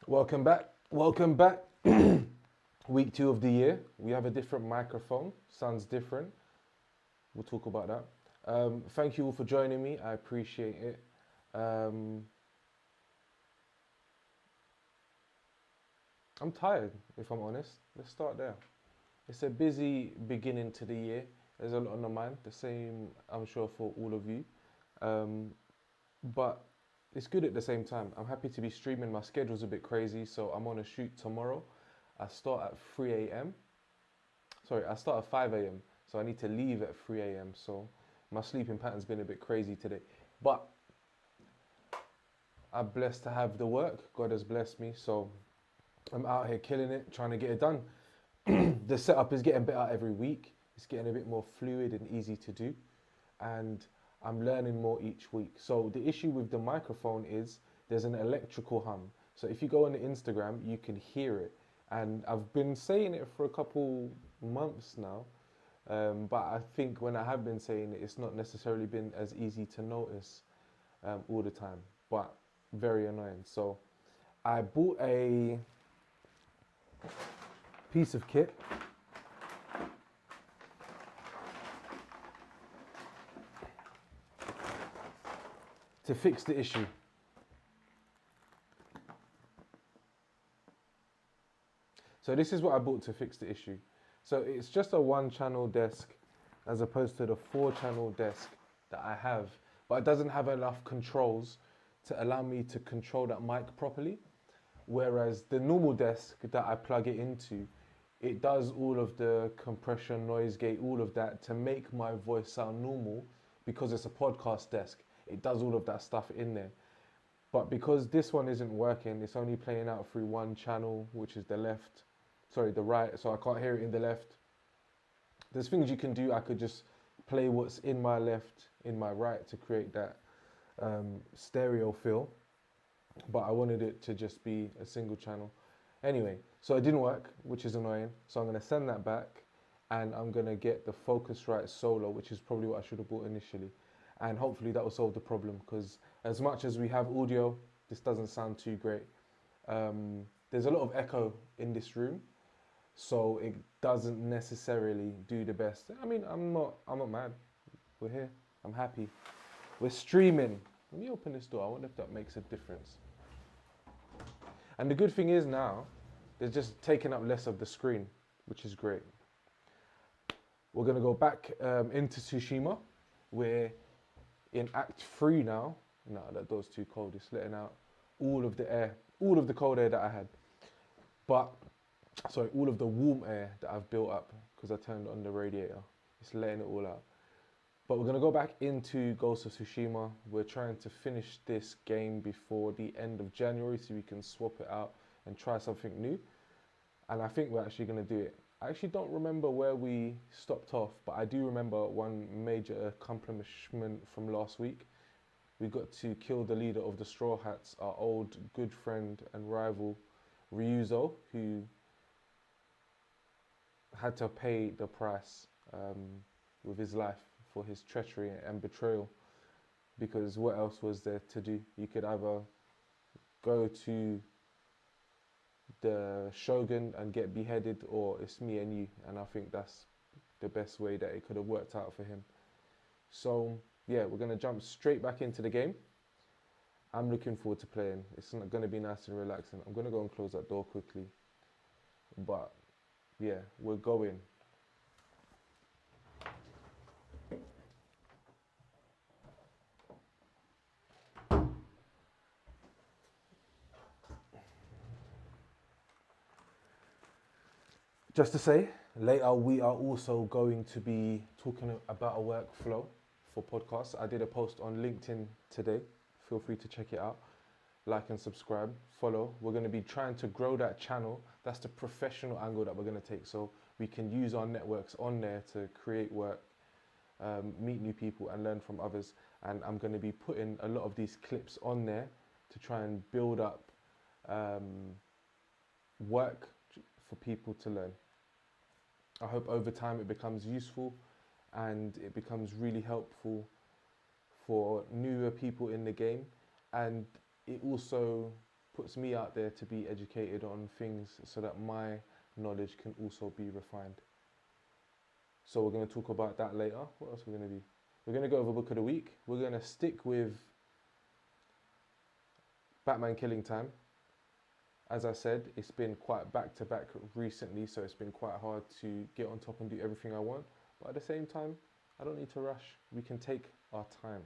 Welcome back. Welcome back. Week 2 of the year. We have a different microphone. Sounds different. We'll talk about that. Thank you all for joining me. I appreciate it. I'm tired, if I'm honest. Let's start there. It's a busy beginning to the year. There's a lot on the mind. The same, I'm sure, for all of you. But it's good at the same time. I'm happy to be streaming. My schedule's a bit crazy, so I'm on a shoot tomorrow. I start at 3 a.m. Sorry, I start at 5 a.m. So I need to leave at 3 a.m. So my sleeping pattern's been a bit crazy today. But I'm blessed to have the work. God has blessed me. So I'm out here killing it, trying to get it done. The setup is getting better every week. It's getting a bit more fluid and easy to do. And I'm learning more each week. So the issue with the microphone is there's an electrical hum. So if you go on the Instagram, you can hear it. And I've been saying it for a couple months now. But I think when I have been saying it, it's not necessarily been as easy to notice all the time, but very annoying. So I bought a piece of kit. To fix the issue. So this is what I bought to fix the issue. So it's just a 1-channel desk as opposed to the 4-channel desk that I have, but it doesn't have enough controls to allow me to control that mic properly. Whereas the normal desk that I plug it into, it does all of the compression, noise gate, all of that to make my voice sound normal because it's a podcast desk. It does all of that stuff in there. But because this one isn't working, it's only playing out through 1 channel, which is the right, so I can't hear it in the left. There's things you can do. I could just play what's in my left, in my right to create that stereo feel. But I wanted it to just be a single channel. Anyway, so it didn't work, which is annoying. So I'm going to send that back and I'm going to get the Focusrite Solo, which is probably what I should have bought initially. And hopefully that will solve the problem, because as much as we have audio, this doesn't sound too great. There's a lot of echo in this room, so it doesn't necessarily do the best. I mean, I'm not mad. We're here. I'm happy. We're streaming. Let me open this door. I wonder if that makes a difference. And the good thing is now, they're just taking up less of the screen, which is great. We're going to go back into Tsushima. We're in Act 3 now. No, that door's too cold. It's letting out all of the air, all of the cold air that I had. But, sorry, all of the warm air that I've built up because I turned on the radiator. It's letting it all out. But we're going to go back into Ghost of Tsushima. We're trying to finish this game before the end of January so we can swap it out and try something new. And I think we're actually going to do it. I actually don't remember where we stopped off, but I do remember one major accomplishment from last week. We got to kill the leader of the Straw Hats, our old good friend and rival, Ryuzo, who had to pay the price with his life for his treachery and betrayal. Because what else was there to do? You could either go to the Shogun and get beheaded, or it's me and you, and I think that's the best way that it could have worked out for him. So yeah, we're going to jump straight back into the game. I'm looking forward to playing. It's not going to be nice and relaxing. I'm going to go and close that door quickly, but yeah, we're going. Just to say, later we are also going to be talking about a workflow for podcasts. I did a post on LinkedIn today. Feel free to check it out. Like and subscribe, follow. We're going to be trying to grow that channel. That's the professional angle that we're going to take. So we can use our networks on there to create work, meet new people and learn from others. And I'm going to be putting a lot of these clips on there to try and build up work for people to learn. I hope over time it becomes useful and it becomes really helpful for newer people in the game, and it also puts me out there to be educated on things so that my knowledge can also be refined. So we're going to talk about that later. What else are we going to do? We're going to go over book of the week. We're going to stick with Batman Killing Time. As I said, it's been quite back to back recently, so it's been quite hard to get on top and do everything I want. But at the same time, I don't need to rush. We can take our time.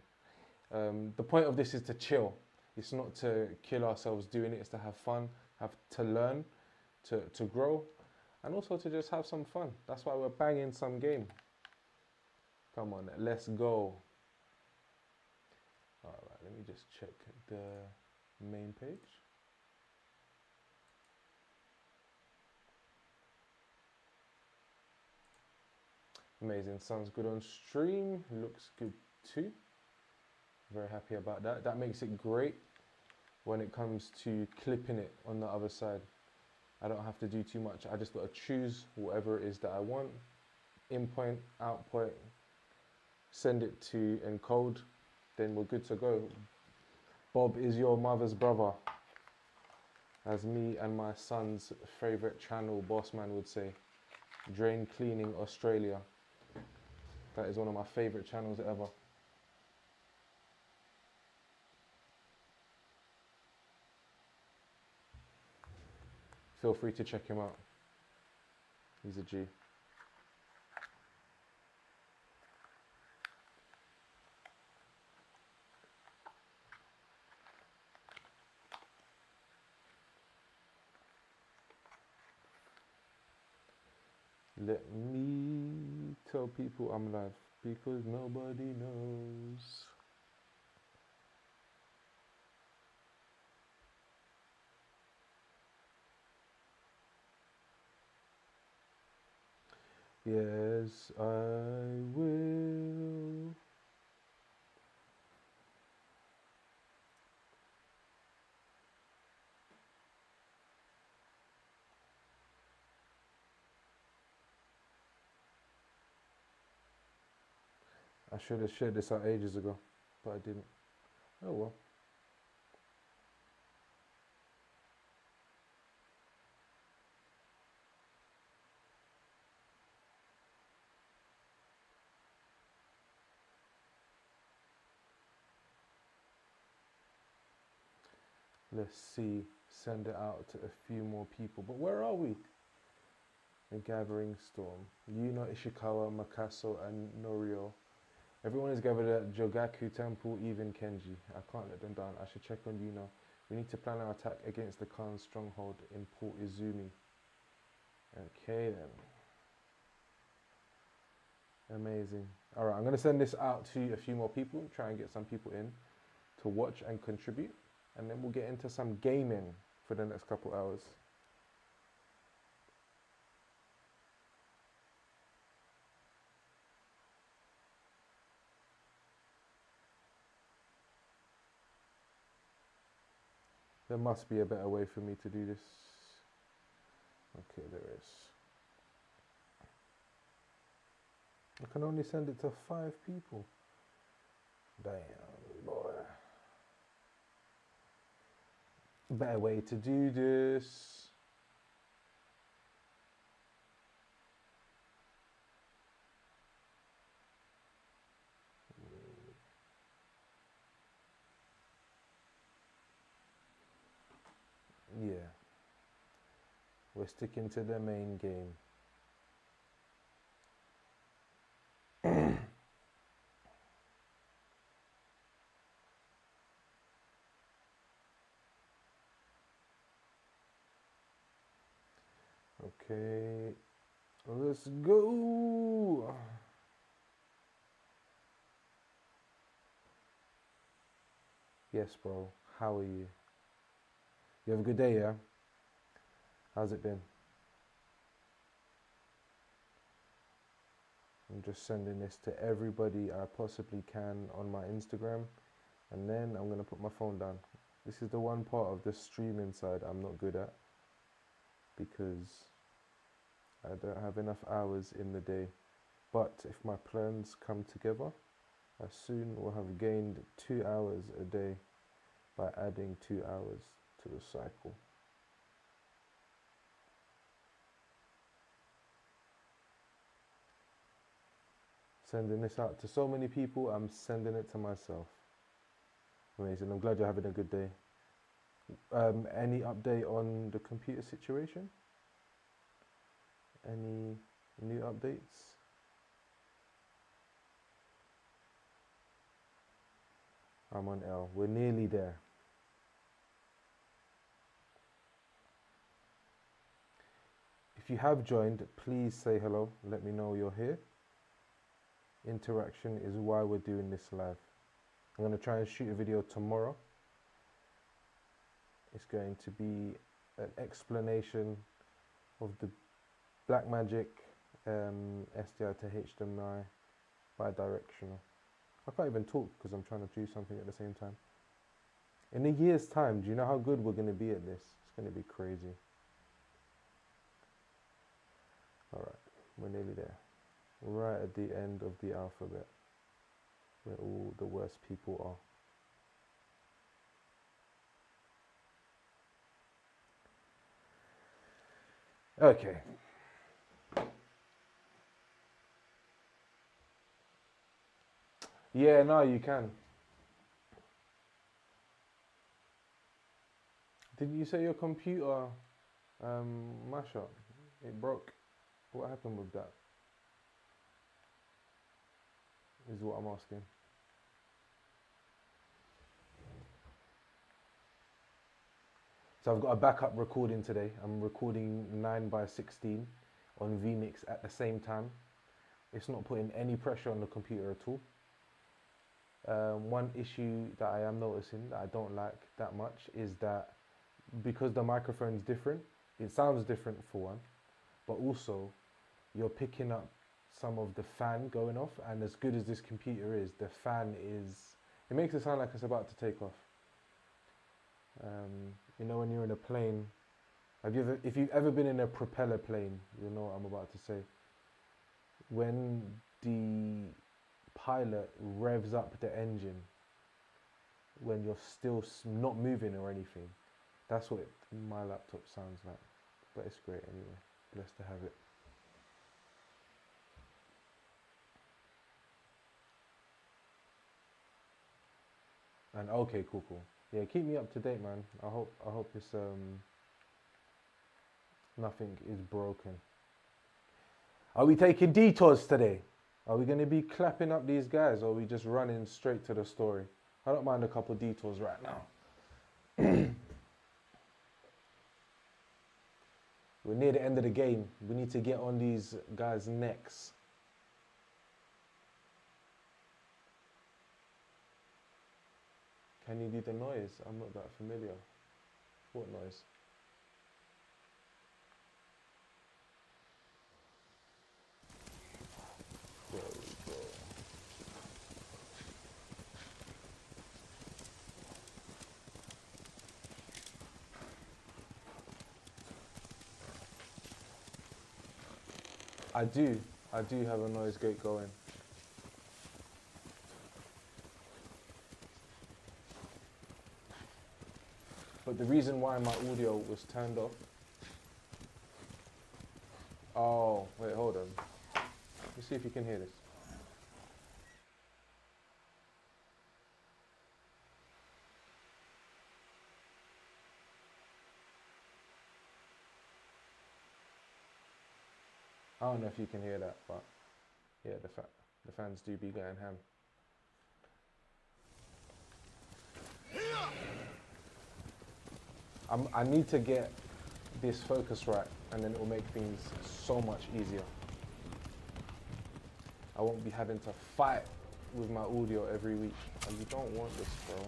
The point of this is to chill. It's not to kill ourselves doing it. It's to have fun, have to learn, to grow, and also to just have some fun. That's why we're banging some game. Come on, let's go. All right, let me just check the main page. Amazing, sounds good on stream, looks good too. Very happy about that. That makes it great when it comes to clipping it on the other side. I don't have to do too much. I just got to choose whatever it is that I want. In point, out point, send it to encode, then we're good to go. Bob is your mother's brother, as me and my son's favorite channel, Bossman, would say. Drain Cleaning Australia. That is one of my favorite channels ever. Feel free to check him out. He's a G. Let me tell people I'm live because nobody knows. Yes, I will. I should have shared this out ages ago, but I didn't. Oh well. Let's see, send it out to a few more people. But where are we? The Gathering Storm. Yuno, Ishikawa, Makaso, and Norio. Everyone is gathered at Jogaku Temple, even Kenji. I can't let them down. I should check on Yuno. We need to plan our attack against the Khan's stronghold in Port Izumi. Okay then. Amazing. Alright, I'm going to send this out to a few more people, try and get some people in to watch and contribute. And then we'll get into some gaming for the next couple hours. There must be a better way for me to do this. Okay, there is. I can only send it to 5 people. Damn, boy. Better way to do this. Yeah. We're sticking to the main game. Okay, let's go. Yes, bro. How are you? You have a good day, yeah? How's it been? I'm just sending this to everybody I possibly can on my Instagram, and then I'm gonna put my phone down. This is the one part of the streaming side I'm not good at because I don't have enough hours in the day. But if my plans come together, I soon will have gained 2 hours a day by adding 2 hours to the cycle. Sending this out to so many people, I'm sending it to myself. Amazing. I'm glad you're having a good day. Any update on the computer situation? Any new updates? I'm on L. We're nearly there. If you have joined, please say hello. Let me know you're here. Interaction is why we're doing this live. I'm going to try and shoot a video tomorrow. It's going to be an explanation of the Blackmagic SDI to HDMI bidirectional. I can't even talk because I'm trying to do something at the same time. In a year's time, do you know how good we're going to be at this? It's going to be crazy. Alright, we're nearly there. Right at the end of the alphabet, where all the worst people are. Okay. Yeah, no, you can. Did you say your computer mash up? It broke. What happened with that? Is what I'm asking. So I've got a backup recording today. I'm recording 9x16 on vNix at the same time. It's not putting any pressure on the computer at all. One issue that I am noticing that I don't like that much is that because the microphone's different, it sounds different for one, but also you're picking up some of the fan going off, and as good as this computer is, the fan is, it makes it sound like it's about to take off. You know when you're in a plane, if you've ever been in a propeller plane, you know what I'm about to say. When the pilot revs up the engine, when you're still not moving or anything, that's what my laptop sounds like. But it's great anyway, blessed to have it. And okay, cool. Yeah, keep me up to date, man. I hope it's nothing is broken. Are we taking detours today? Are we going to be clapping up these guys, or are we just running straight to the story? I don't mind a couple detours right now. We're near the end of the game. We need to get on these guys' necks. Can you do the noise? I'm not that familiar. What noise? There we go. I do have a noise gate going. But the reason why my audio was turned off. Oh, wait, hold on. Let's see if you can hear this. I don't know if you can hear that, but yeah, the fans do be going ham. I need to get this focus right, and then it will make things so much easier. I won't be having to fight with my audio every week. And you don't want this, bro.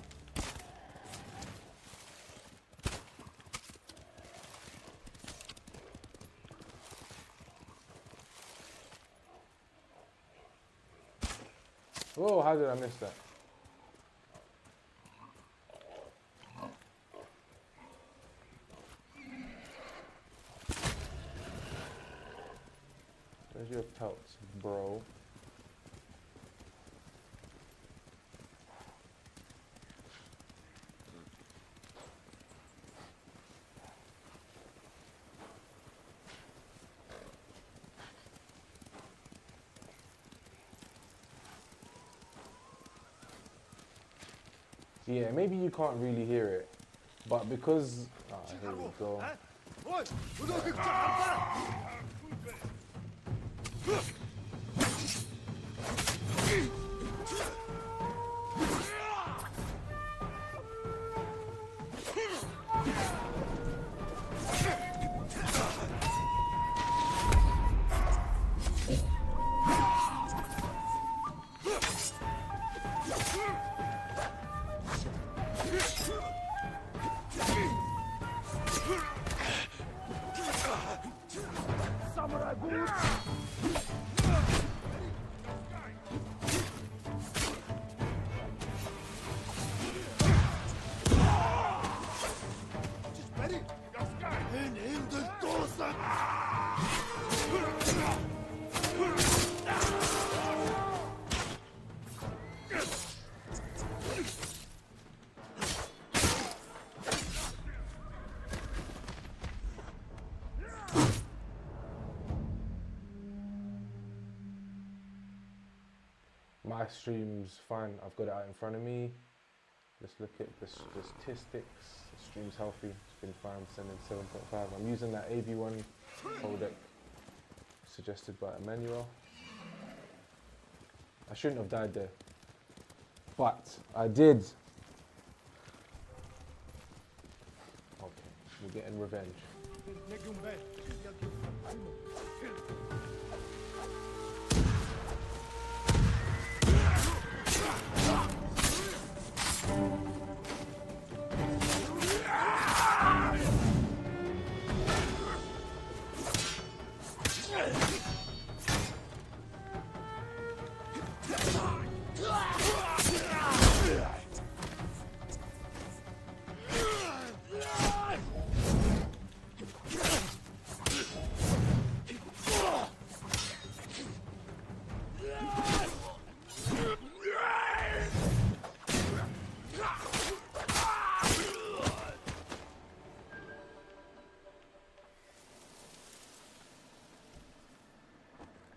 Whoa, how did I miss that? Where's your pelts, bro? Yeah, maybe you can't really hear it, but because here we go. My stream's fine. I've got it out in front of me. Let's look at the statistics. The stream's healthy. It's been fine. Sending 7.5. I'm using that AV1 codec suggested by Emmanuel. I shouldn't have died there, but I did. Okay, we're getting revenge.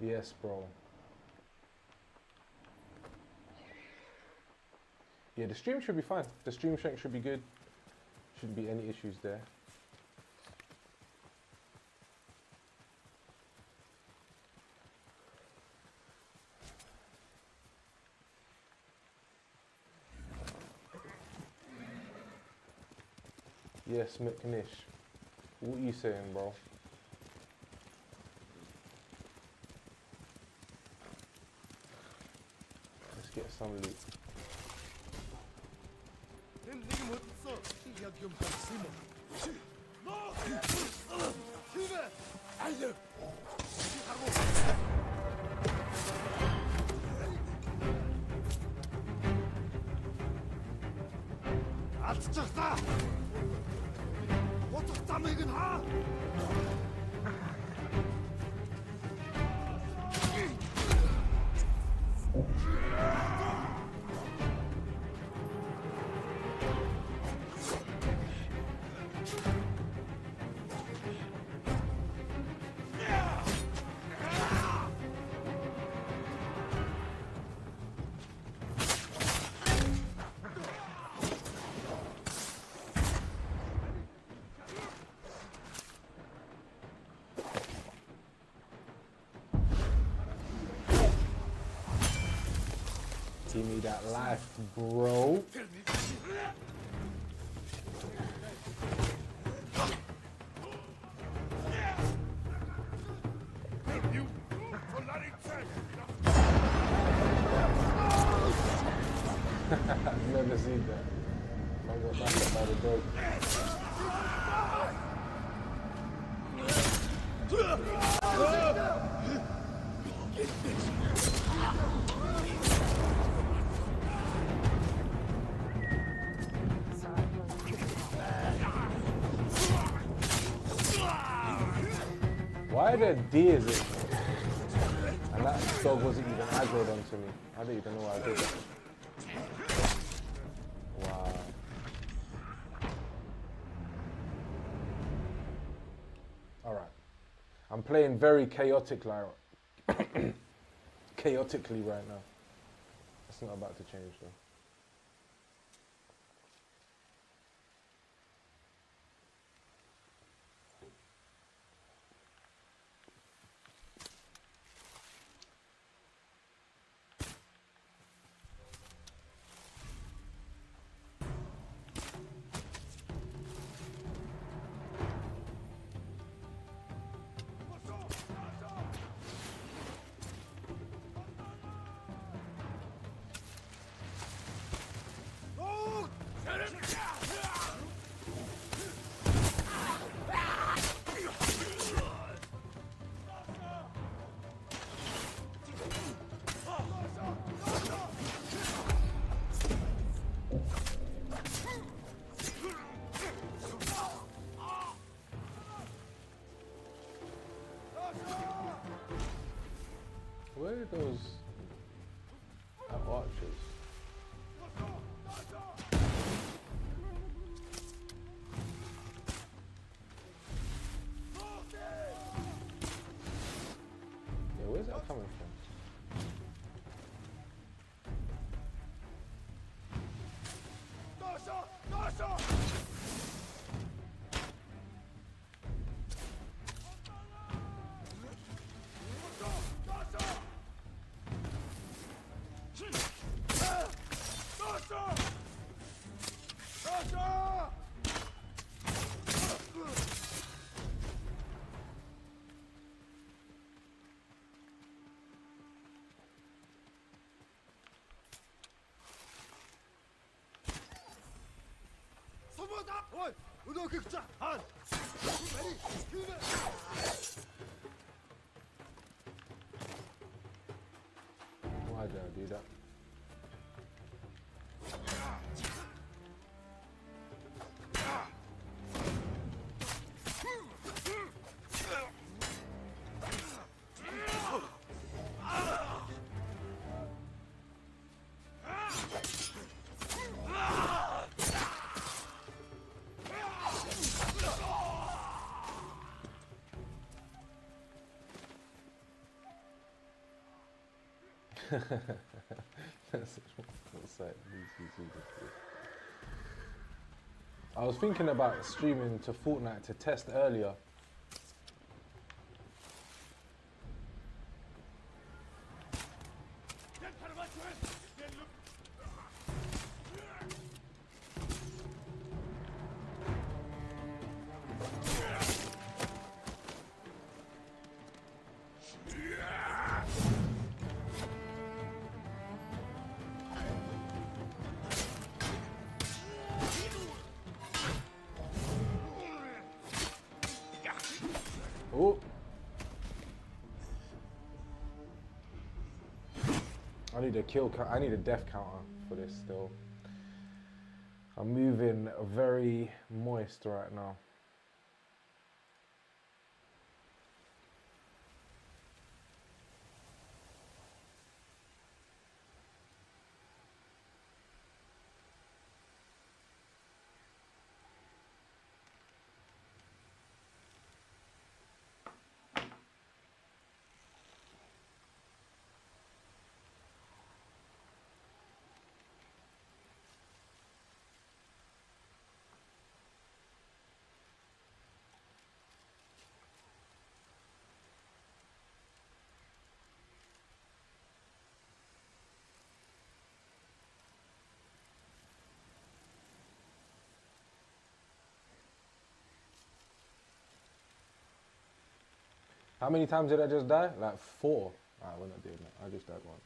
Yes, bro. Yeah, the stream should be fine. The stream strength should be good. Shouldn't be any issues there. Yes, McNish. What are you saying, bro? Let's get some loot. Give me that life, bro. I've never seen that. I got back up by the dog. Why are there deers in here? And that dog wasn't even aggroed onto me. I don't even know why I did that. Wow. Alright. I'm playing very chaotically right now. That's not about to change though. Where are those archers? Yeah, where's that coming from? Why did I do that? I was thinking about streaming to Fortnite to test earlier. Oh. I need a kill count. I need a death counter for this still. I'm moving very moist right now. How many times did I just die? Like 4. We're not doing that. I just died once.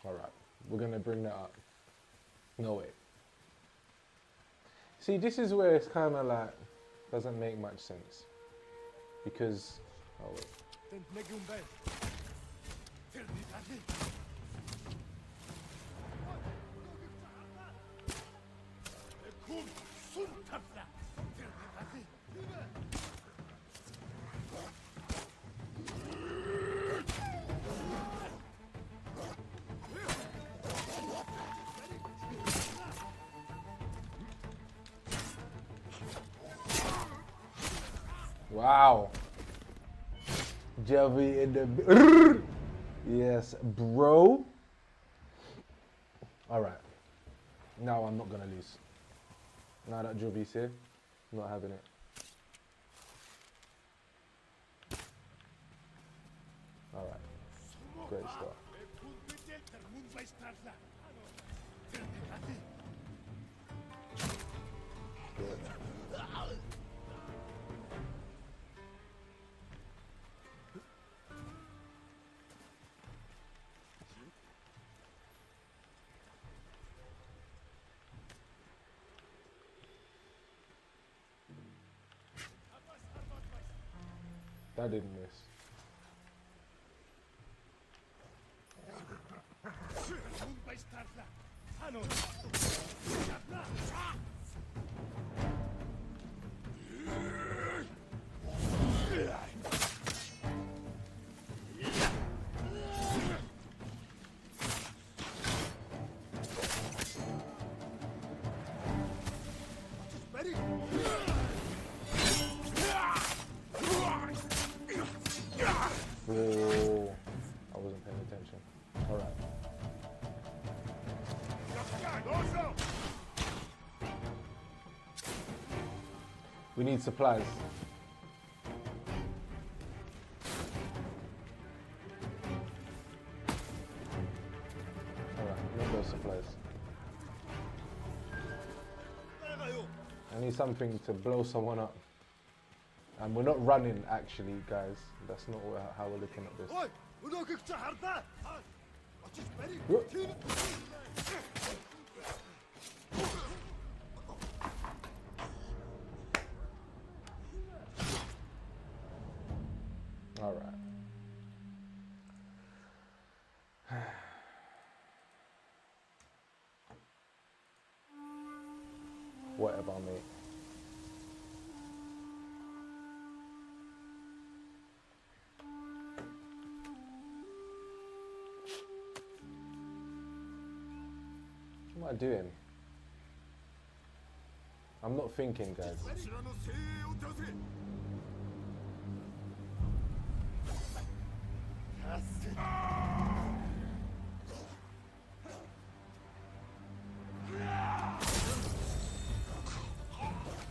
All right, we're gonna bring that up. No way. See, this is where it's kind of like, doesn't make much sense. Because, oh wait. Wow. Javi in the... Yes, bro. All right. Now I'm not going to lose. Now that Javi's here, I'm not having it. All right. Great start. That didn't miss. Oh, I wasn't paying attention. All right. We need supplies. All right, not those supplies. I need something to blow someone up. And we're not running, actually, guys. That's not how we're looking at this. All right. Whatever, mate. What am I doing? I'm not thinking, guys.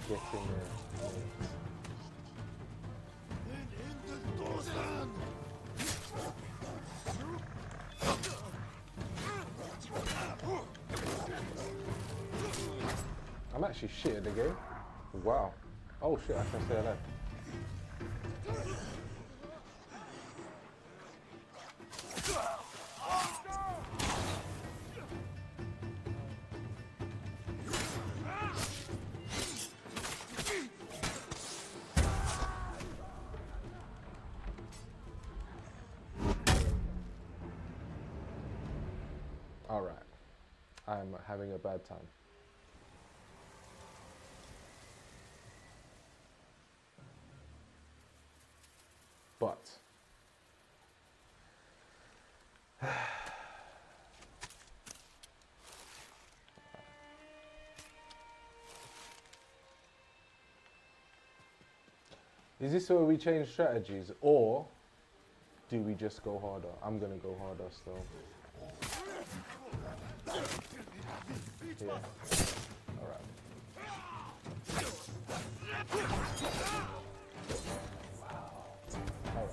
Get in there. I'm actually shit at the game. Wow. Oh shit, I can stay alive. Alright. I'm having a bad time. But is this where we change strategies, or do we just go harder? I'm gonna go harder still. Yeah. All right. Wow. All right.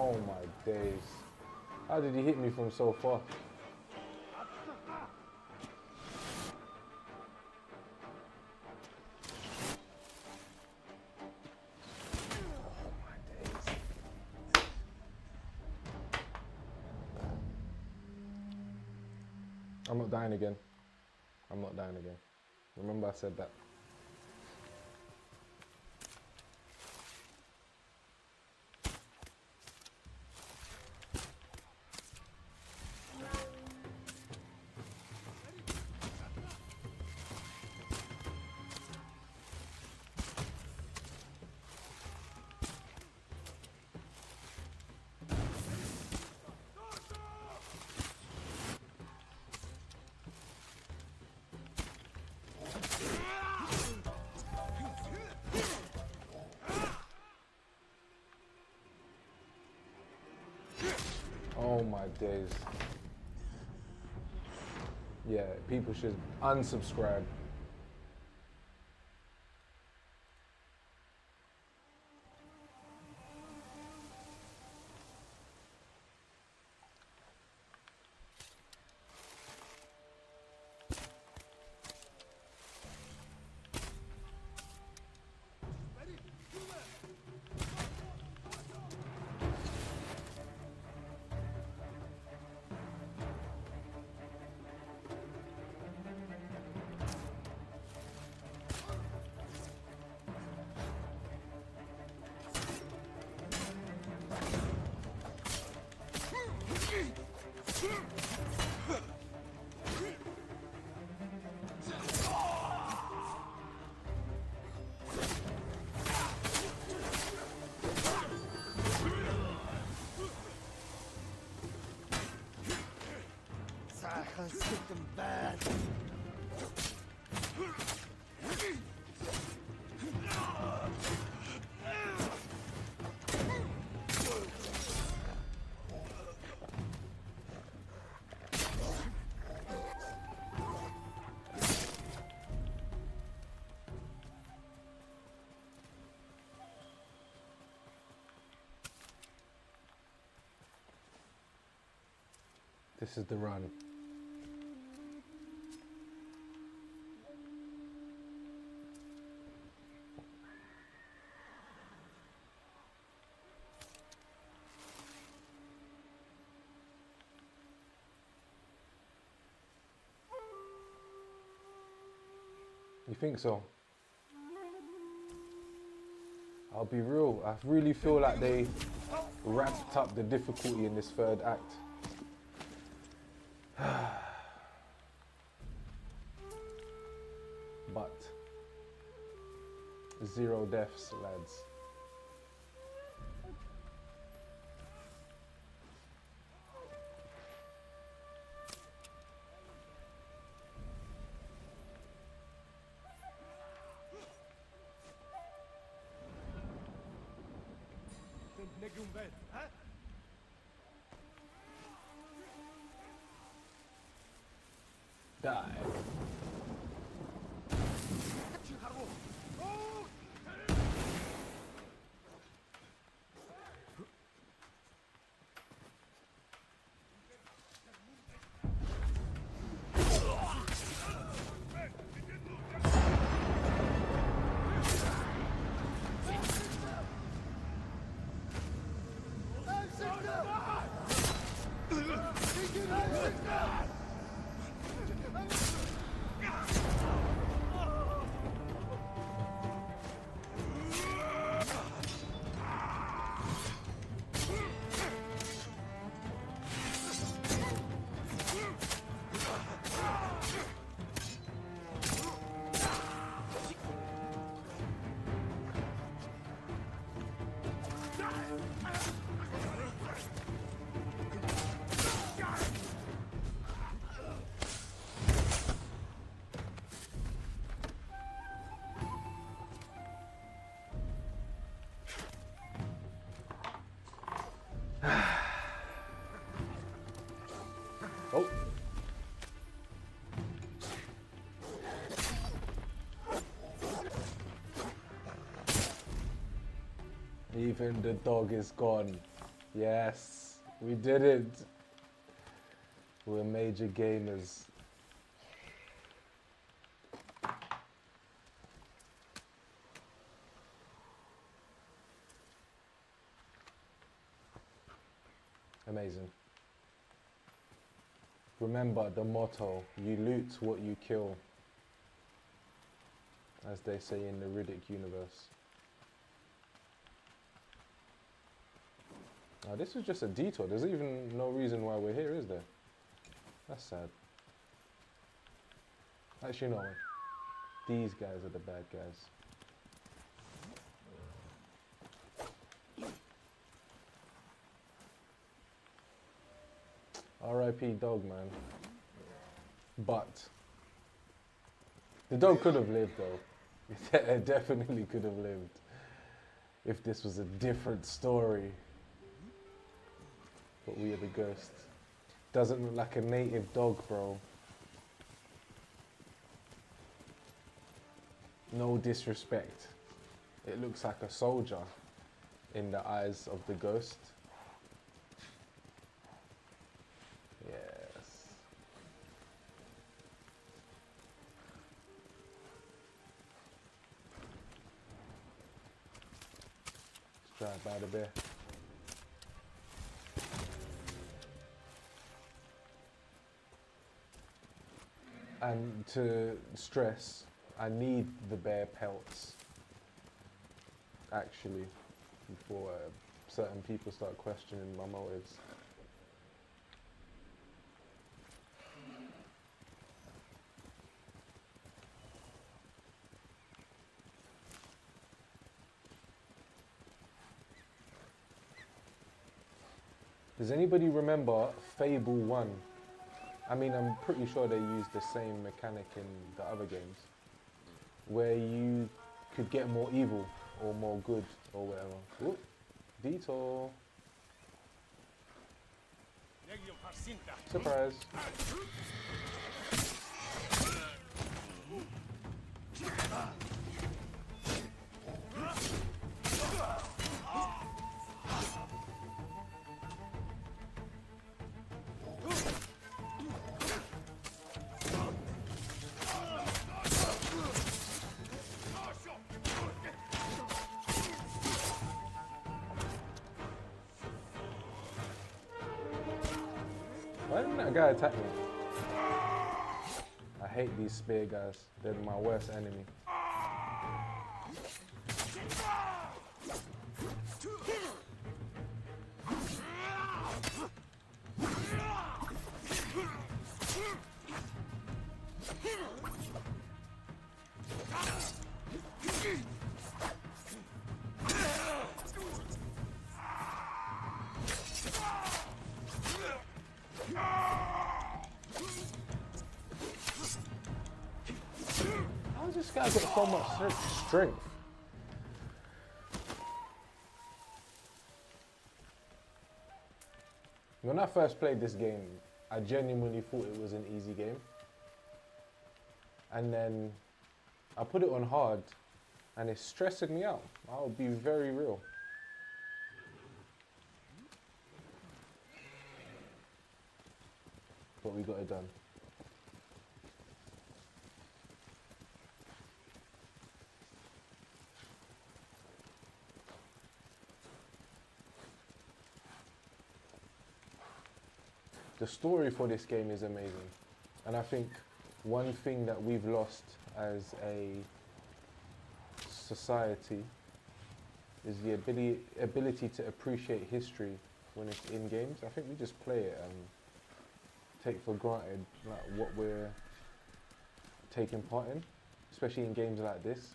Oh my days. How did he hit me from so far? Oh my days. I'm not dying again. I'm not dying again. Remember I said that. my days. Yeah, people should unsubscribe. Sick them bad. This is the run. You think so? I'll be real, I really feel like they ramped up the difficulty in this third act. But 0 deaths, lads. Die. Oh. Even the dog is gone. Yes, we did it. We're major gamers. Amazing. Remember the motto, you loot what you kill, as they say in the Riddick universe. Now this was just a detour, there's even no reason why we're here, is there? That's sad. Actually no, these guys are the bad guys. R.I.P. dog, man. But the dog could have lived though. It definitely could have lived if this was a different story. But we are the ghosts. Doesn't look like a native dog, bro. No disrespect. It looks like a soldier in the eyes of the ghost. Yes. Let's drive by the bear. And to stress, I need the bear pelts, actually, before certain people start questioning my motives. Does anybody remember Fable 1? I mean, I'm pretty sure they used the same mechanic in the other games, where you could get more evil or more good or whatever. Oop, detour. Surprise. Why didn't that guy attack me? I hate these spear guys. They're my worst enemy. How does this guy get so much strength? When I first played this game, I genuinely thought it was an easy game. And then I put it on hard and it's stressing me out. I'll be very real. But we got it done. The story for this game is amazing. And I think one thing that we've lost as a society is the ability to appreciate history when it's in games. I think we just play it and take for granted like what we're taking part in, especially in games like this.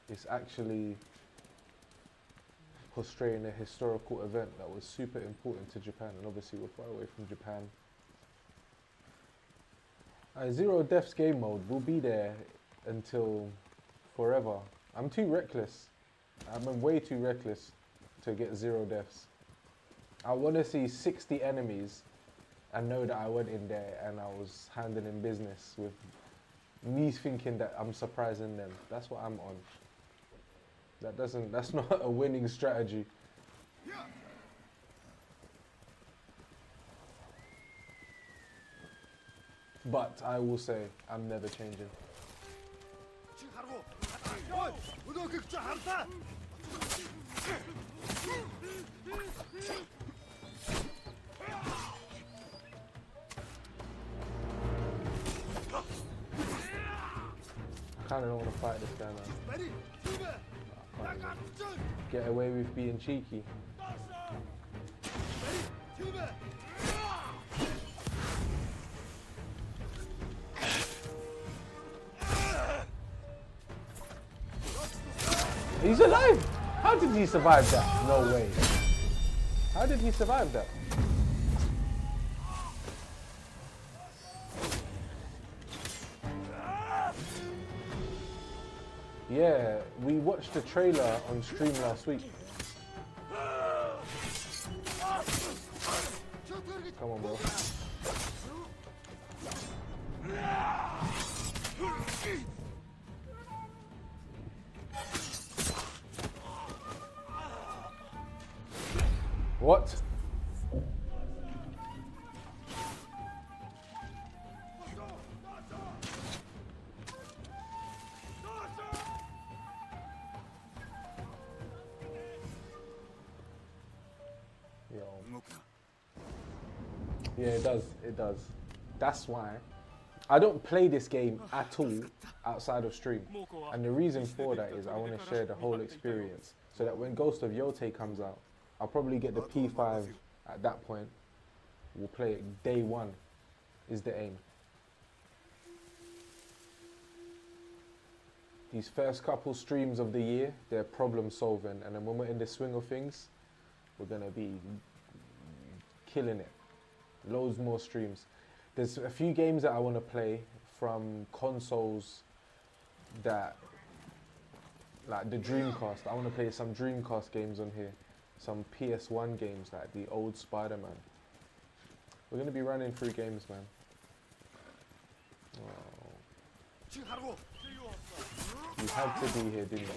It's actually portraying a historical event that was super important to Japan, and obviously we're far away from Japan. Zero Deaths game mode will be there until forever. I'm too reckless. I'm way too reckless to get 0 deaths. I want to see 60 enemies and know that I went in there and I was handling business with me thinking that I'm surprising them. That's what I'm on. That's not a winning strategy. But I will say, I'm never changing. I kinda don't want to fight this guy now. Get away with being cheeky. He's alive! How did he survive that? No way. How did he survive that? Yeah, we watched the trailer on stream last week. Come on, bro. What? Yo. Yeah, it does. It does. That's why I don't play this game at all outside of stream. And the reason for that is I want to share the whole experience so that when Ghost of Yotei comes out, I'll probably get the P5 at that point. We'll play it day one is the aim. These first couple streams of the year, they're problem solving. And then when we're in the swing of things, we're going to be killing it. Loads more streams. There's a few games that I want to play from consoles that, like the Dreamcast. I want to play some Dreamcast games on here. Some PS1 games like the old Spider-Man. We're going to be running through games, man. Oh. You had to be here, didn't you?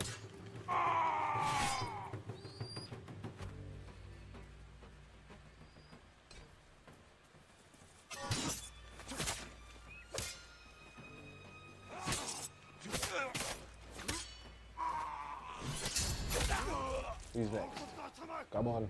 Who's next? Come on.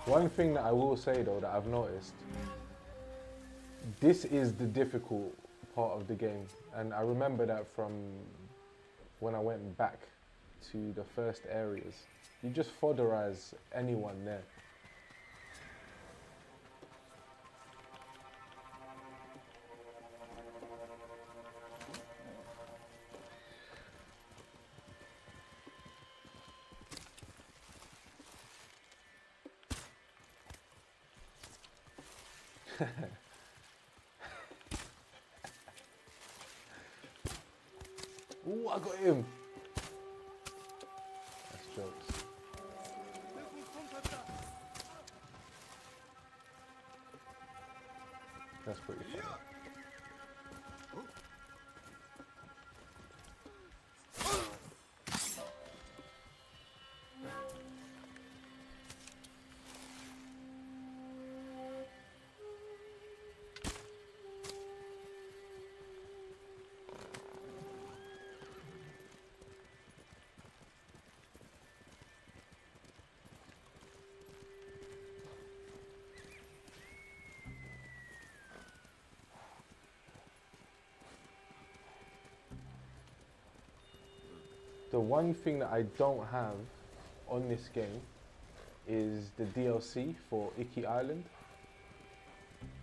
One thing that I will say though that I've noticed, this is the difficult part of the game. And I remember that from when I went back to the first areas. You just fodderize anyone there. Ooh, I got him. That's jokes. That's pretty funny. The one thing that I don't have on this game is the DLC for Iki Island,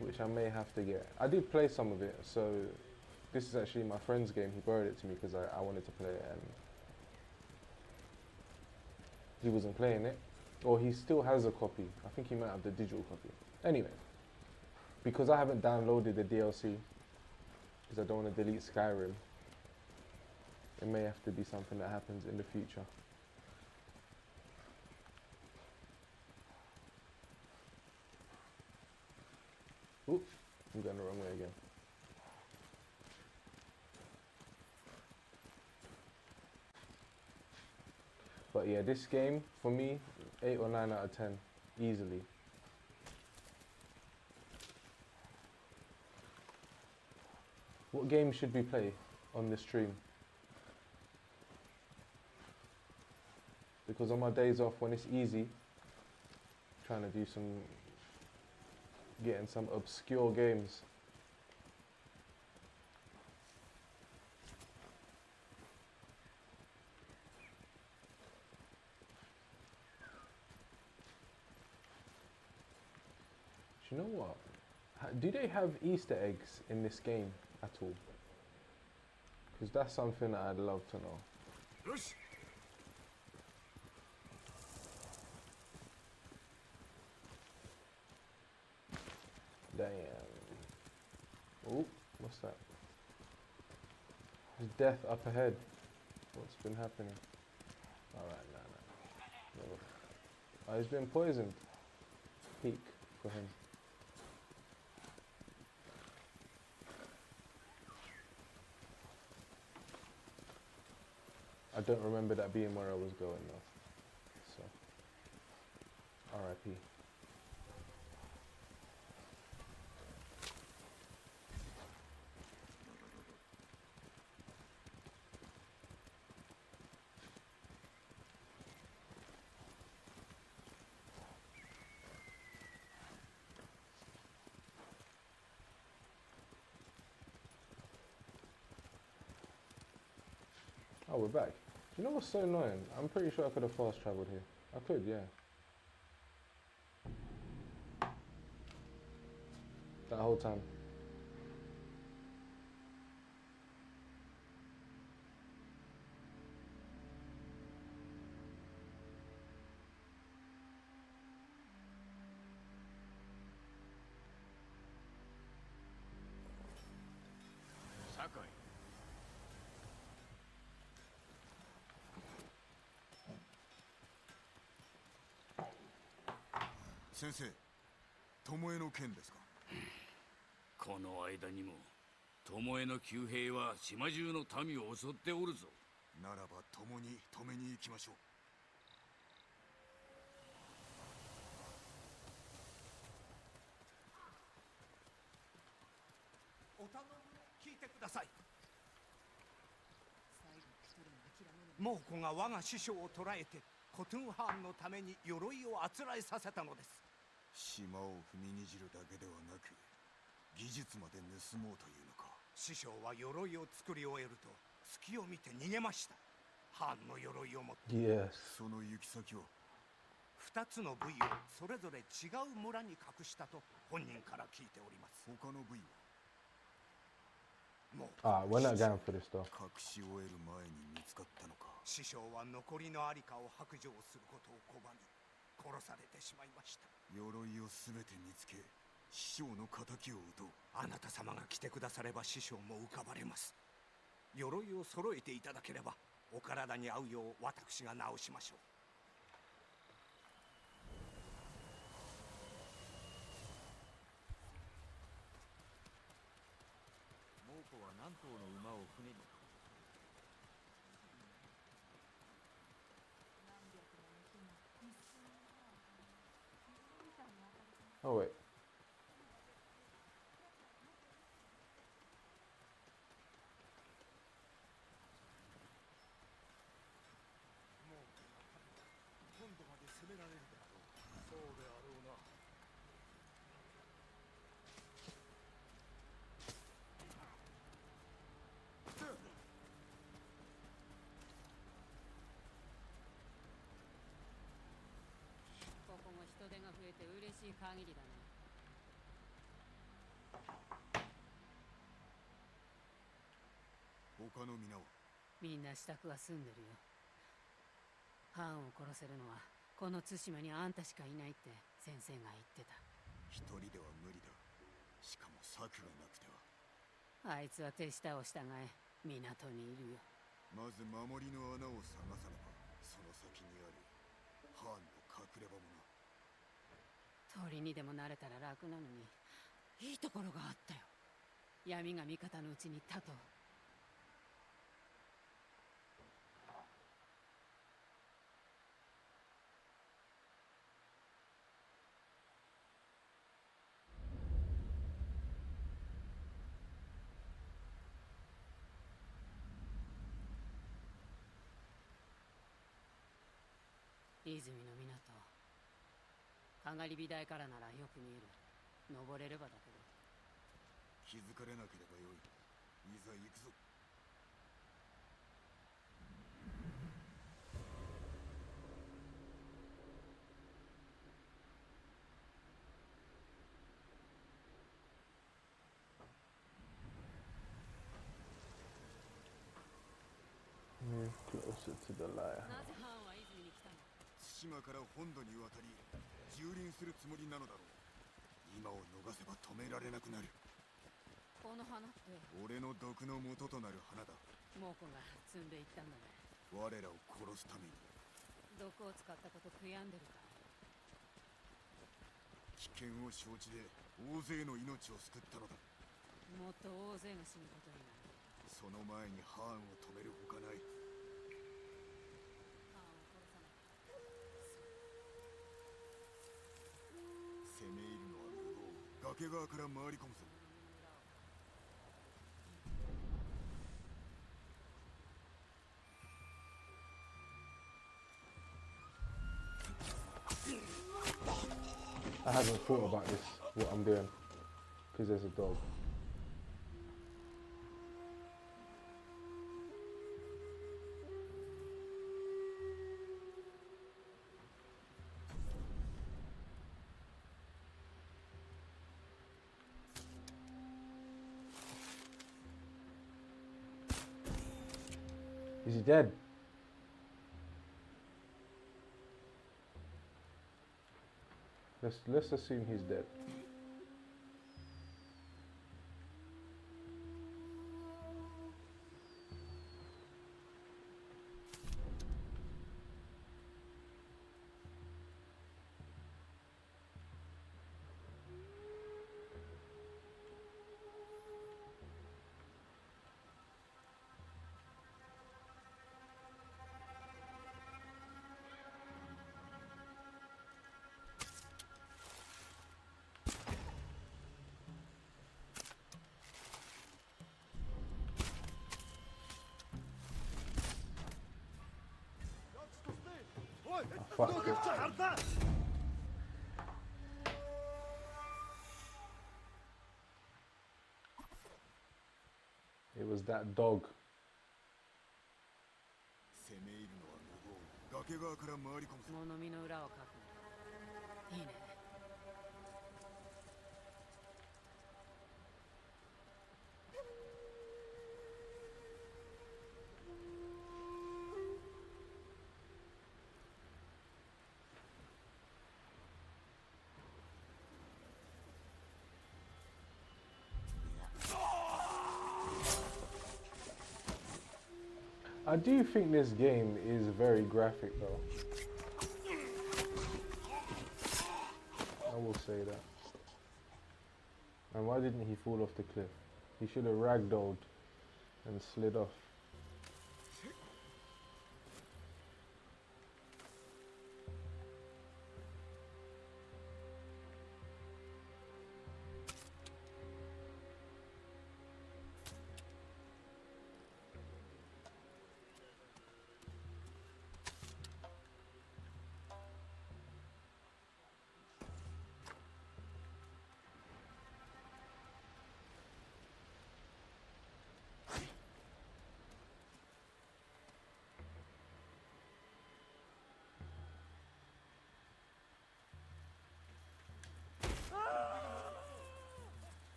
which I may have to get. I did play some of it, so this is actually my friend's game. He borrowed it to me because I wanted to play it and he wasn't playing it. Or he still has a copy. I think he might have the digital copy. Anyway, because I haven't downloaded the DLC, because I don't want to delete Skyrim, it may have to be something that happens in the future. Oops, I'm going the wrong way again. But yeah, this game, for me, 8 or 9 out of 10, easily. What game should we play on this stream? Because on my days off, when it's easy, trying to do getting some obscure games. Do you know what? Do they have Easter eggs in this game at all? Because that's something that I'd love to know. Damn. Oh, what's that? There's death up ahead. What's been happening? Alright, no. Oh, he's been poisoned. Peak for him. I don't remember that being where I was going though. So, RIP. Oh, we're back. Do you know what's so annoying? I'm pretty sure I could have fast traveled here. I could, yeah. That whole time. Sakai. 先生、巴の件ですか。この間にも巴の旧兵は島中の民を襲っておるぞ。ならば共に止めに行きましょう。お頼み聞いてください。猛虎が我が師匠を捕らえてコトゥンハーンのために鎧をあつらえさせたのです。島を踏みにじるだけではなく、技術まで盗もうというのか。師匠は鎧を作り終えると隙を見て逃げました。ハーンの鎧を持って。 Yes. その行き先は。2つの部位をそれぞれ違う村に隠したと本人から聞いております。他の部位は。もう Ah, we're not going for this though. 隠し終える前に見つかったのか。師匠は残りのありかを白状することを拒み殺されてしまいました。鎧をすべて見つけ、師匠の仇を討とう。あなた様が来てくだされば師匠も浮かばれます。鎧を揃えていただければお体に合うよう私が直しましょう。猛虎は何頭の馬を船に。 Oh wait. 今度まで攻められるであろう。そうであろうな。ここも人手が増えて嬉しい限りだね。他の皆は。みんな支度は済んでるよ。ハーンを殺せるのはこの対馬にあんたしかいないって先生が言ってた。一人では無理だ。しかも策がなくては。あいつは手下を従え港にいるよ。まず守りの穴を探さねば、その先にあるハーンの隠れ場もな。鳥にでもなれたら楽なのに、いいところがあったよ。闇が味方のうちに立とう。泉の港、かがり火台からならよく見える。登れればだけど。気づかれなければよい。いざ行くぞ。Move closer to the light. なぜハーンは泉に来たの？対馬から本土に渡り蹂躙するつもりなのだろう。今を逃せば止められなくなる。この花って。俺の毒の元となる花だ。猛虎が積んでいったんだね。我らを殺すために。毒を使ったこと悔やんでるか危険を承知で大勢の命を救ったのだ。い。もっと大勢が死ぬことになる。その前にハーンを止めるほかない。ハーンを殺さない。攻め入るのは無謀。崖側から回り込むぞ。I haven't thought about this, what I'm doing, because there's a dog. Is he dead? Let's assume he's dead. Oh, fuck it. It was that dog. 攻め入るのは無謀。崖側から回り込むぞ。物見の裏をかく。いいね。I do think this game is very graphic though. I will say that. And why didn't he fall off the cliff? He should have ragdolled and slid off.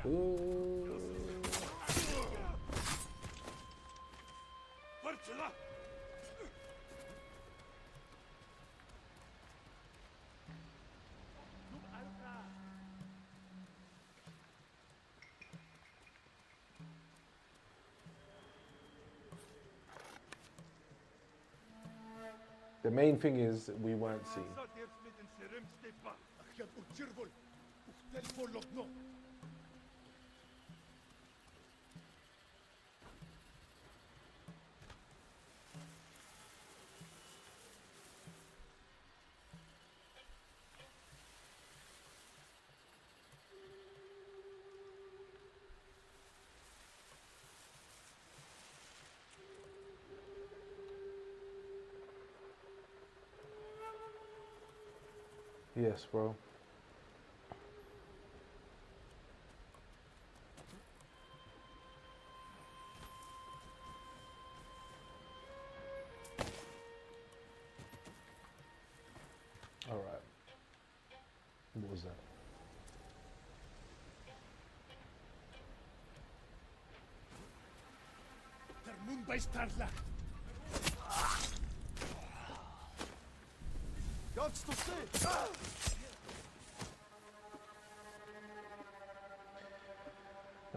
Ooh. The main thing is we weren't seen. Yes, bro. All right. What was that? アーチとして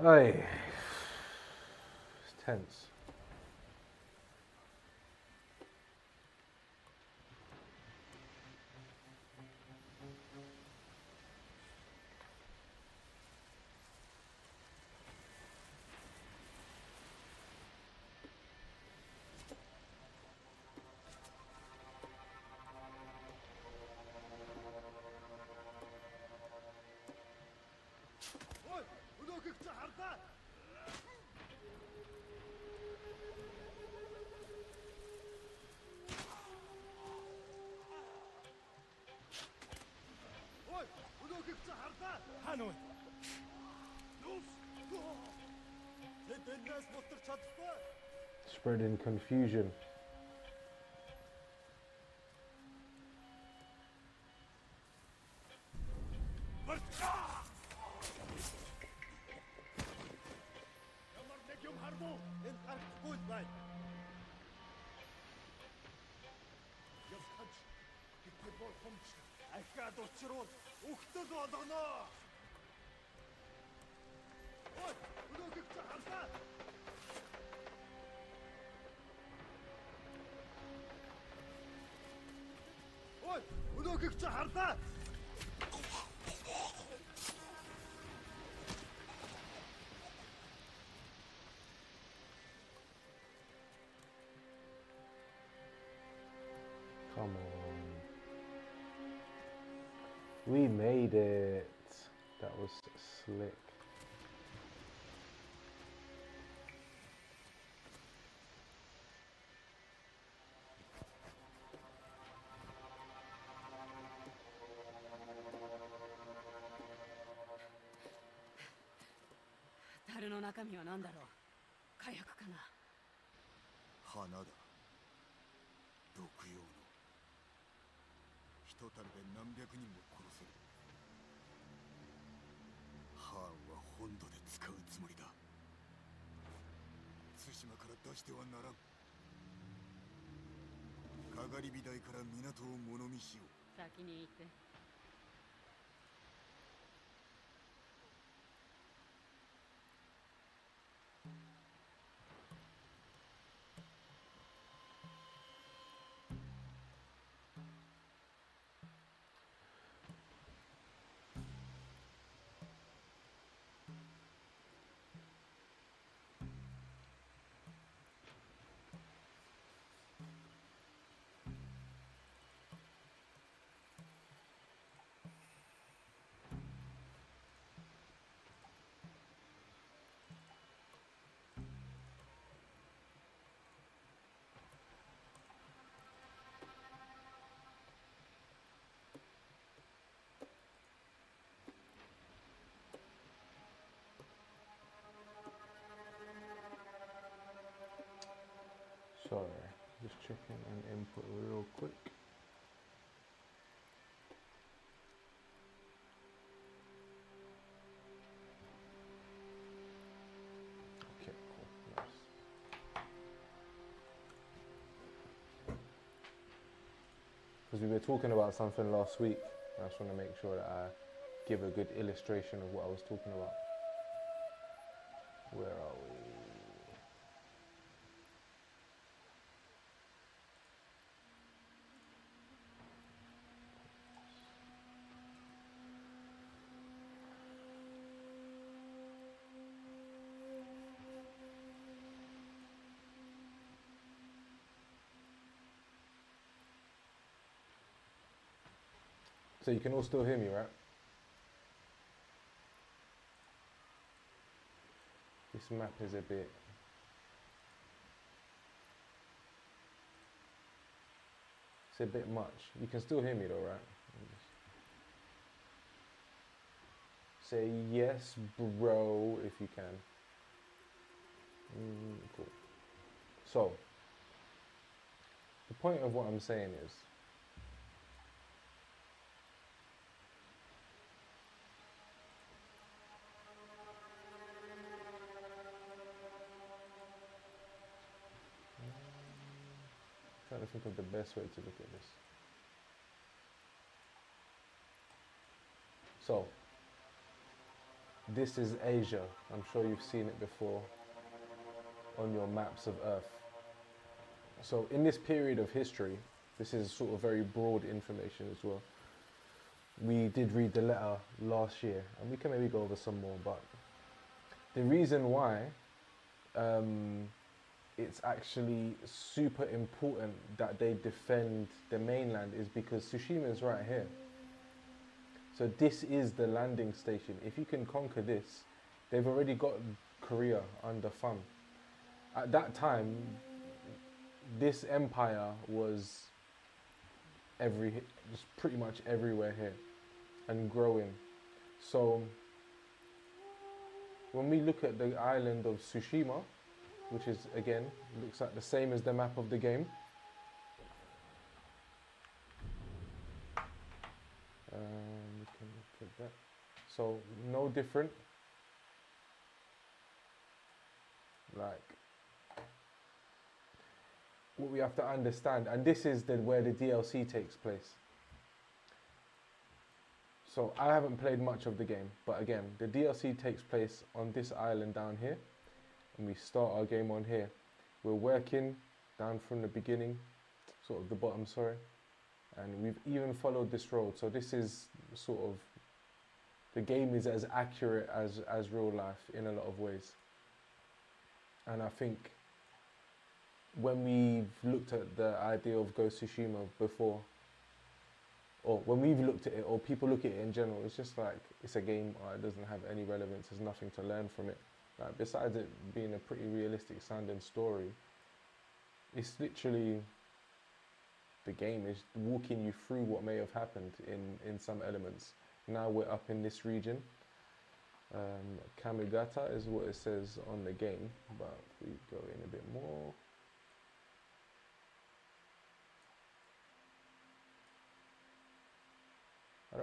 Aye. It's tense. Spreading confusion. Come on. We made it. That was slick.樽の中身は何だろう。火薬かな。花だ。毒用の。一樽で何百人も殺せる。ハーンは本土で使うつもりだ。対馬から出してはならん。かがり火台から港を物見しよう。先に行って。Sorry, just checking an input real quick. Okay, cool, nice. Because we were talking about something last week, and I just want to make sure that I give a good illustration of what I was talking about. Where are we? So you can all still hear me, right? This map is a bit... It's a bit much. You can still hear me though, right? Say yes, bro, if you can. Cool. So, the point of what I'm saying is, trying to think of the best way to look at this. So, this is Asia. I'm sure you've seen it before on your maps of Earth. So in this period of history, this is sort of very broad information as well. We did read the letter last year, and we can maybe go over some more, but the reason why it's actually super important that they defend the mainland is because Tsushima is right here. So this is the landing station. If you can conquer this, they've already got Korea under thumb. At that time, this empire was just pretty much everywhere here and growing. So when we look at the island of Tsushima, which is again looks like the same as the map of the game, we can look at that. So no different. Like, what we have to understand, and this is where the DLC takes place. So I haven't played much of the game, but again, the DLC takes place on this island down here, and we start our game on here. We're working down from the beginning, sort of the bottom, sorry, and we've even followed this road. So this is sort of, the game is as accurate as real life in a lot of ways. And I think when we've looked at the idea of Ghost of Tsushima before, or when we've looked at it, or people look at it in general, it's just like, it's a game, it doesn't have any relevance, there's nothing to learn from it. Like, besides it being a pretty realistic sounding story, it's literally, the game is walking you through what may have happened in some elements. Now we're up in this region. Kamigata is what it says on the game, but if we go in a bit more, I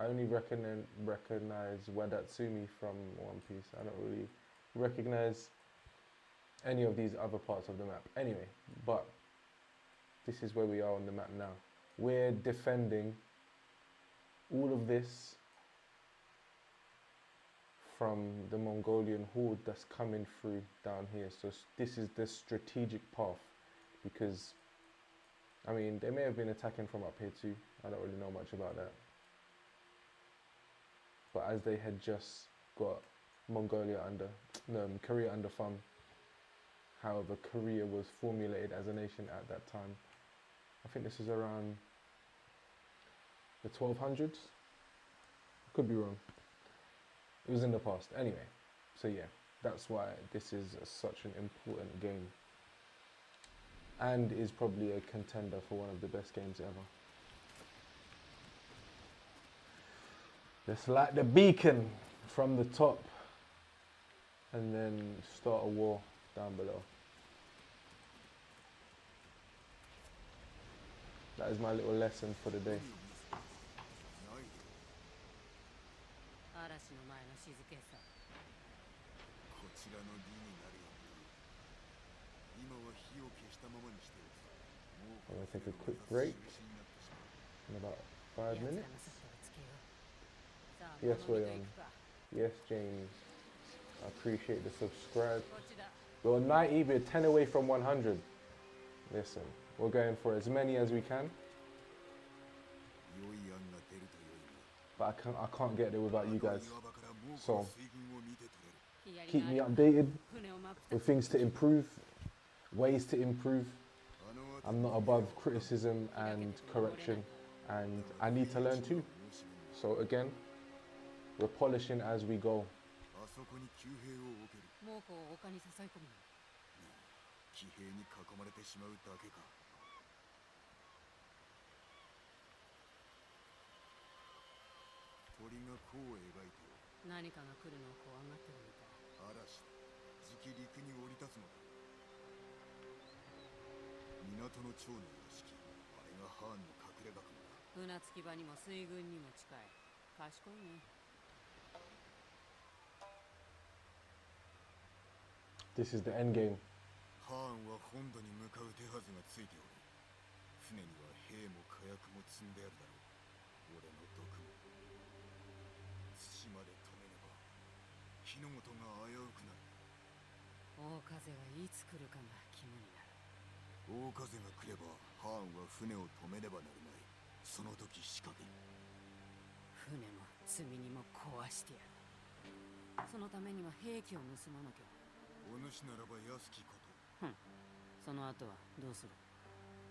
only recognize Wadatsumi from One Piece. I don't really recognize any of these other parts of the map. Anyway, but this is where we are on the map now. We're defending all of this from the Mongolian horde that's coming through down here. So this is the strategic path, because I mean, they may have been attacking from up here too. I don't really know much about that. But as they had just got Korea under thumb. However, Korea was formulated as a nation at that time. I think this is around the 1200s. Could be wrong. It was in the past. Anyway, so yeah, that's why this is such an important game. And is probably a contender for one of the best games ever. Let's light the beacon from the top and then start a war down below. That is my little lesson for the day. 嵐の前の静けさ。こちらの利になるように。今は火を消したままにしておく。 I'm going to take a quick break in about 5 minutes. Yes, William. Yes, James. I appreciate the subscribe. We're 90, we're 10 away from 100. Listen, we're going for as many as we can. But I can't get there without you guys. So, keep me updated with things to improve, ways to improve. I'm not above criticism and correction, and I need to learn too. So again, we're polishing as we go. 猛虎を丘に誘い込むの。騎兵に囲まれてしまうだけか。鳥が弧を描いて何かが来るのを怖がってるみたい。嵐だ。じき陸に降り立つのだ。港の長の屋敷。あれがハーンの隠れ家かもな。船着き場にも水軍にも近い。賢いね。This is the end game. ハーンは本土に向かう手はずがついておる。船には兵も火薬も積んであるだろう。俺の毒も対馬で止めねば日の本が危うくなる。大風がいつ来るかが肝になる。大風が来ればハーンは船を止めねばなるまい。その時仕掛ける。船も積み荷も壊してやる。そのためには兵器を盗まなきゃ。お主ならば安きこと。その後はどうする？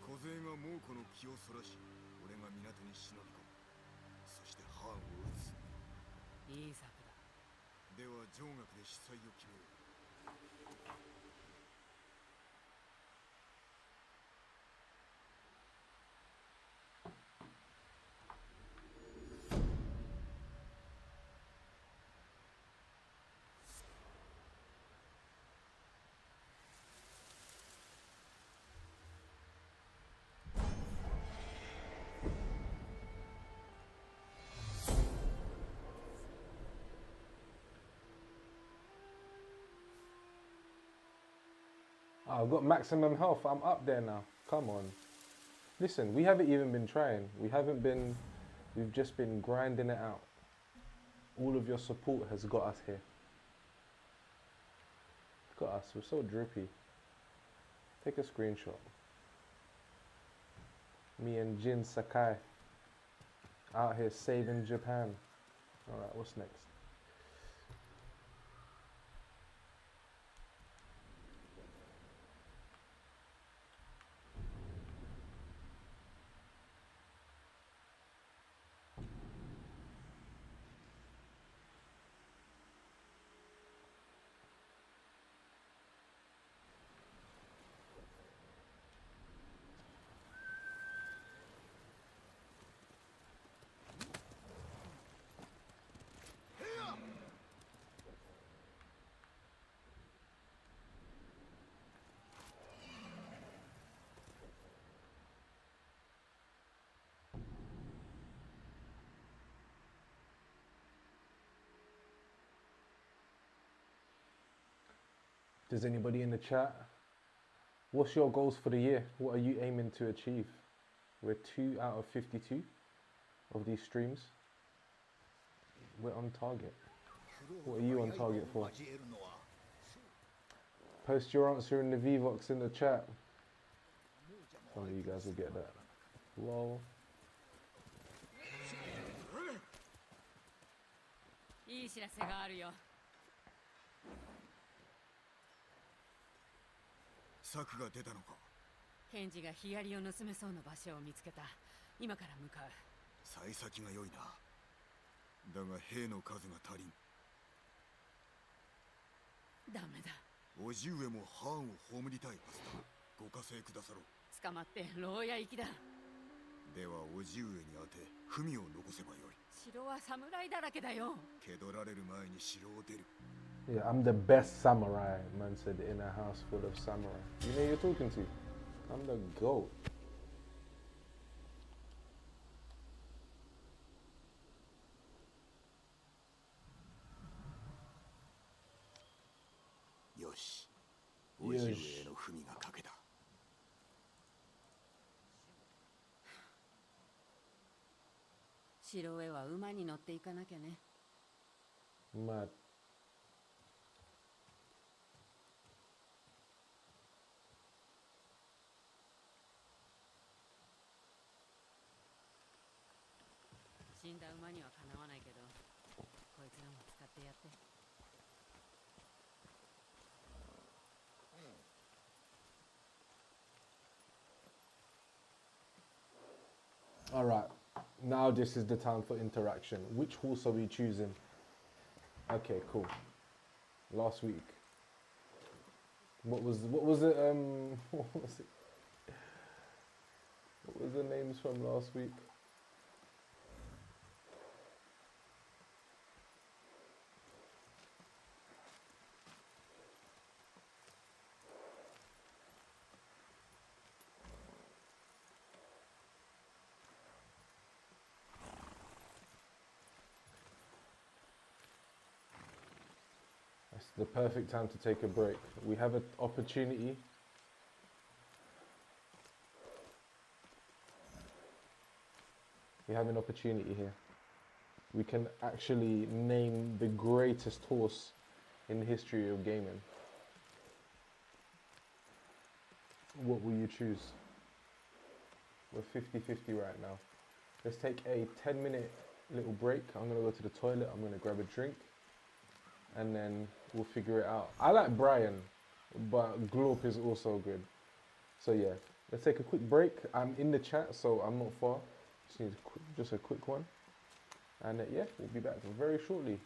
小勢が猛虎の気をそらし、俺が港に忍び込む。そしてハーンを撃つ。いい策だ。では上学で司祭を決めよう。Oh, I've got maximum health. I'm up there now. Come on. Listen, we haven't even been trying. We've just been grinding it out. All of your support has got us here. Look at us, we're so drippy. Take a screenshot. Me and Jin Sakai out here saving Japan. Alright, what's next? Does anybody in the chat? What's your goals for the year? What are you aiming to achieve? We're 2 out of 52 of these streams. We're on target. What are you on target for? Post your answer in the VVOX in the chat. Some of you guys will get that. Lol. いい知らせがあるよ。策が出たのか。ケンジがヒヤリを盗めそうな場所を見つけた。今から向かう。幸先が良いな。だが兵の数が足りん。ダメだ。叔父上もハーンを葬りたいはずだ。ご加勢くださろう。捕まって牢屋行きだ。では叔父上に当て文を残せばよい。城は侍だらけだよ。気取られる前に城を出る。Yeah, I'm the best samurai, man said in a house full of samurai. You know who you're talking to? I'm the GOAT. よし。叔父上への文がかけた。城へは馬に乗っていかなきゃね。Mad. 死んだ馬にはかなわないけど、こいつらも使ってやって。Alright, now this is the time for interaction. Which horse are we choosing? Okay, cool. Last week. What was it what was it? What was the names from last week? It's the perfect time to take a break. We have an opportunity . We have an opportunity here. We can actually name the greatest horse in the history of gaming. What will you choose? We're 50-50 right now. Let's take a 10-minute little break. I'm gonna go to the toilet, I'm gonna grab a drink, and then we'll figure it out. I like Brian, but Glorp is also good. So yeah, let's take a quick break. I'm in the chat, so I'm not far. Just a quick one. And yeah, we'll be back very shortly.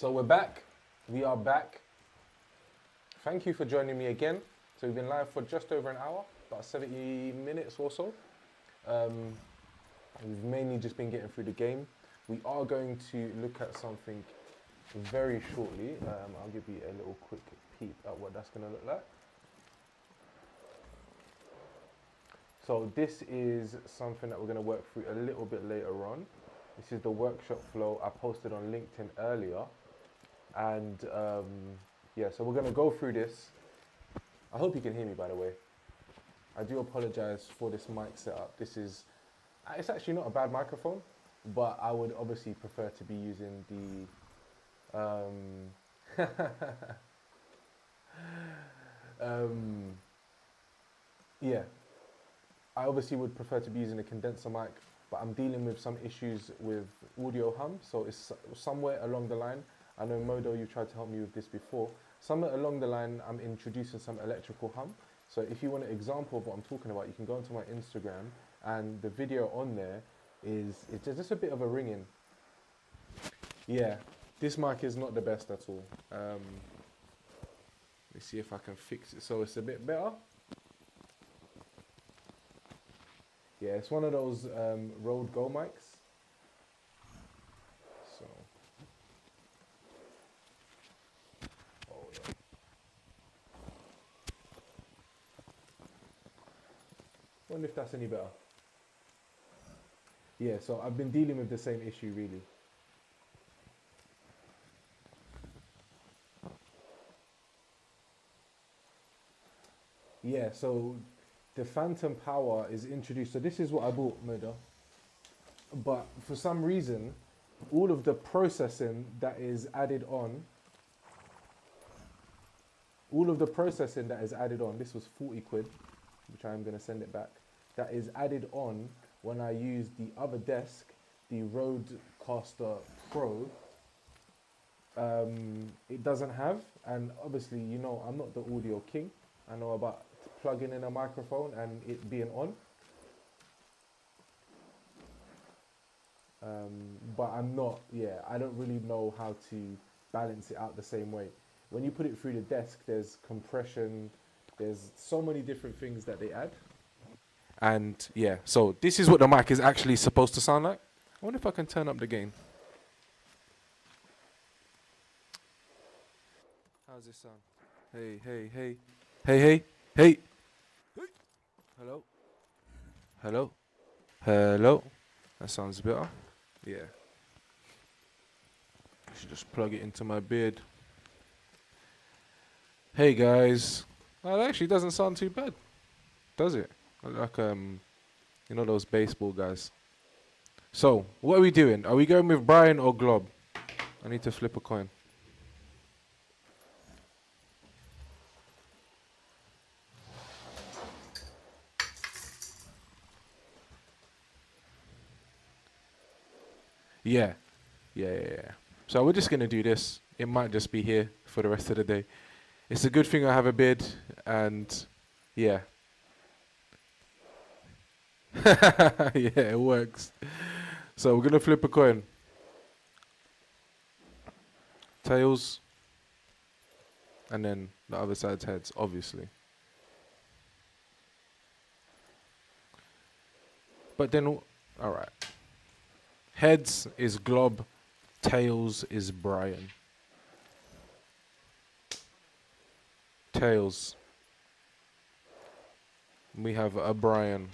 So we're back. We are back. Thank you for joining me again. So we've been live for just over an hour, about 70 minutes or so. We've mainly just been getting through the game. We are going to look at something very shortly. I'll give you a little quick peep at what that's going to look like. So this is something that we're going to work through a little bit later on. This is the workshop flow I posted on LinkedIn earlier. And yeah, so we're going to go through this. I hope you can hear me, by the way. I do apologize for this mic setup. It's actually not a bad microphone, but I would obviously prefer to be using the yeah, I obviously would prefer to be using a condenser mic, but I'm dealing with some issues with audio hum, so it's somewhere along the line. I know Modo, you tried to help me with this before. Somewhere along the line, I'm introducing some electrical hum. So if you want an example of what I'm talking about, you can go onto my Instagram, and the video on there it's just a bit of a ringing. Yeah, this mic is not the best at all. Let's see if I can fix it so it's a bit better. Yeah, it's one of those Rode Go mics. So, oh yeah. Wonder if that's any better. Yeah, so I've been dealing with the same issue really. Yeah, so the phantom power is introduced. So this is what I bought, Moda. But for some reason, all of the processing that is added on, this was 40 quid, which I am going to send it back. That is added on when I use the other desk, the Rodecaster Pro. It doesn't have, and obviously, you know, I'm not the audio king. I know about plugging in a microphone and it being on. But I'm not, yeah, I don't really know how to balance it out the same way. When you put it through the desk, there's compression, there's so many different things that they add. And yeah, so this is what the mic is actually supposed to sound like. I wonder if I can turn up the gain. How's this sound? Hey, hey, hey. Hey, hey, hey. Hello? Hello? Hello? That sounds better. Yeah. I should just plug it into my beard. Hey guys. Well, it actually doesn't sound too bad, does it? Like you know those baseball guys. So, what are we doing? Are we going with Brian or Glob? I need to flip a coin. Yeah. Yeah. So we're just gonna do this. It might just be here for the rest of the day. It's a good thing I have a beard, and yeah. Yeah, it works. So we're gonna flip a coin. Tails. And then the other side's heads, obviously. But then, alright. Heads is Glob, tails is Brian. Tails. We have a Brian.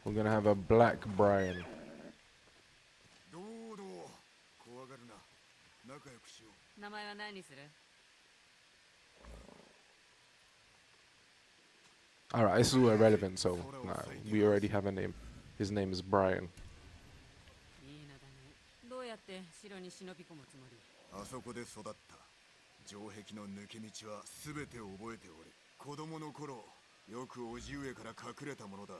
We're gonna have a black Brian. Alright, this is all irrelevant, so we already have a name. His name is Brian. どうやって城に忍び込むつもり？あそこで育った。城壁の抜け道は全て覚えておる。子供の頃、よく叔父上から隠れたものだ。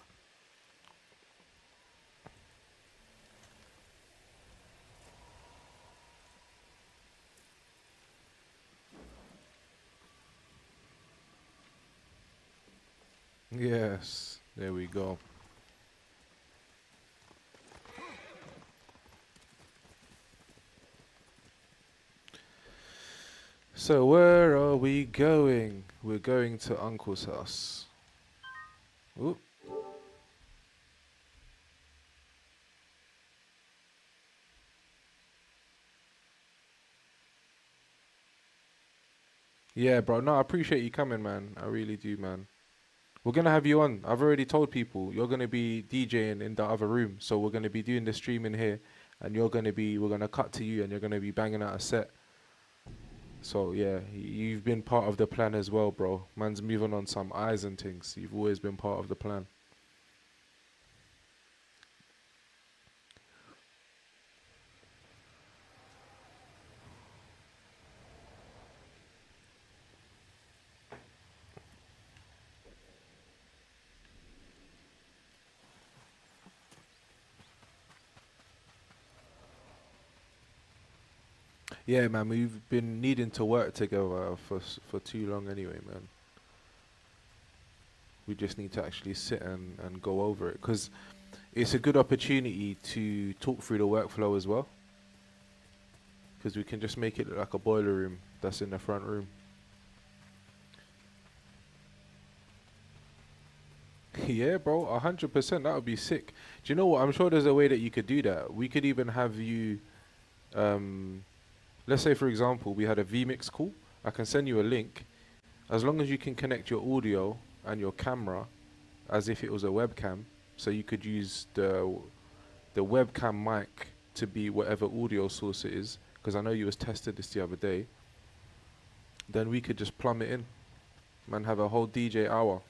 Yes, there we go. So where are we going? We're going to Uncle's house. Ooh. Yeah, bro. No, I appreciate you coming, man. I really do, man. We're gonna have you on. I've already told people you're gonna be DJing in the other room. So we're gonna be doing the streaming here, and we're gonna cut to you, and you're gonna be banging out a set. So yeah, you've been part of the plan as well, bro. Man's moving on some eyes and things. You've always been part of the plan. Yeah, man, we've been needing to work together for too long anyway, man. We just need to actually sit and go over it, because it's a good opportunity to talk through the workflow as well, because we can just make it look like a boiler room that's in the front room. Yeah, bro, 100%. That would be sick. Do you know what? I'm sure there's a way that you could do that. We could even have you, let's say, for example, we had a vMix call. I can send you a link. As long as you can connect your audio and your camera as if it was a webcam, so you could use the webcam mic to be whatever audio source it is, because I know you was tested this the other day, then we could just plumb it in. Man, have a whole DJ hour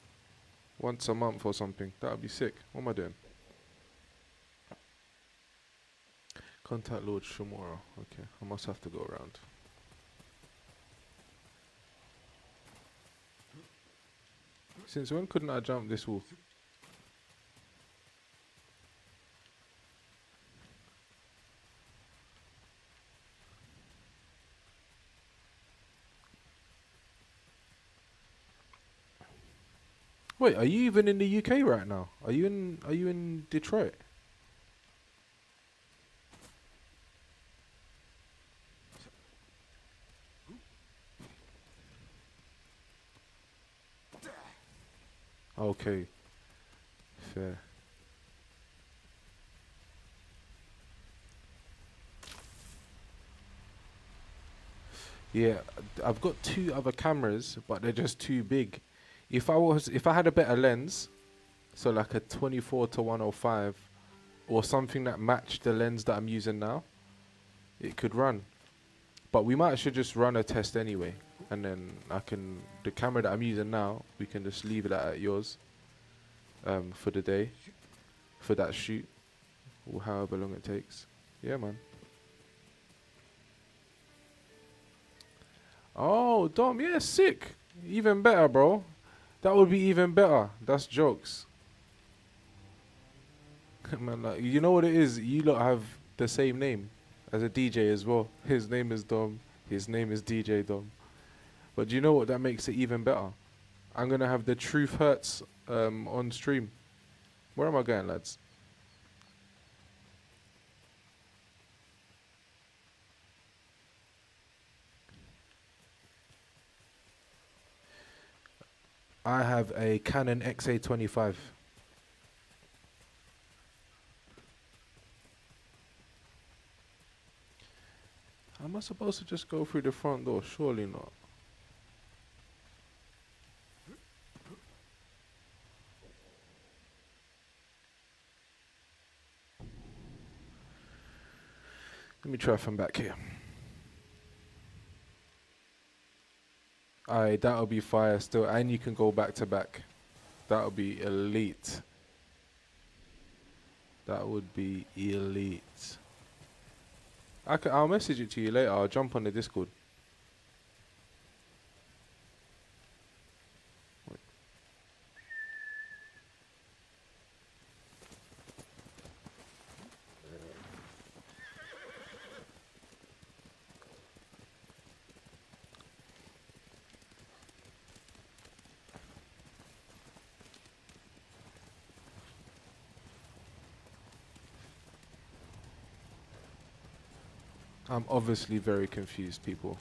once a month or something. That would be sick. What am I doing? Contact Lord Shimura. Okay, I must have to go around. Since when couldn't I jump this wall? Wait, are you even in the UK right now? Are you in Detroit? Okay, fair. Yeah, I've got two other cameras, but they're just too big. If I had a better lens, so like a 24 to 105 or something that matched the lens that I'm using now, it could run. But we might should just run a test anyway, and then the camera that I'm using now, we can just leave it at yours for the day, for that shoot, or however long it takes. Yeah, man. Oh, Dom, yeah, sick. Even better, bro. That would be even better. That's jokes. Man, like, you know what it is? You lot have the same name as a DJ as well. His name is Dom. His name is DJ Dom. But do you know what? That makes it even better. I'm going to have the Truth Hurts on stream. Where am I going, lads? I have a Canon XA25. Am I supposed to just go through the front door? Surely not. Let me try from back here. Alright, that'll be fire still. And you can go back to back. That'll be elite. That would be elite. I'll message it to you later. I'll jump on the Discord. I'm obviously very confused, people.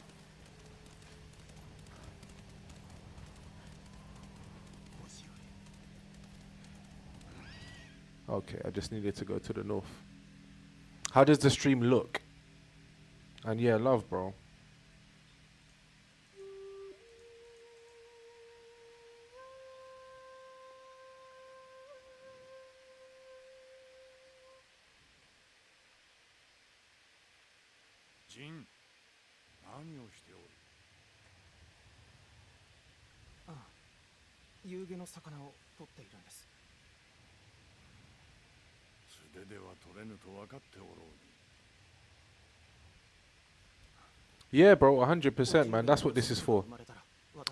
Okay, I just needed to go to the north. How does the stream look? And yeah, love, bro. Jin、何をしておる？ああ、夕げの魚を取っているんです。素手では取れぬと分かっておろうに。Yeah, bro, 100%, man. That's what this is for.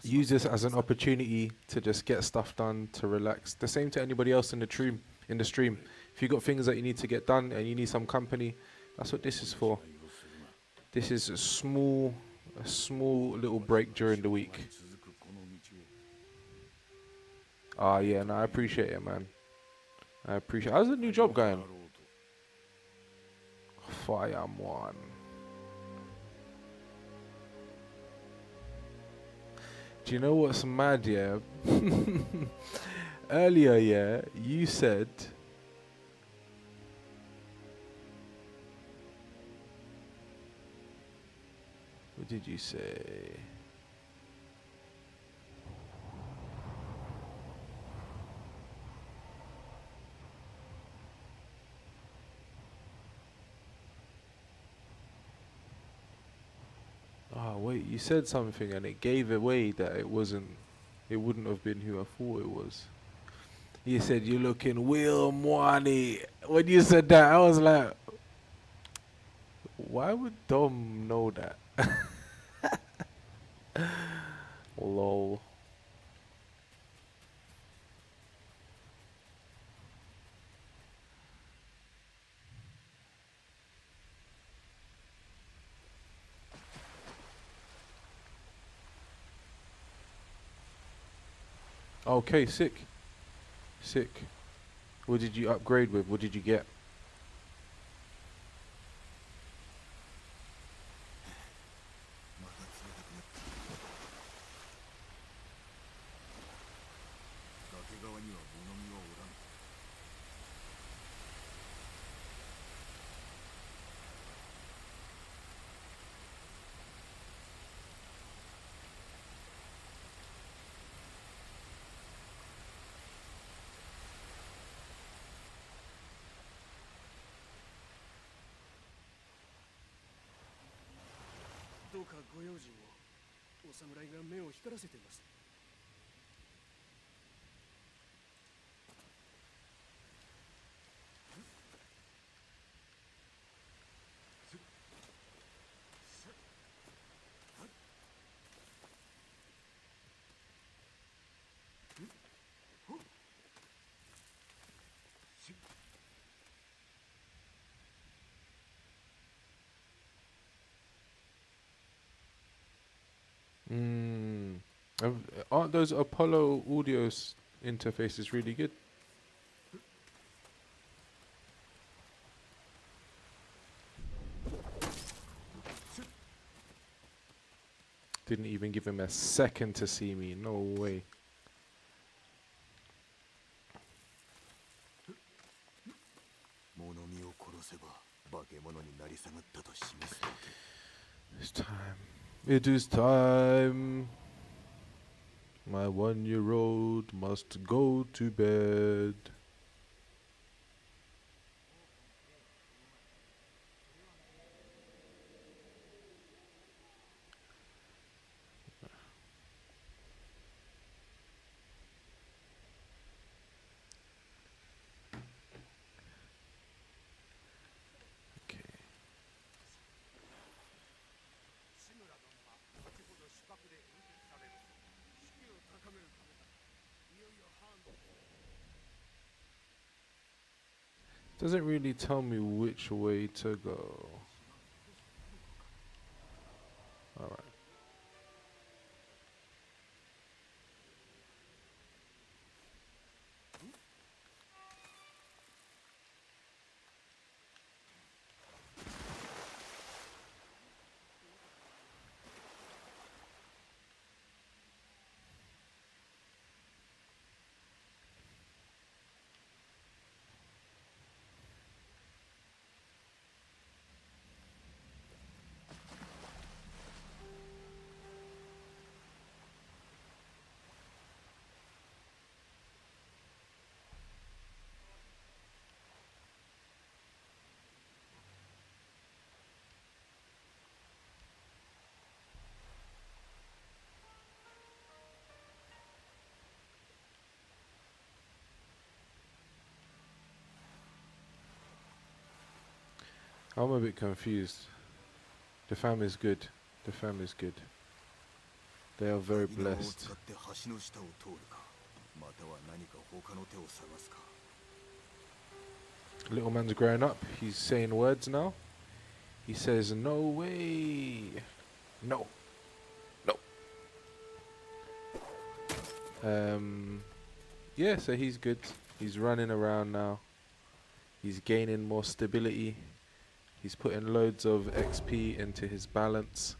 Use this as an opportunity to just get stuff done, to relax. The same to anybody else in the stream. If you got things that you need to get done and you need some company, that's what this is for. This is a small little break during the week. Ah, yeah, no, I appreciate it, man. I appreciate it. How's the new job going? Fire one. Do you know what's mad, yeah? Earlier, yeah, you said... What did you say? Oh, wait, you said something and it gave away that it wouldn't have been who I thought it was. You said you're looking Will Mwani. When you said that, I was like, why would Dom know that? Lol. Okay, sick. Sick. What did you upgrade with? What did you get?どうかご用心を。お侍が目を光らせています。Mm. Aren't those Apollo audio interfaces really good? Didn't even give him a second to see me. No way. It's time. It is time. My 1-year-old must go to bed. Okay. 志村殿は先ほど宿泊で演説されるそう。士気を高めるためだ。いよいよハーン。 Doesn't really tell me which way to go. Alright. I'm a bit confused. The fam is good. The fam is good. They are very 鍵縄を blessed. 使って橋の下を通るか、または何か他の手を探すか。 Little man's growing up. He's saying words now. He says, "No way, no, no." Yeah. So he's good. He's running around now. He's gaining more stability. He's putting loads of XP into his balance.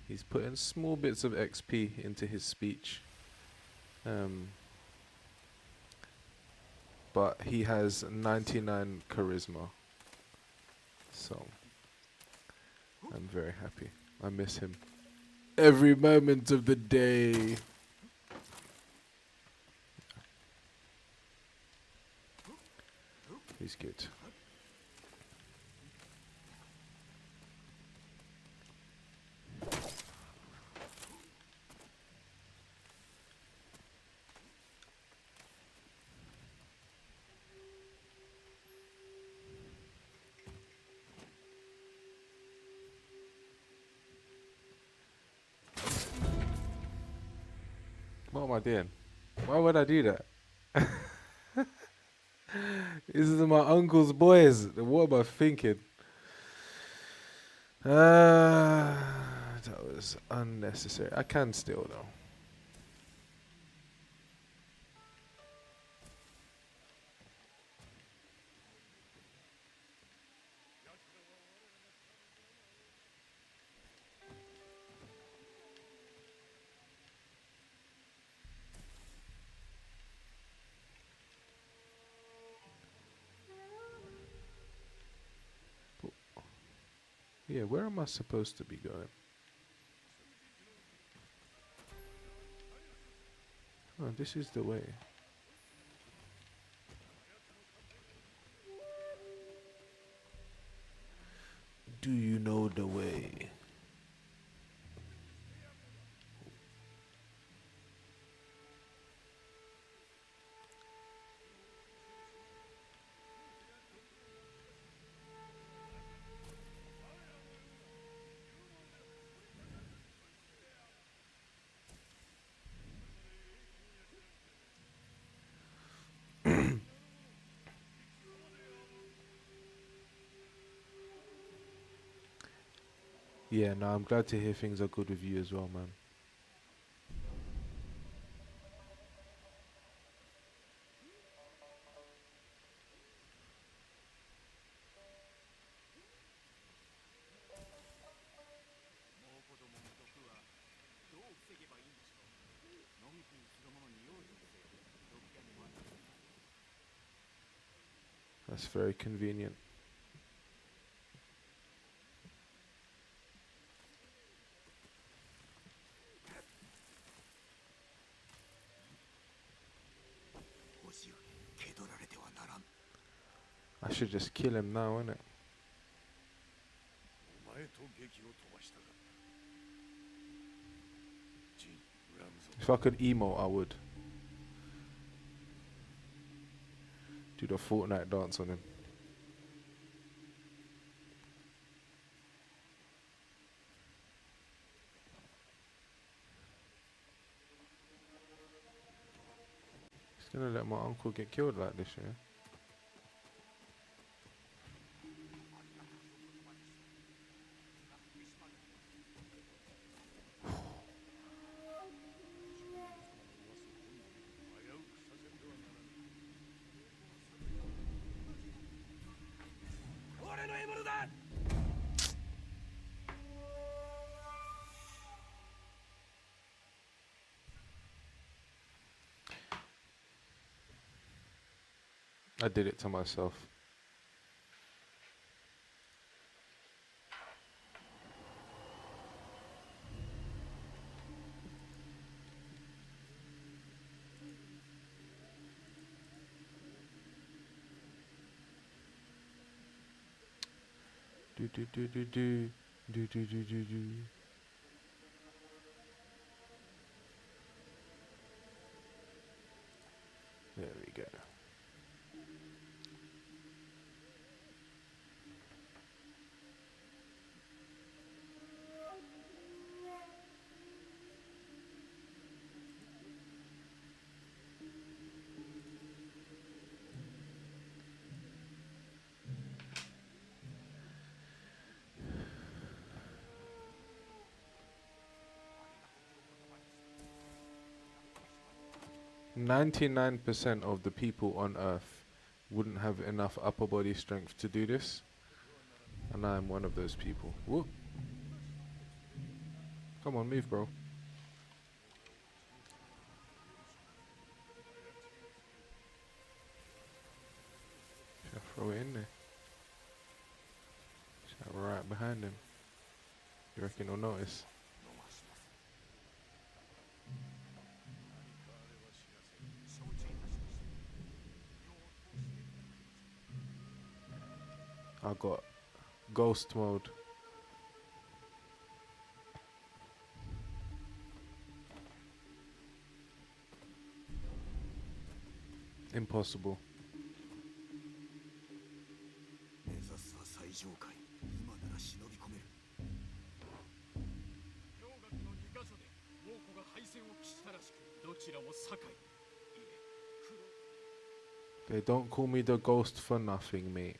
He's putting small bits of XP into his speech. But he has 99 charisma. So I'm very happy. I miss him every moment of the day. He's good. What am I doing? Why would I do that? This is my uncle's boys. What am I thinking? That was unnecessary. I can still though. Yeah, where am I supposed to be going? Oh, this is the way. Do you know the way? Yeah, no, I'm glad to hear things are good with you as well, man. That's very convenient. I should just kill him now, innit? お前と劇を飛ばしたかったジン恨むぞ If I could emo, I would. Do the Fortnite dance on him. He's gonna let my uncle get killed like this, yeah? I did it to myself. Do do do do do do do do do do. There we go. 99% of the people on Earth wouldn't have enough upper body strength to do this, and I'm one of those people. Whoop. Come on, move, bro. Should I throw it in there? Should I right behind him? You reckon he'll notice? I got ghost mode. Impossible. 目指すは最上階。今なら忍び込める。氷河期の2カ所で猛虎が敗戦を喫したらしく、どちらも堺。いえ、黒。 They don't call me the ghost for nothing, mate.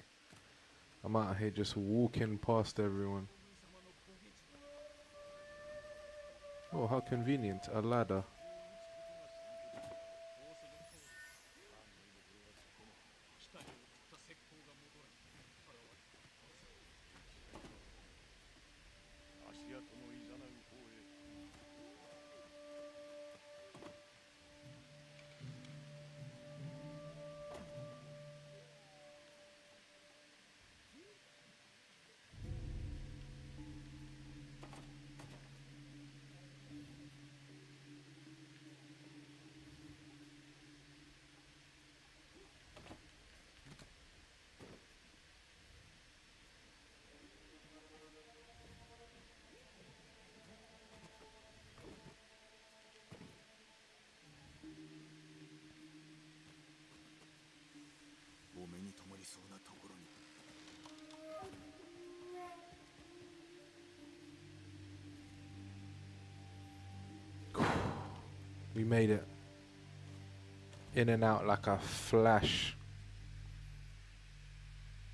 I'm out here just walking past everyone. Oh, how convenient. A ladder. 北に送った石膏が戻らず、現れた。足跡のいざなう方へ。 お目に留まりそうなところに。 We made it. In and out like a flash.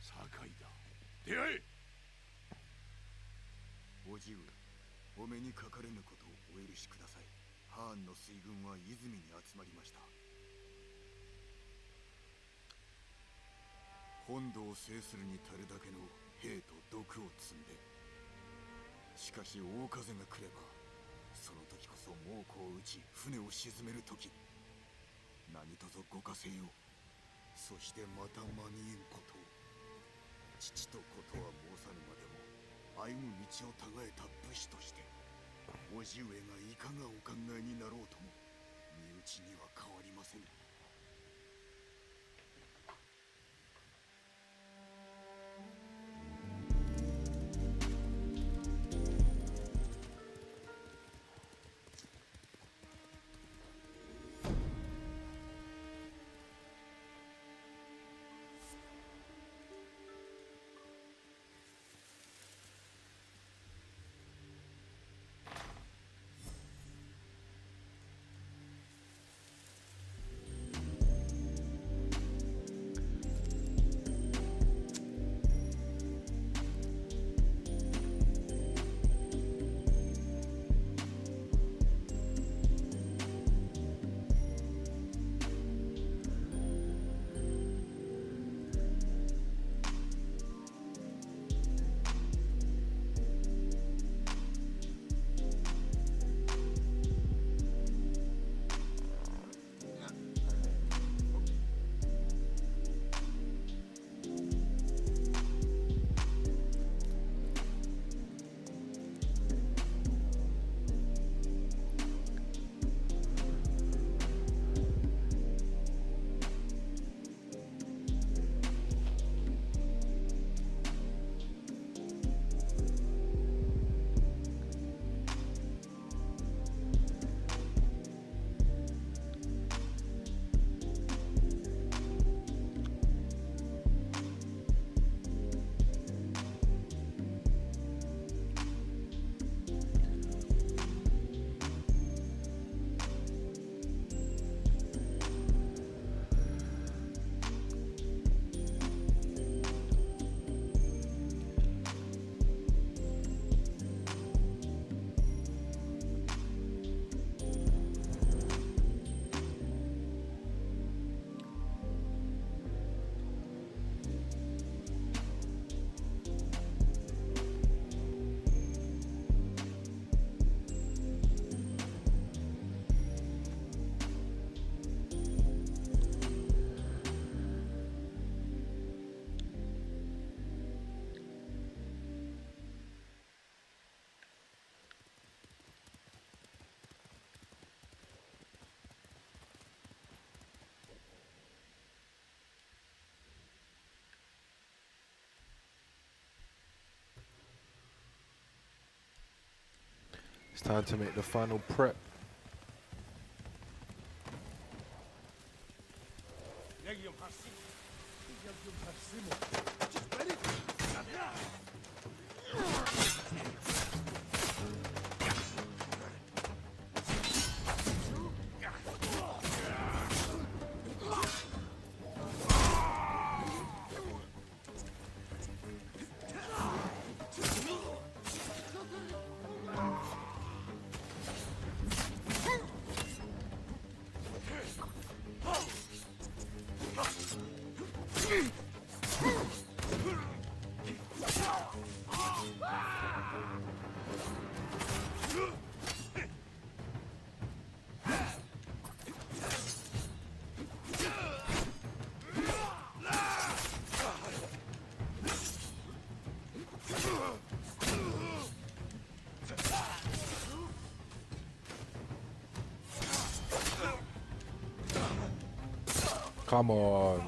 堺だ。出会え。叔父上、お目にかかれぬことをお許しください。ハーンの水軍は泉に集まりました。本土を制するに足るだけの兵と毒を積んで。しかし大風が来れば、その時こそ猛虎を撃ち船を沈める時。何とぞご加勢を。そしてまた間にえんことを。父とことは申さぬまでも歩む道をたがえた武士として叔父上がいかがお考えになろうとも身内には変わりません。It's time to make the final prep. Come on.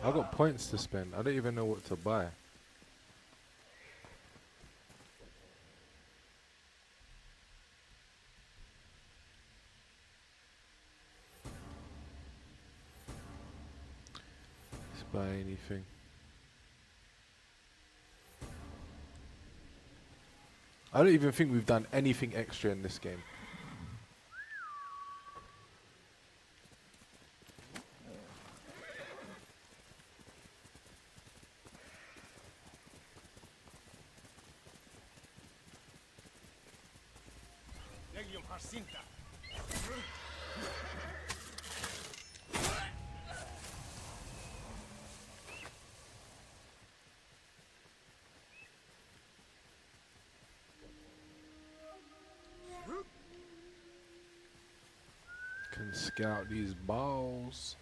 I got points to spend. I don't even know what to buy. Let's buy anything. I don't even think we've done anything extra in this game. Can scout these balls.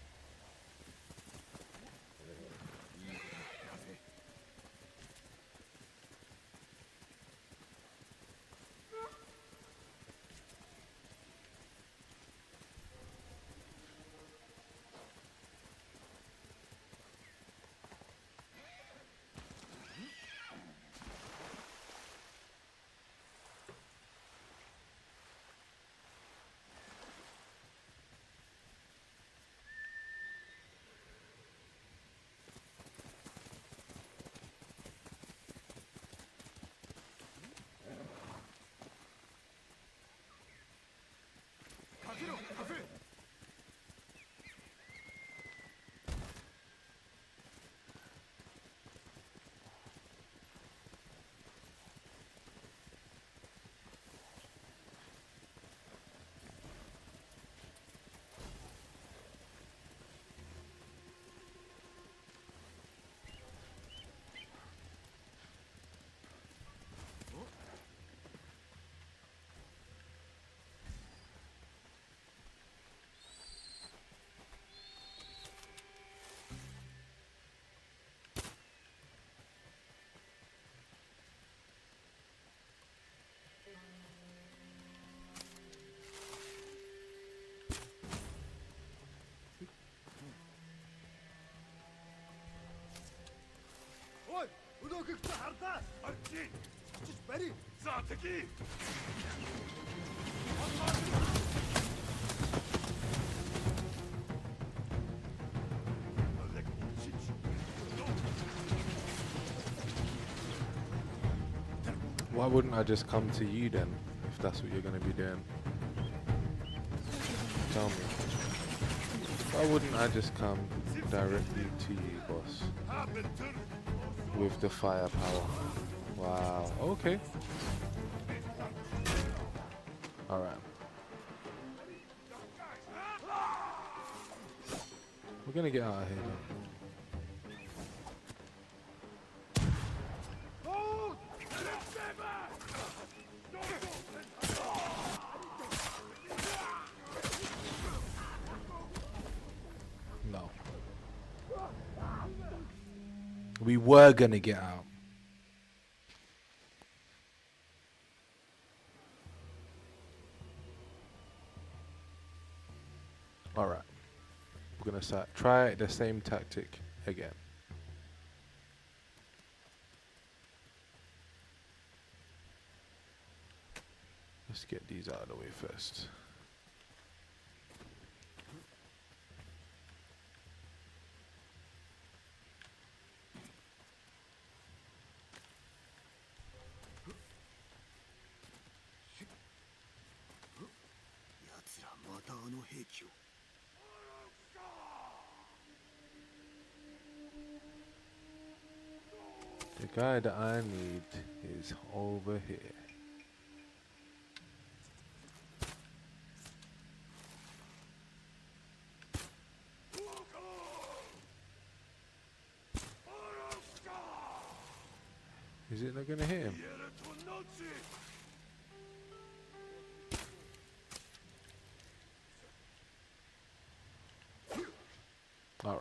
Why wouldn't I just come to you then, if that's what you're going to be doing? Tell me. Why wouldn't I just come directly to you, boss? With the firepower. Wow, okay. Alright. We're gonna get out of here now. No. We were gonna get out. Alright. We're gonna try the same tactic again. Let's get these out of the way first. The guy that I need is over here. Is it not gonna hit him? All right.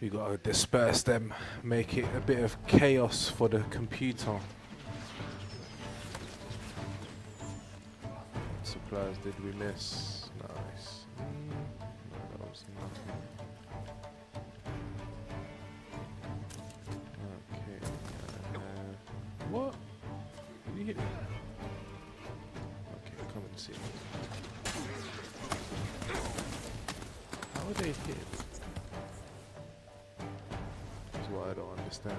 We gotta disperse them, make it a bit of chaos for the computer. Supplies did we miss? Nice. No, that was nothing. Okay. What? Did you hit me? Okay, come and see. How are they hit? That's what I don't understand.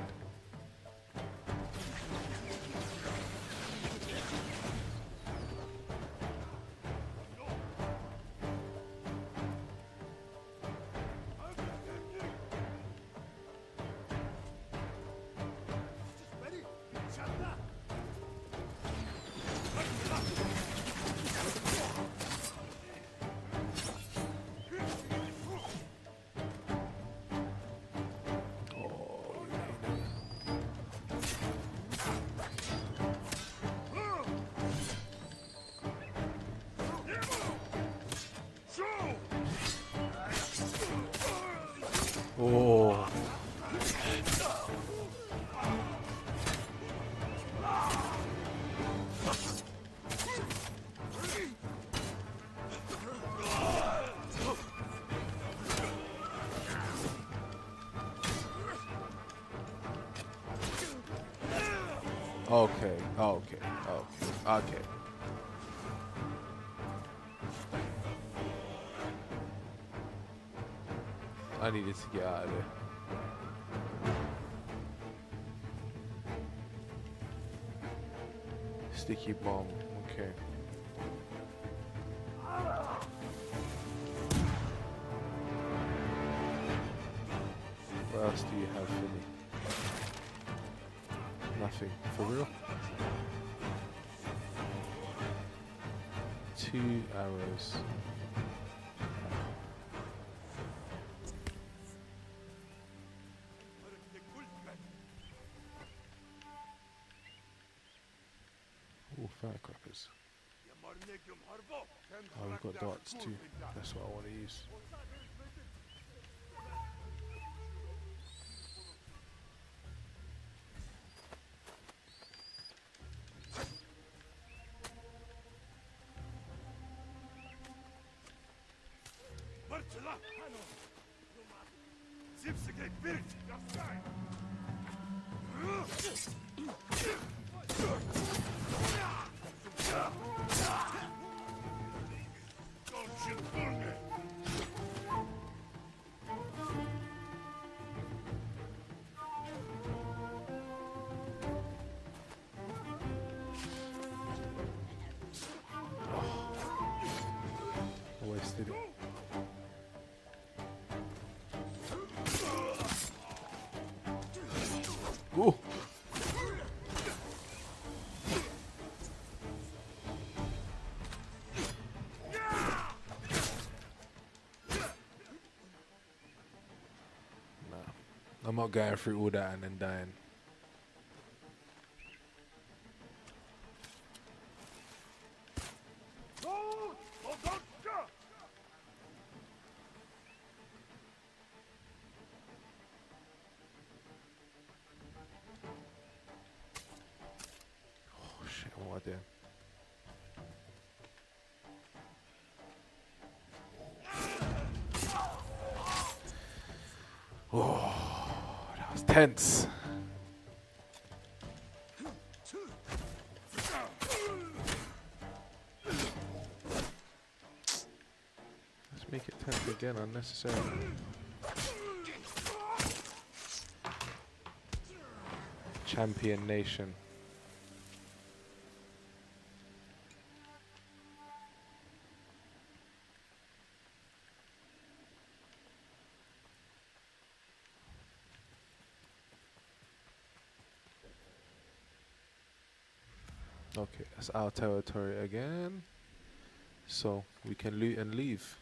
Oh. Okay, okay, okay. I needed to get out of there. Sticky bomb, okay. else do you have for me? Nothing. For real? 2 arrows. Oh, firecrackers. Oh, we've got darts too. That's what I want to use. I wasted it. Oh! Nah, I'm not going through all that and then dying. Oh shit, what am I doing? Oh, that was tense. Let's make it tense again, unnecessarily. Champion nation. Okay, that's our territory again. So we can loot and leave.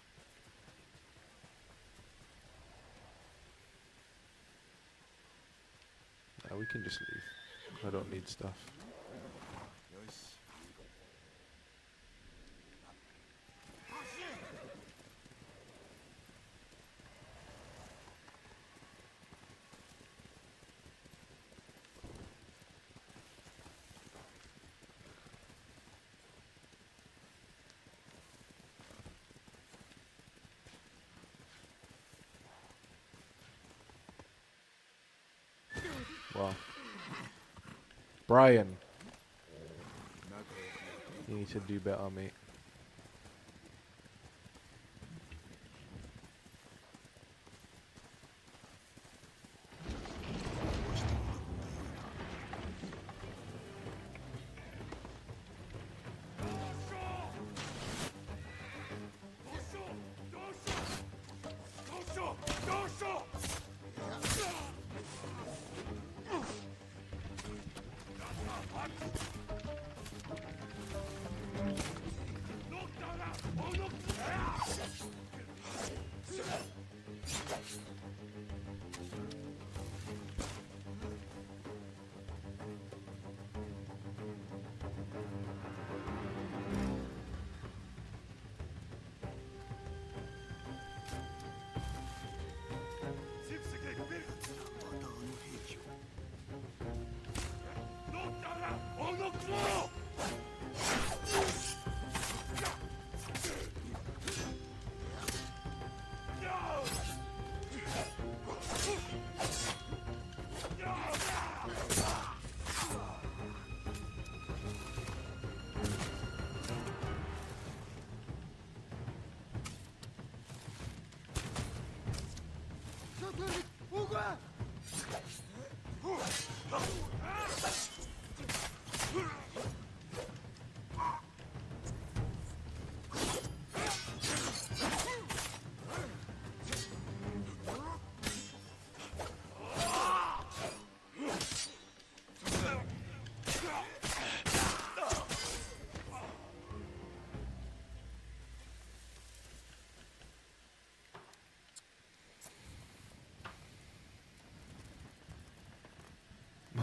Nah, we can just leave. I don't need stuff. Wow. Brian, you need to do better, mate.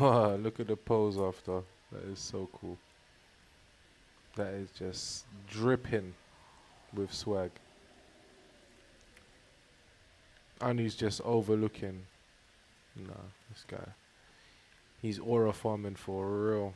Look at the pose after. That is so cool. That is just dripping with swag. And he's just overlooking. Nah, this guy. He's aura farming for real.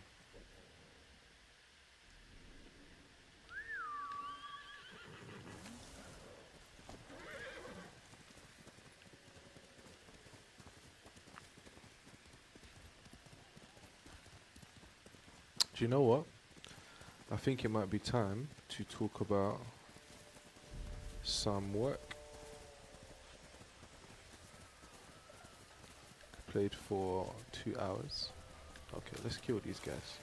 Do you know what? I think it might be time to talk about some work. Played for 2 hours. Okay, let's kill these guys.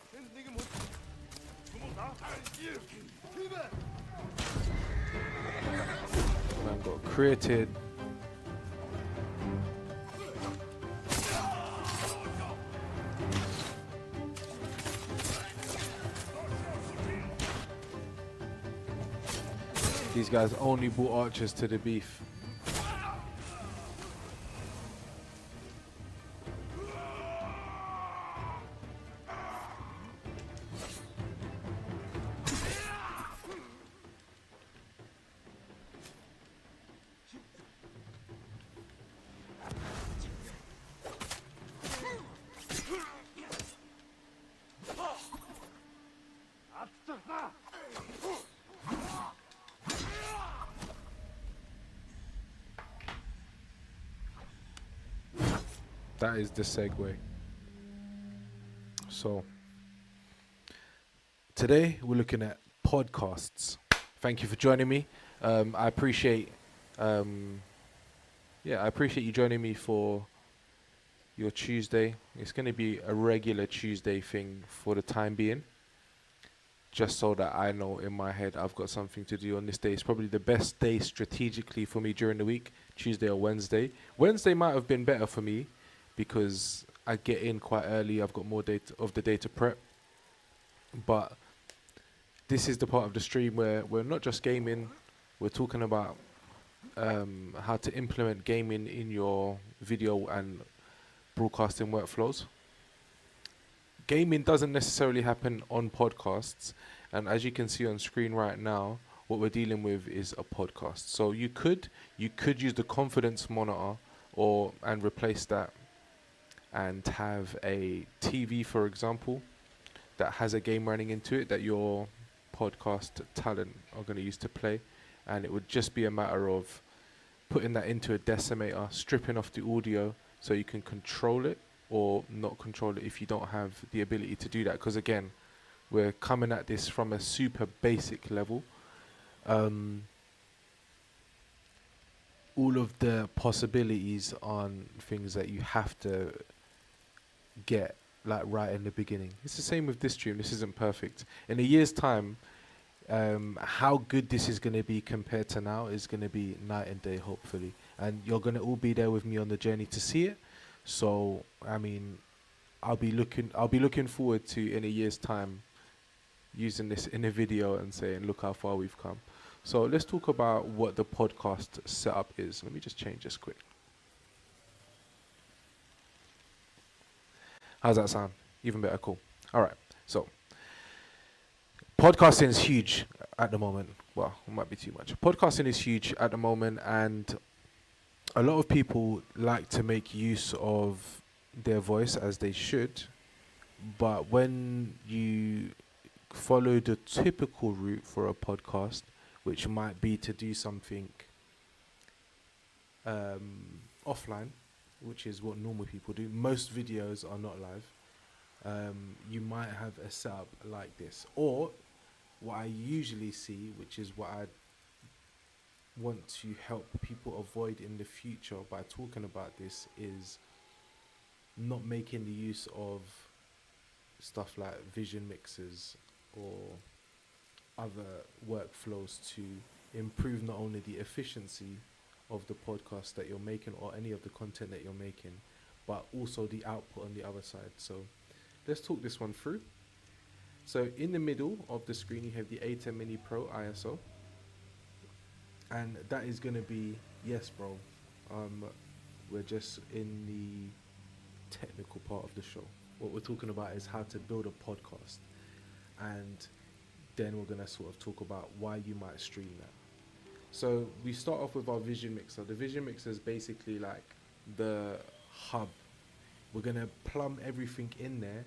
Man got created. These guys only brought archers to the beef. That is the segue. So, today we're looking at podcasts. Thank you for joining me. I appreciate, I appreciate you joining me for your Tuesday. It's going to be a regular Tuesday thing for the time being, just so that I know in my head I've got something to do on this day. It's probably the best day strategically for me during the week, Tuesday or Wednesday. Wednesday might have been better for me, because I get in quite early. I've got more data of the day to prep. But this is the part of the stream where we're not just gaming. We're talking about how to implement gaming in your video and broadcasting workflows. Gaming doesn't necessarily happen on podcasts. And as you can see on screen right now, what we're dealing with is a podcast. So you could use the confidence monitor and replace that and have a TV, for example, that has a game running into it that your podcast talent are going to use to play. And it would just be a matter of putting that into a decimator, stripping off the audio so you can control it or not control it if you don't have the ability to do that. Because again, we're coming at this from a super basic level. All of the possibilities on things that you have to get like right in the beginning. It's the same with this stream. This isn't perfect. In a year's time, how good this is going to be compared to now is going to be night and day, hopefully. And you're going to all be there with me on the journey to see it. So, I mean, I'll be looking forward to, in a year's time, using this in a video and saying, look how far we've come. So let's talk about what the podcast setup is. Let me just change this quick. How's that sound? Even better, cool. All right, so podcasting is huge at the moment. Well, it might be too much. Podcasting is huge at the moment, and a lot of people like to make use of their voice, as they should. But when you follow the typical route for a podcast, which might be to do something offline, which is what normal people do. Most videos are not live. You might have a setup like this. Or what I usually see, which is what I want to help people avoid in the future by talking about this, is not making the use of stuff like vision mixers or other workflows to improve not only the efficiency of the podcast that you're making or any of the content that you're making, but also the output on the other side. So let's talk this one through. So in the middle of the screen, you have the A10 Mini Pro ISO. And that is going to be, yes, bro, we're just in the technical part of the show. what we're talking about is how to build a podcast, and then we're gonna sort of talk about why you might stream that. So we start off with our vision mixer. The vision mixer is basically like the hub. We're gonna plumb everything in there,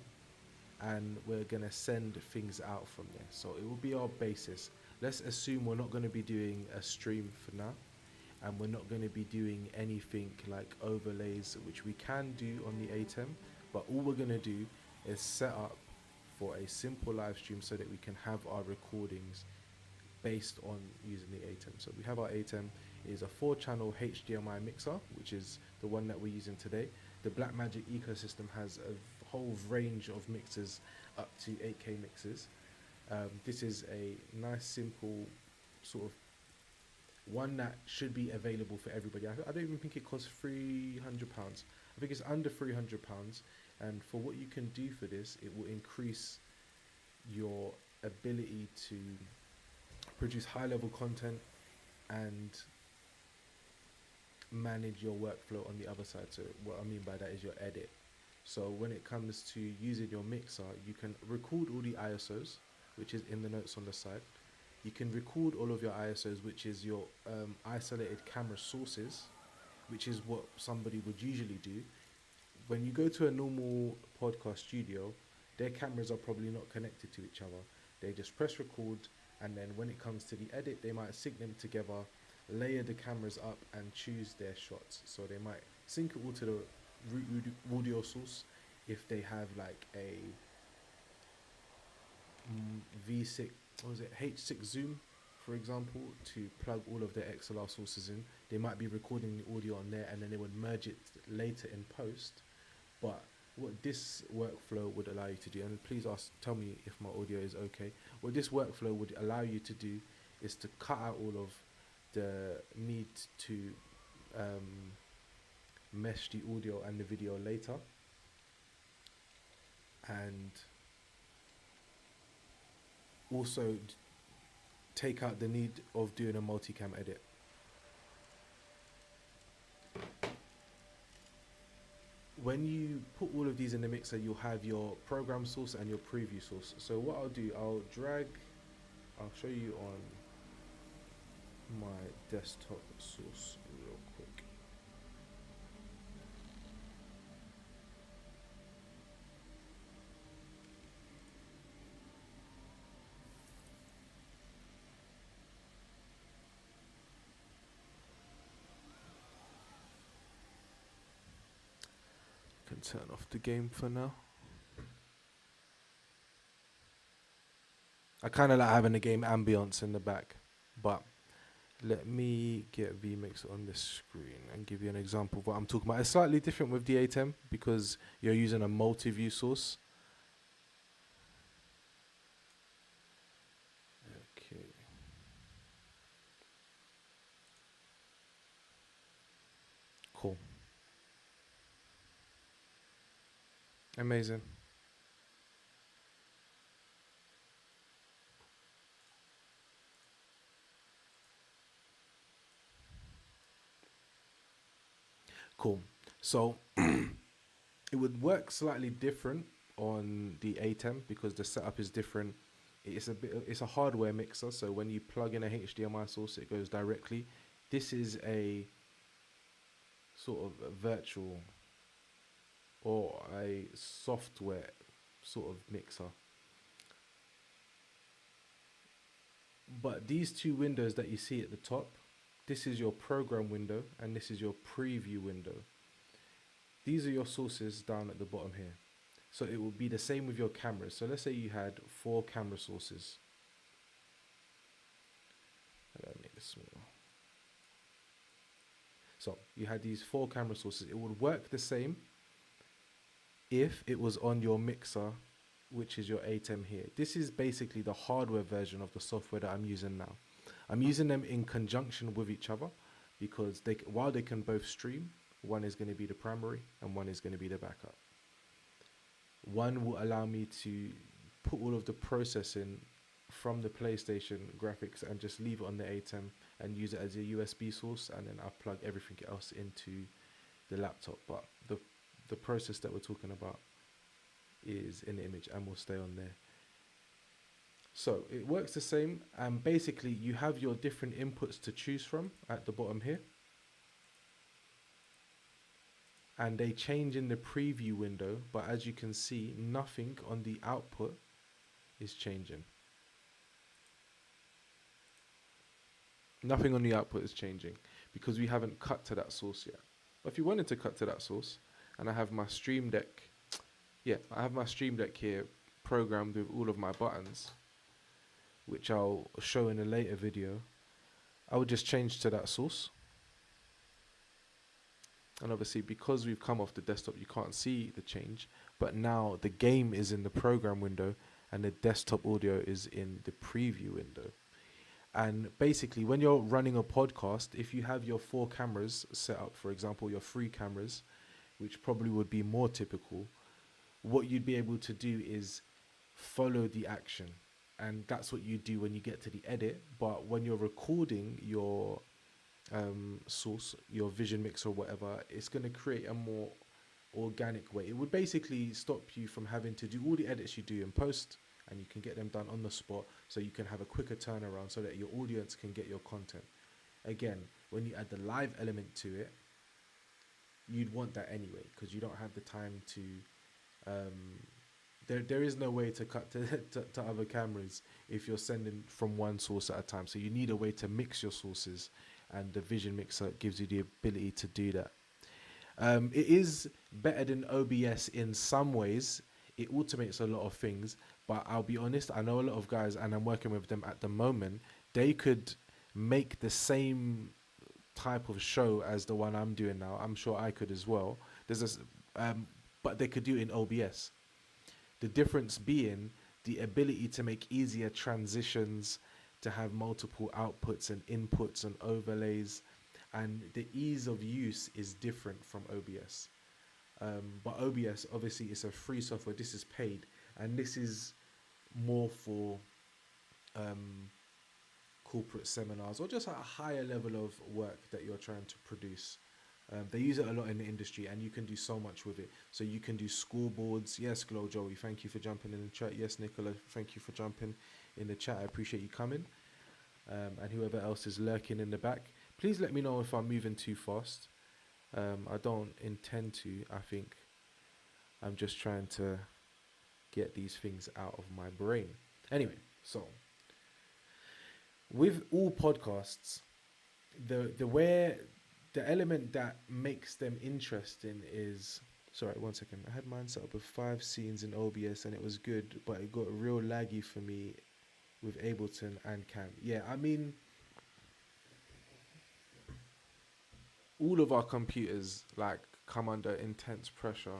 and we're gonna send things out from there. So it will be our basis. Let's assume we're not gonna be doing a stream for now, and we're not gonna be doing anything like overlays, which we can do on the ATEM, but all we're gonna do is set up for a simple live stream so that we can have our recordings based on using the ATEM. So we have our ATEM. It is a 4-channel HDMI mixer, which is the one that we're using today. The Blackmagic ecosystem has a whole range of mixers up to 8K mixers. This is a nice, simple sort of one that should be available for everybody. I don't even think it costs £300. I think it's under £300, and for what you can do for this, it will increase your ability to produce high-level content and manage your workflow on the other side. So what I mean by that is your edit. So when it comes to using your mixer, you can record all the ISOs, which is in the notes on the side. You can record all of your ISOs, which is your isolated camera sources, which is what somebody would usually do. When you go to a normal podcast studio, their cameras are probably not connected to each other. They just press record, and then when it comes to the edit, they might sync them together, layer the cameras up, and choose their shots. So they might sync it all to the audio source if they have like a V6, what was it, H6 zoom, for example, to plug all of their XLR sources in. They might be recording the audio on there, and then they would merge it later in post. But what this workflow would allow you to do, and please tell me if my audio is okay. What this workflow would allow you to do is to cut out all of the need to mesh the audio and the video later, and also take out the need of doing a multicam edit. When you put all of these in the mixer, you'll have your program source and your preview source. So what I'll do, I'll show you on my desktop source real quick. Can turn off the game for now. I kind of like having the game ambience in the back, but let me get vMix on this screen and give you an example of what I'm talking about. It's slightly different with the ATEM because you're using a multi-view source. Okay. Cool. Amazing. Cool. So it would work slightly different on the ATEM because the setup is different. It's a hardware mixer, so when you plug in a HDMI source, it goes directly. This is a sort of a virtual or a software sort of mixer. But these two windows that you see at the top, this is your program window and this is your preview window. These are your sources down at the bottom here. So it will be the same with your cameras. So let's say you had 4 camera sources. I gotta make this smaller. So you had these 4 camera sources. It would work the same if it was on your mixer, which is your ATEM here. This is basically the hardware version of the software that I'm using now. I'm using them in conjunction with each other because while they can both stream, one is going to be the primary and one is going to be the backup. One will allow me to put all of the processing from the PlayStation graphics and just leave it on the ATEM and use it as a USB source, and then I'll plug everything else into the laptop. But the process that we're talking about is in the image and will stay on there. So it works the same, and basically you have your different inputs to choose from at the bottom here, and they change in the preview window, but as you can see, nothing on the output is changing. Nothing on the output is changing because we haven't cut to that source yet. But if you wanted to cut to that source, and I have my Stream Deck, I have my Stream Deck here programmed with all of my buttons, which I'll show in a later video, I would just change to that source. And obviously because we've come off the desktop, you can't see the change, but now the game is in the program window and the desktop audio is in the preview window. And basically when you're running a podcast, if you have your 4 cameras set up, for example, your 3 cameras, which probably would be more typical, what you'd be able to do is follow the action. And that's what you do when you get to the edit. But when you're recording your source, your vision mix or whatever, it's going to create a more organic way. It would basically stop you from having to do all the edits you do in post, and you can get them done on the spot, so you can have a quicker turnaround so that your audience can get your content. Again, when you add the live element to it, you'd want that anyway, because you don't have the time to there is no way to cut to other cameras if you're sending from one source at a time. So you need a way to mix your sources, and the Vision Mixer gives you the ability to do that. It is better than OBS in some ways. It automates a lot of things, but I'll be honest, I know a lot of guys, and I'm working with them at the moment, they could make the same type of show as the one I'm doing now. I'm sure I could as well. There's this, but they could do it in OBS. The difference being the ability to make easier transitions, to have multiple outputs and inputs and overlays, and the ease of use is different from OBS. But OBS, obviously, is a free software. This is paid, and this is more for corporate seminars or just a higher level of work that you're trying to produce. They use it a lot in the industry, and you can do so much with it. So you can do scoreboards. Yes, Glow Joey, thank you for jumping in the chat. Yes, Nicola, thank you for jumping in the chat. I appreciate you coming. And whoever else is lurking in the back, please let me know if I'm moving too fast. I don't intend to. I think I'm just trying to get these things out of my brain. Anyway, so with all podcasts, the element that makes them interesting is, sorry, 1 second. I had mine set up with 5 scenes in OBS and it was good, but it got real laggy for me with Ableton and Cam. Yeah, I mean, all of our computers like come under intense pressure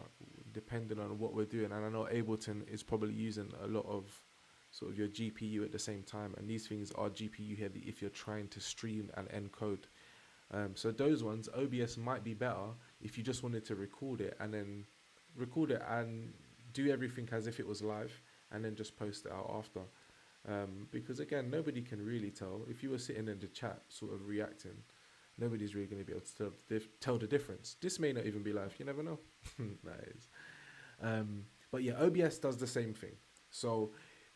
depending on what we're doing, and I know Ableton is probably using a lot of sort of your GPU at the same time, and these things are GPU heavy if you're trying to stream and encode. So those ones, OBS might be better if you just wanted to record it and do everything as if it was live and then just post it out after. Because again, nobody can really tell. If you were sitting in the chat sort of reacting, nobody's really going to be able to tell the difference. This may not even be live, you never know. That is. But yeah, OBS does the same thing. So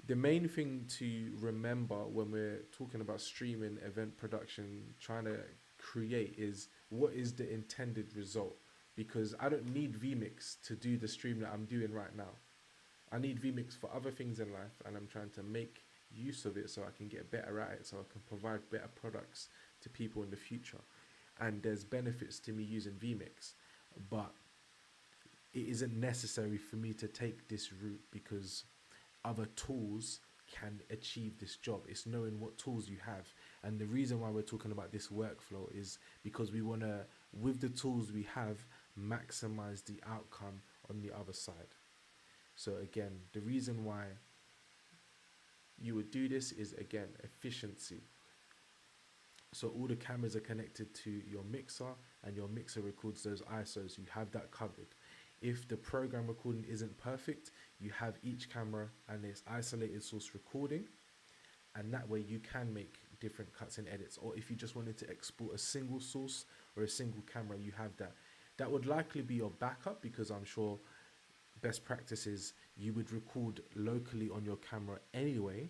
the main thing to remember when we're talking about streaming, event production, trying to create, is what is the intended result? Because I don't need vMix to do the stream that I'm doing right now. I need vMix for other things in life, and I'm trying to make use of it so I can get better at it, so I can provide better products to people in the future. And there's benefits to me using vMix, but it isn't necessary for me to take this route because other tools can achieve this job. It's knowing what tools you have. And the reason why we're talking about this workflow is because we want to, with the tools we have, maximize the outcome on the other side. So again, the reason why you would do this is, again, efficiency. So all the cameras are connected to your mixer, and your mixer records those ISOs. You have that covered. If the program recording isn't perfect, you have each camera and its isolated source recording, and that way you can make different cuts and edits. Or if you just wanted to export a single source or a single camera, you have that. That would likely be your backup, because I'm sure best practices, you would record locally on your camera anyway,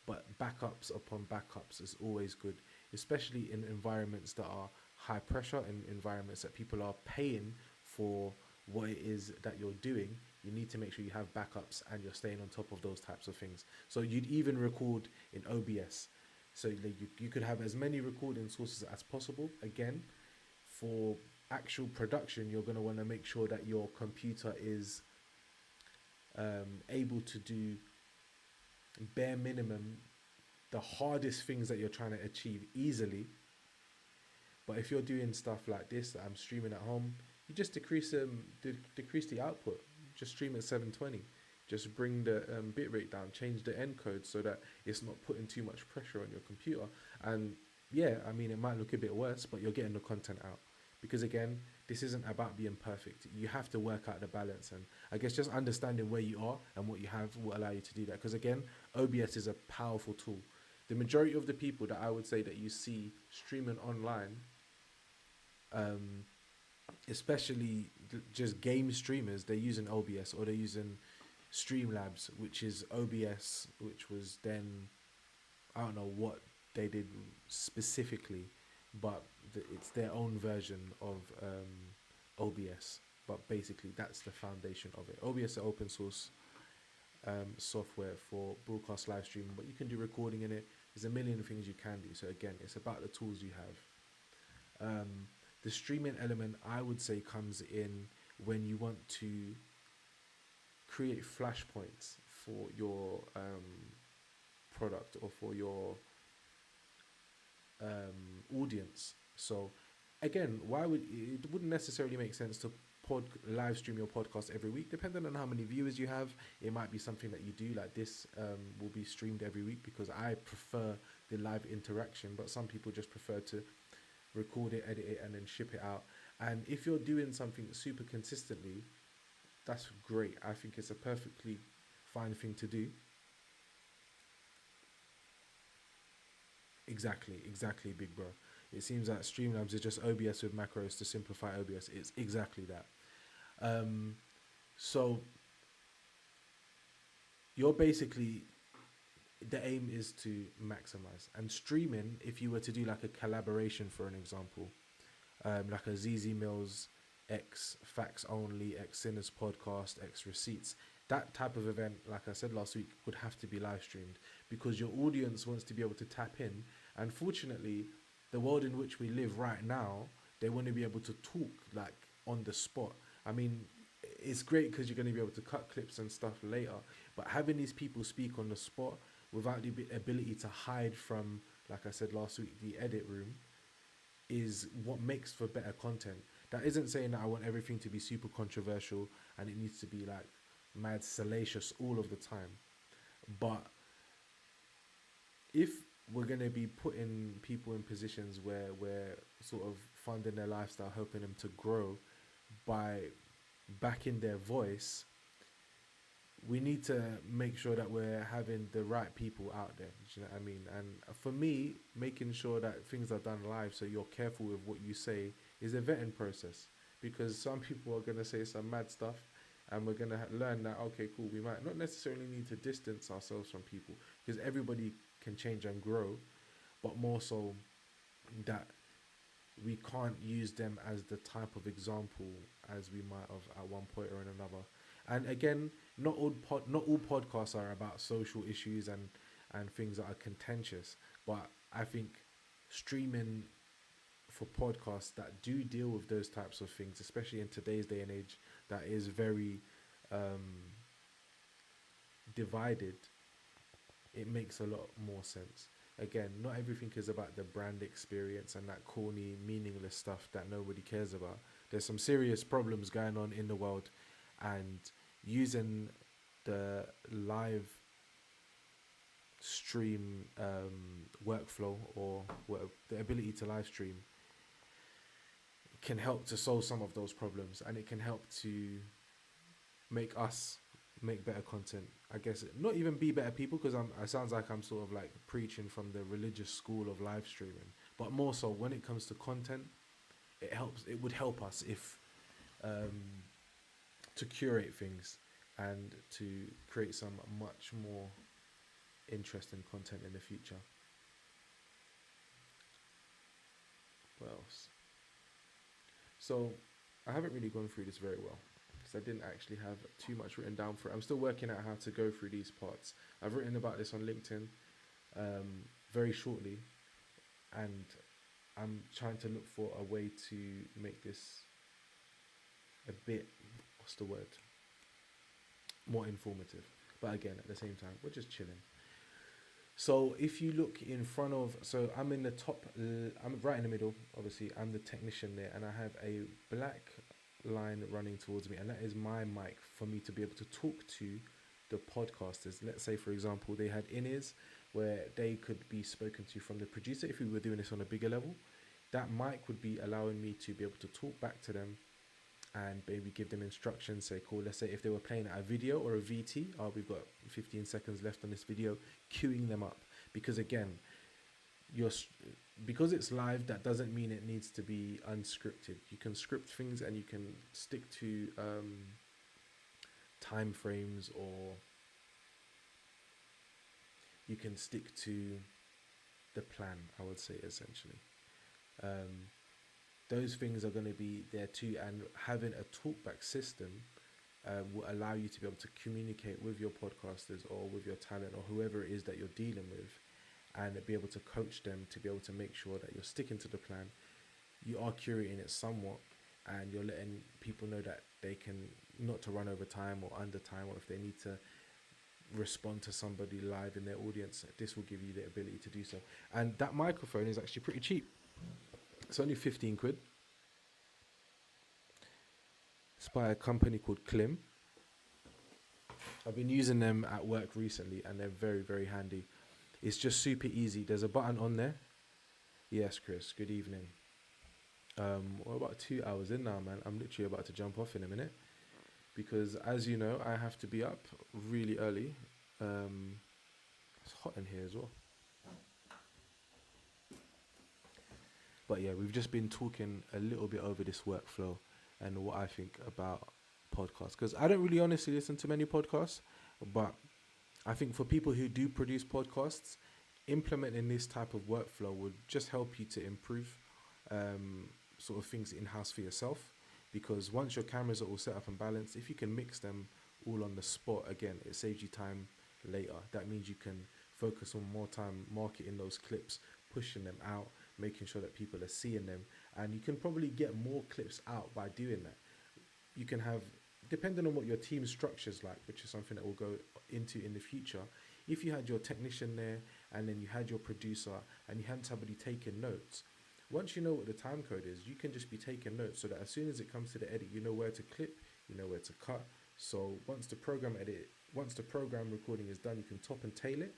but backups upon backups is always good, especially in environments that are high pressure and environments that people are paying for what it is that you're doing. You need to make sure you have backups and you're staying on top of those types of things. So you'd even record in OBS. So you could have as many recording sources as possible. Again, for actual production, you're going to want to make sure that your computer is able to do bare minimum, the hardest things that you're trying to achieve easily. But if you're doing stuff like this that I'm streaming at home, you just decrease the output. Just stream at 720. Just bring the bitrate down, change the encode so that it's not putting too much pressure on your computer. And yeah, I mean, it might look a bit worse, but you're getting the content out. Because again, this isn't about being perfect. You have to work out the balance. And I guess just understanding where you are and what you have will allow you to do that. Because again, OBS is a powerful tool. The majority of the people that I would say that you see streaming online, especially just game streamers, they're using OBS or they're using Streamlabs, which is OBS, which was then, I don't know what they did specifically, but it's their own version of OBS. But basically, that's the foundation of it. OBS is open source software for broadcast live streaming, but you can do recording in it. There's a million things you can do. So again, it's about the tools you have. The streaming element, I would say, comes in when you want to create flashpoints for your product or for your audience. So again, it wouldn't necessarily make sense to live stream your podcast every week, depending on how many viewers you have. It might be something that you do, like this will be streamed every week, because I prefer the live interaction, but some people just prefer to record it, edit it, and then ship it out. And if you're doing something super consistently, that's great. I think it's a perfectly fine thing to do. Exactly, big bro. It seems that Streamlabs is just OBS with macros to simplify OBS. It's exactly that. So you're basically, the aim is to maximize. And streaming, if you were to do like a collaboration, for an example, like a ZZ Mills X Facts Only, X Sinners Podcast, X Receipts, that type of event, like I said last week, would have to be live streamed, because your audience wants to be able to tap in. And fortunately, the world in which we live right now, they want to be able to talk like on the spot. I mean, it's great because you're going to be able to cut clips and stuff later, but having these people speak on the spot without the ability to hide from, like I said last week, the edit room, is what makes for better content. That isn't saying that I want everything to be super controversial and it needs to be like mad salacious all of the time. But if we're going to be putting people in positions where we're sort of funding their lifestyle, helping them to grow by backing their voice, we need to make sure that we're having the right people out there. Do you know what I mean? And for me, making sure that things are done live so you're careful with what you say is a vetting process, because some people are going to say some mad stuff and we're going to learn that, okay, cool, we might not necessarily need to distance ourselves from people, because everybody can change and grow, but more so that we can't use them as the type of example as we might have at one point or another. And again, not all podcasts are about social issues and things that are contentious, but I think streaming for podcasts that do deal with those types of things, especially in today's day and age that is very divided, it makes a lot more sense. Again, not everything is about the brand experience and that corny, meaningless stuff that nobody cares about. There's some serious problems going on in the world, and using the live stream workflow or the ability to live stream can help to solve some of those problems, and it can help to make us make better content. I guess not even be better people, because it sounds like I'm sort of like preaching from the religious school of live streaming, but more so when it comes to content, it would help us if to curate things and to create some much more interesting content in the future. What else? So I haven't really gone through this very well because I didn't actually have too much written down for it. I'm still working out how to go through these parts. I've written about this on LinkedIn very shortly, and I'm trying to look for a way to make this a bit, what's the word, more informative. But again, at the same time, we're just chilling. So if you look in front of, so I'm in the top, I'm right in the middle, obviously, I'm the technician there, and I have a black line running towards me, and that is my mic for me to be able to talk to the podcasters. Let's say, for example, they had in-ears where they could be spoken to from the producer. If we were doing this on a bigger level, that mic would be allowing me to be able to talk back to them and maybe give them instructions. Say, cool, let's say if they were playing a video or a VT, we've got 15 seconds left on this video, queuing them up. Because again, because it's live, that doesn't mean it needs to be unscripted. You can script things and you can stick to time frames, or you can stick to the plan, I would say, essentially. Those things are going to be there too, and having a talkback system will allow you to be able to communicate with your podcasters or with your talent or whoever it is that you're dealing with, and be able to coach them to be able to make sure that you're sticking to the plan. You are curating it somewhat, and you're letting people know that they can not to run over time or under time, or if they need to respond to somebody live in their audience, this will give you the ability to do so. And that microphone is actually pretty cheap. It's only 15 quid. It's by a company called Klim. I've been using them at work recently, and they're very, very handy. It's just super easy. There's a button on there. Yes, Chris, good evening. We're about 2 hours in now, man. I'm literally about to jump off in a minute, because as you know, I have to be up really early. It's hot in here as well. But yeah, we've just been talking a little bit over this workflow and what I think about podcasts, because I don't really honestly listen to many podcasts, but I think for people who do produce podcasts, implementing this type of workflow would just help you to improve sort of things in-house for yourself, because once your cameras are all set up and balanced, if you can mix them all on the spot, again, it saves you time later. That means you can focus on more time marketing those clips, pushing them out, making sure that people are seeing them, and you can probably get more clips out by doing that. You can have, depending on what your team structure's like, which is something that we'll go into in the future, if you had your technician there and then you had your producer and you had somebody taking notes, once you know what the time code is, you can just be taking notes so that as soon as it comes to the edit, you know where to clip, you know where to cut. So once the program recording is done, you can top and tail it,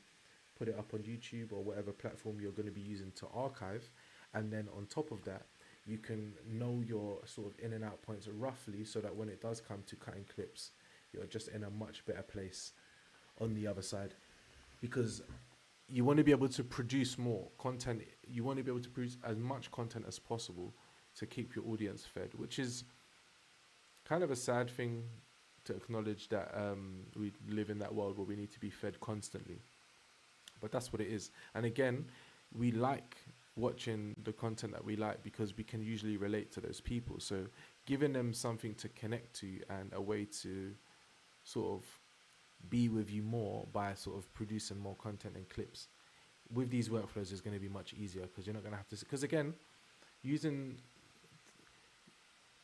put it up on YouTube or whatever platform you're going to be using to archive. And then on top of that, you can know your sort of in and out points roughly, so that when it does come to cutting clips, you're just in a much better place on the other side. Because you want to be able to produce more content. You want to be able to produce as much content as possible to keep your audience fed, which is kind of a sad thing to acknowledge, that we live in that world where we need to be fed constantly. But that's what it is. And again, we like watching the content that we like because we can usually relate to those people. So giving them something to connect to and a way to sort of be with you more by sort of producing more content and clips with these workflows is going to be much easier, because you're not going to have to, because again,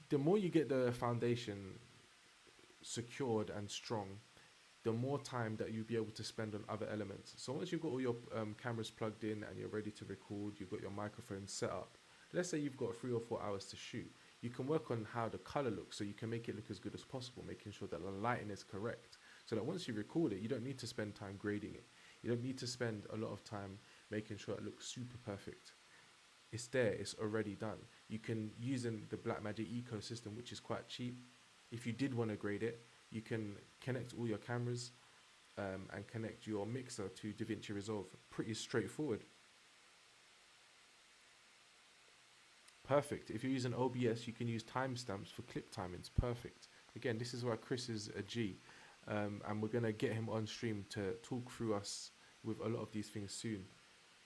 the more you get the foundation secured and strong, the more time that you'll be able to spend on other elements. So once you've got all your cameras plugged in and you're ready to record, you've got your microphone set up, let's say you've got 3 or 4 hours to shoot, you can work on how the color looks, so you can make it look as good as possible, making sure that the lighting is correct, so that once you record it, you don't need to spend time grading it. You don't need to spend a lot of time making sure it looks super perfect. It's there, it's already done. You can, using the Blackmagic ecosystem, which is quite cheap, if you did want to grade it, you can connect all your cameras and connect your mixer to DaVinci Resolve. Pretty straightforward. Perfect. If you're using OBS, you can use timestamps for clip timings. Perfect. Again, this is why Chris is a G, and we're gonna get him on stream to talk through us with a lot of these things soon.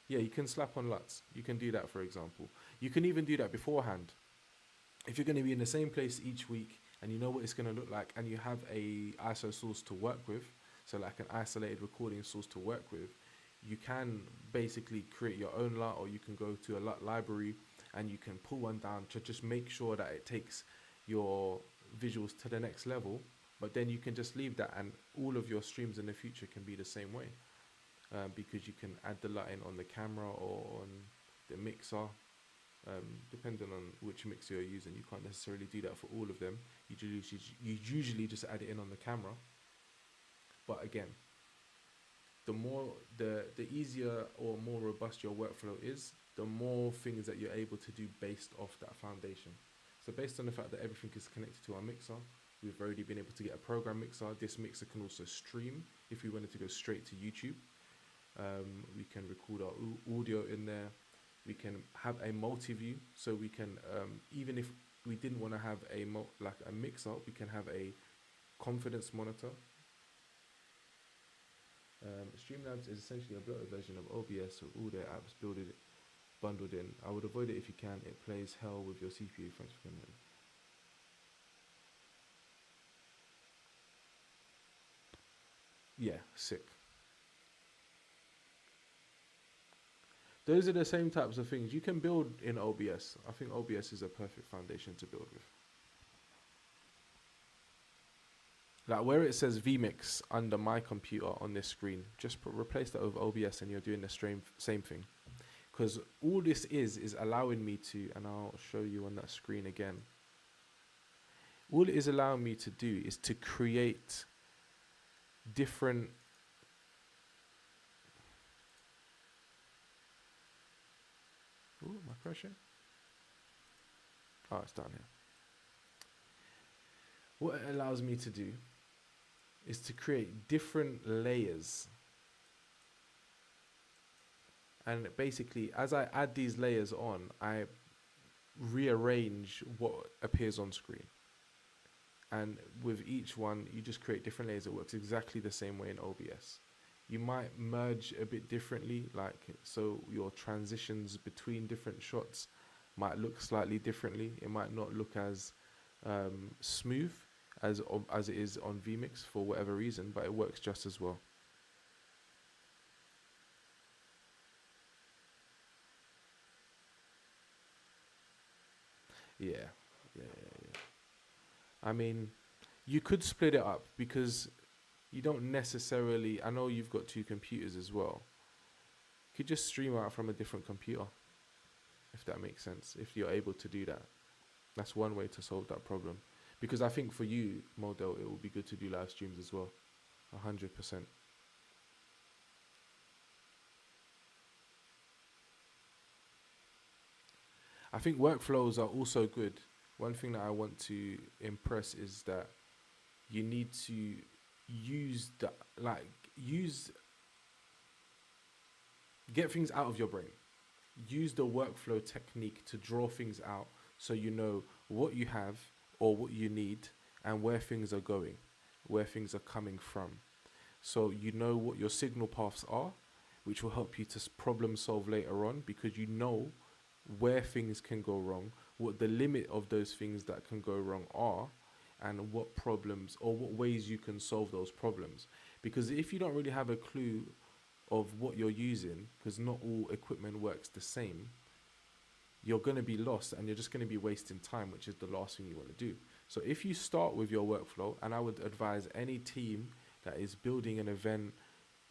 Yeah, you can slap on LUTs. You can do that, for example. You can even do that beforehand. If you're going to be in the same place each week and you know what it's going to look like, and you have a ISO source to work with, so like an isolated recording source to work with, you can basically create your own LUT, or you can go to a LUT library and you can pull one down to just make sure that it takes your visuals to the next level. But then you can just leave that, and all of your streams in the future can be the same way, because you can add the LUT in on the camera or on the mixer. Depending on which mixer you're using, you can't necessarily do that for all of them. You usually just add it in on the camera. But again, the easier or more robust your workflow is, the more things that you're able to do based off that foundation. So based on the fact that everything is connected to our mixer, we've already been able to get a program mixer. This mixer can also stream if we wanted to go straight to YouTube. We can record our audio in there. We can have a multi-view, so we can, even if we didn't want to have like a mixer, we can have a confidence monitor. Streamlabs is essentially a bloated version of OBS with all their apps bundled in. I would avoid it if you can. It plays hell with your CPU. Thanks for coming in. Yeah, sick. Those are the same types of things you can build in OBS. I think OBS is a perfect foundation to build with. Like where it says vMix under my computer on this screen, just replace that with OBS and you're doing the same thing. Because all this is allowing me to, and I'll show you on that screen again. All it is allowing me to do is to create different Ooh, am I crashing? Oh, it's down here. What it allows me to do is to create different layers. And basically, as I add these layers on, I rearrange what appears on screen. And with each one, you just create different layers. It works exactly the same way in OBS. You might merge a bit differently, like so your transitions between different shots might look slightly differently. It might not look as smooth as it is on vMix for whatever reason, but it works just as well. Yeah. I mean, you could split it up because you don't necessarily, I know you've got two computers as well. You could just stream out from a different computer, if that makes sense, if you're able to do that. That's one way to solve that problem. Because I think for you, Model, it will be good to do live streams as well. 100%. I think workflows are also good. One thing that I want to impress is that you need to get things out of your brain. Use the workflow technique to draw things out so you know what you have or what you need and where things are going, where things are coming from. So you know what your signal paths are, which will help you to problem solve later on, because you know where things can go wrong, what the limit of those things that can go wrong are, and what problems or what ways you can solve those problems. Because if you don't really have a clue of what you're using, because not all equipment works the same, you're going to be lost and you're just going to be wasting time, which is the last thing you want to do. So if you start with your workflow, and I would advise any team that is building an event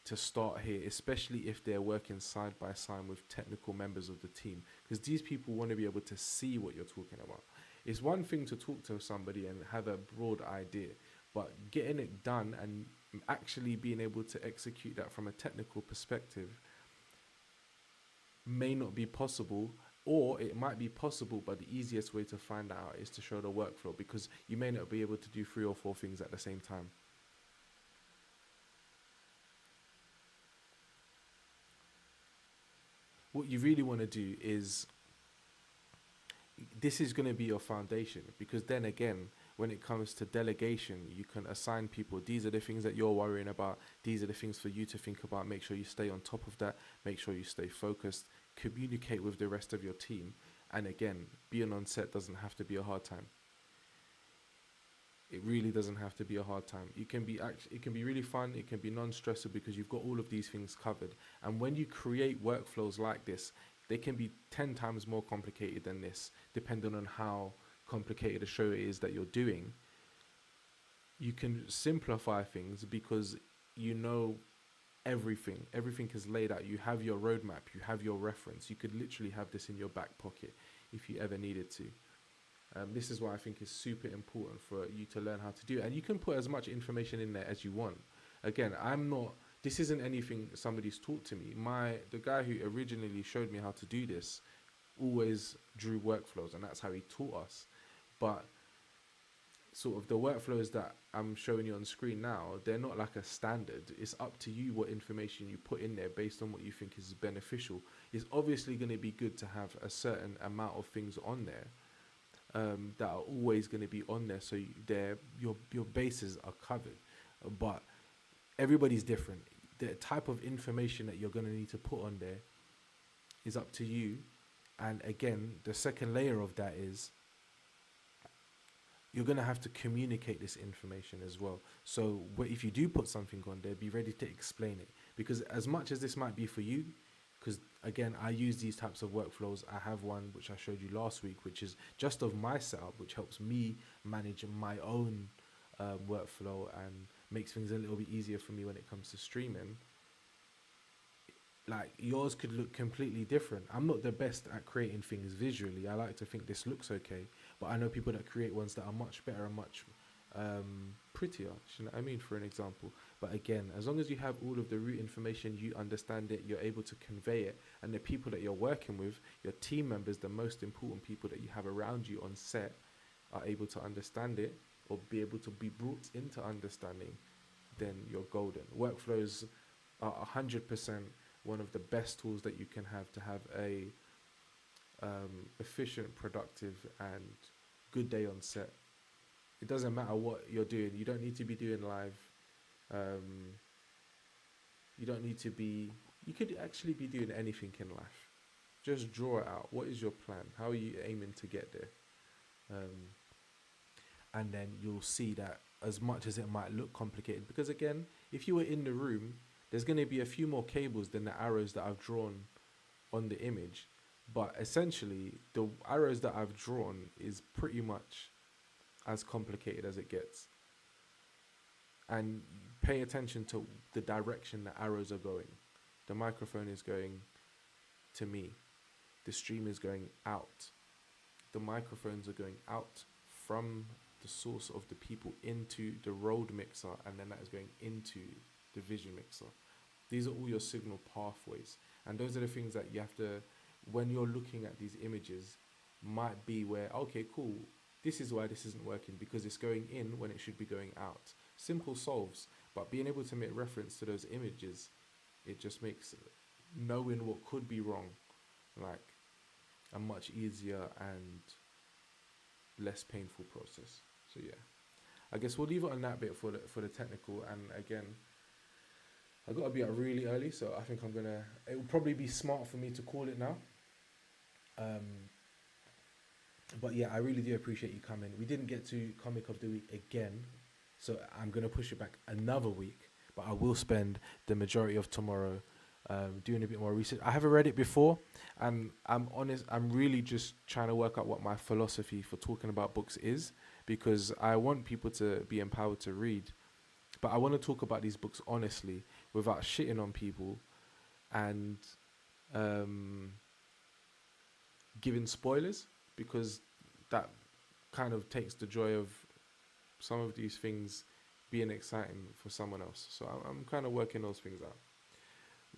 to start here, especially if they're working side by side with technical members of the team, because these people want to be able to see what you're talking about. It's one thing to talk to somebody and have a broad idea, but getting it done and actually being able to execute that from a technical perspective may not be possible, or it might be possible, but the easiest way to find that out is to show the workflow, because you may not be able to do 3 or 4 things at the same time. What you really want to do is this is going to be your foundation, because then again, when it comes to delegation, you can assign people, these are the things that you're worrying about, these are the things for you to think about. Make sure you stay on top of that, make sure you stay focused, communicate with the rest of your team. And again, being on set doesn't have to be a hard time. It really doesn't have to be a hard time. It can be really fun, it can be non-stressful, because you've got all of these things covered. And when you create workflows like this, they can be 10 times more complicated than this, depending on how complicated a show it is that you're doing. You can simplify things because you know everything. Everything is laid out. You have your roadmap, you have your reference. You could literally have this in your back pocket if you ever needed to. This is why I think it's super important for you to learn how to do it. And you can put as much information in there as you want. Again, this isn't anything somebody's taught to me. The guy who originally showed me how to do this always drew workflows, and that's how he taught us. But sort of the workflows that I'm showing you on screen now, they're not like a standard. It's up to you what information you put in there based on what you think is beneficial. It's obviously going to be good to have a certain amount of things on there that are always going to be on there, so your bases are covered. But everybody's different. The type of information that you're going to need to put on there is up to you. And again, the second layer of that is you're going to have to communicate this information as well. So if you do put something on there, be ready to explain it. Because as much as this might be for you, because again, I use these types of workflows. I have one which I showed you last week, which is just of my setup, which helps me manage my own workflow and makes things a little bit easier for me when it comes to streaming. Like, yours could look completely different. I'm not the best at creating things visually. I like to think this looks okay, but I know people that create ones that are much better and much prettier, you know what I mean, for an example. But again, as long as you have all of the root information, you understand it, you're able to convey it, and the people that you're working with, your team members, the most important people that you have around you on set, are able to understand it or be able to be brought into understanding, then you're golden. Workflows are 100% one of the best tools that you can have to have a efficient, productive, and good day on set. It doesn't matter what you're doing. You don't need to be doing live. You could actually be doing anything in life. Just draw it out. What is your plan? How are you aiming to get there? And then you'll see that as much as it might look complicated, because again, if you were in the room, there's going to be a few more cables than the arrows that I've drawn on the image. But essentially, the arrows that I've drawn is pretty much as complicated as it gets. And pay attention to the direction the arrows are going. The microphone is going to me. The stream is going out. The microphones are going out from the source of the people into the Rode mixer, and then that is going into the Vision mixer. These are all your signal pathways, and those are the things that you have to, when you're looking at these images, might be where, okay, cool, this is why this isn't working, because it's going in when it should be going out. Simple solves, but being able to make reference to those images, it just makes knowing what could be wrong like a much easier and less painful process. So yeah, I guess we'll leave it on that bit for the technical. And again, I got to be up really early, so I think it will probably be smart for me to call it now. But yeah, I really do appreciate you coming. We didn't get to Comic of the Week again, so I'm going to push it back another week, but I will spend the majority of tomorrow doing a bit more research. I haven't read it before, and I'm honest, I'm really just trying to work out what my philosophy for talking about books is, because I want people to be empowered to read, but I want to talk about these books honestly, without shitting on people and giving spoilers, because that kind of takes the joy of some of these things being exciting for someone else. So I'm kind of working those things out.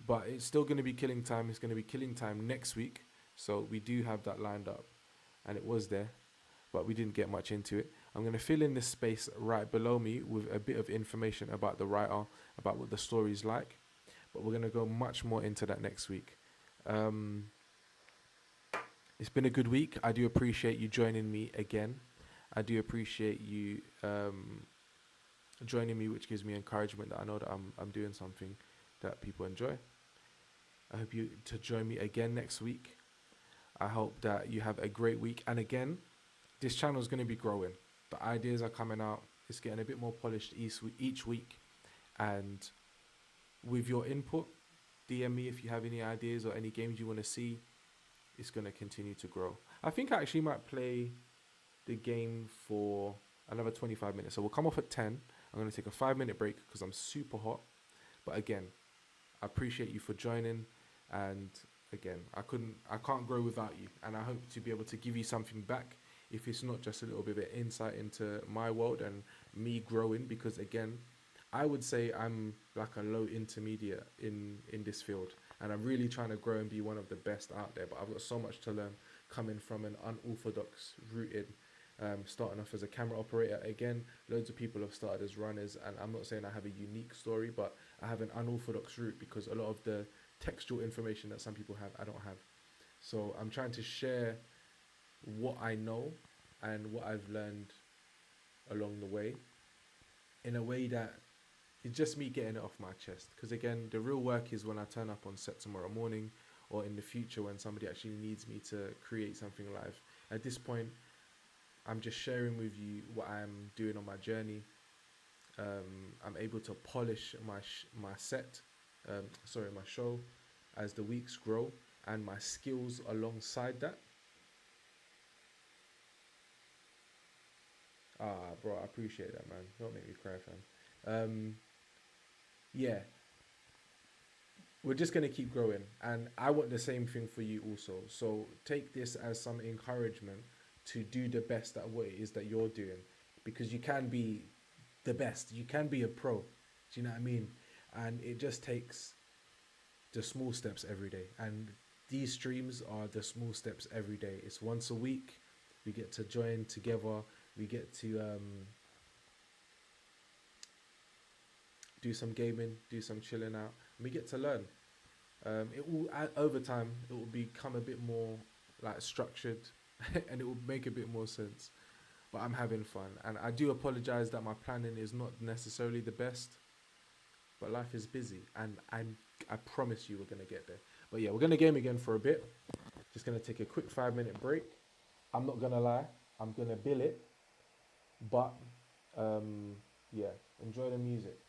But it's still going to be Killing Time. It's going to be Killing Time next week. So we do have that lined up. And it was there, but we didn't get much into it. I'm going to fill in this space right below me with a bit of information about the writer, about what the story's like. But we're going to go much more into that next week. It's been a good week. I do appreciate you joining me again. I do appreciate you joining me, which gives me encouragement that I know that I'm doing something that people enjoy. I hope you to join me again next week. I hope that you have a great week. And again, this channel is going to be growing. The ideas are coming out. It's getting a bit more polished each week. And with your input, DM me if you have any ideas or any games you want to see. It's going to continue to grow. I think I actually might play the game for another 25 minutes. So we'll come off at 10. I'm going to take a 5-minute break because I'm super hot. But again, I appreciate you for joining. And again, I can't grow without you. And I hope to be able to give you something back, if it's not just a little bit of insight into my world and me growing. Because again, I would say I'm like a low intermediate in this field. And I'm really trying to grow and be one of the best out there. But I've got so much to learn coming from an unorthodox rooted, starting off as a camera operator. Again, loads of people have started as runners. And I'm not saying I have a unique story, but I have an unorthodox route because a lot of the textual information that some people have, I don't have. So I'm trying to share what I know and what I've learned along the way in a way that it's just me getting it off my chest. Because again, the real work is when I turn up on set tomorrow morning or in the future when somebody actually needs me to create something live. At this point, I'm just sharing with you what I'm doing on my journey. I'm able to polish my show as the weeks grow, and my skills alongside that. Bro, I appreciate that, man. Don't make me cry, fam. Yeah, we're just gonna keep growing, and I want the same thing for you also. So take this as some encouragement to do the best at what it is that you're doing, because you can be the best. You can be a pro. Do you know what I mean? And it just takes the small steps every day. And these streams are the small steps every day. It's once a week. We get to join together. We get to do some gaming, do some chilling out. And we get to learn. It will, over time, it will become a bit more like structured and it will make a bit more sense. But I'm having fun. And I do apologize that my planning is not necessarily the best. But life is busy. And I promise you we're going to get there. But yeah, we're going to game again for a bit. Just going to take a quick 5-minute break. I'm not going to lie. I'm going to bill it. But, yeah, enjoy the music.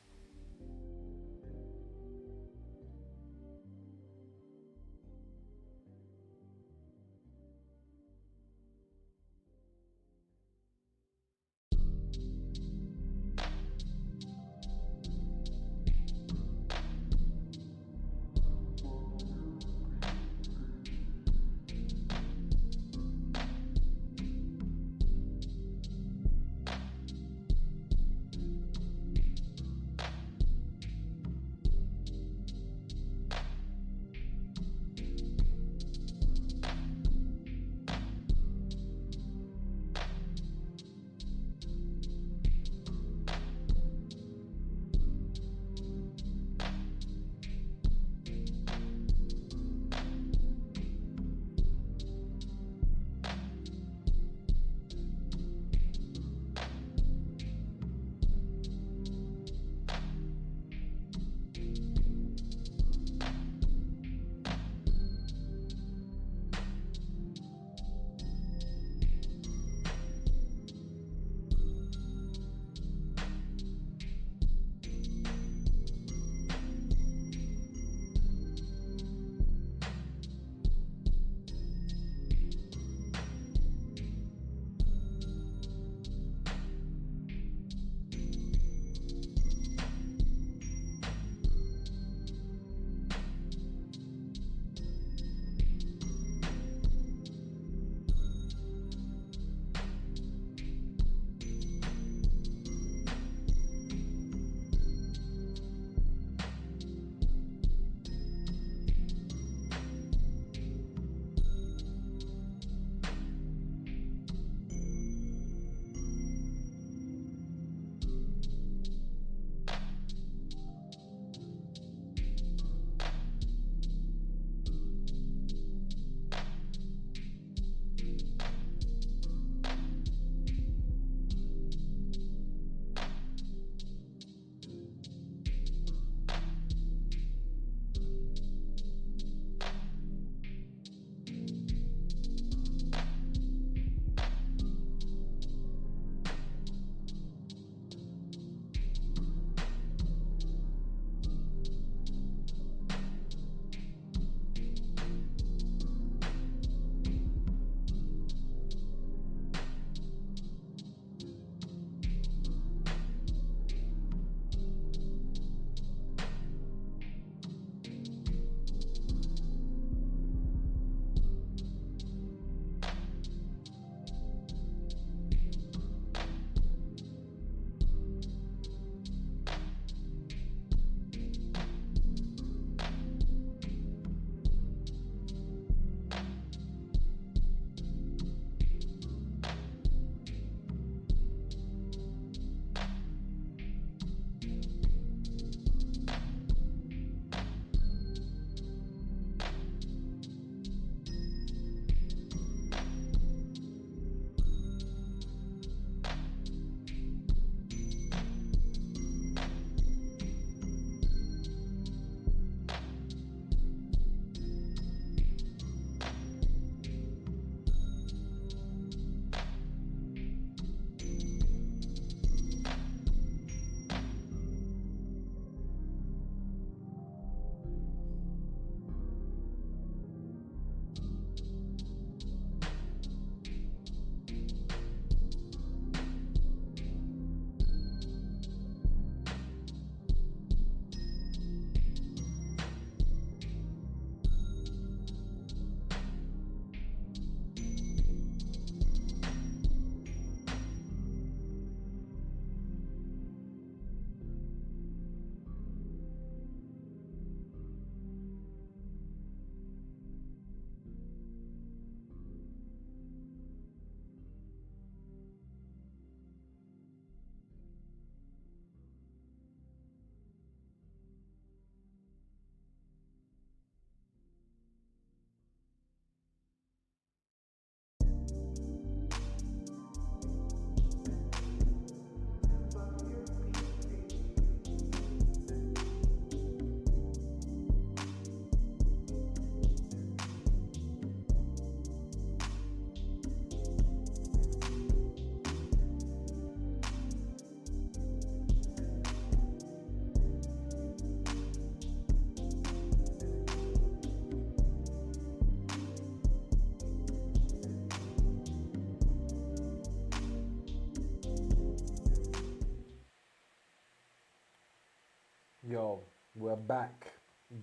Yo, we're back.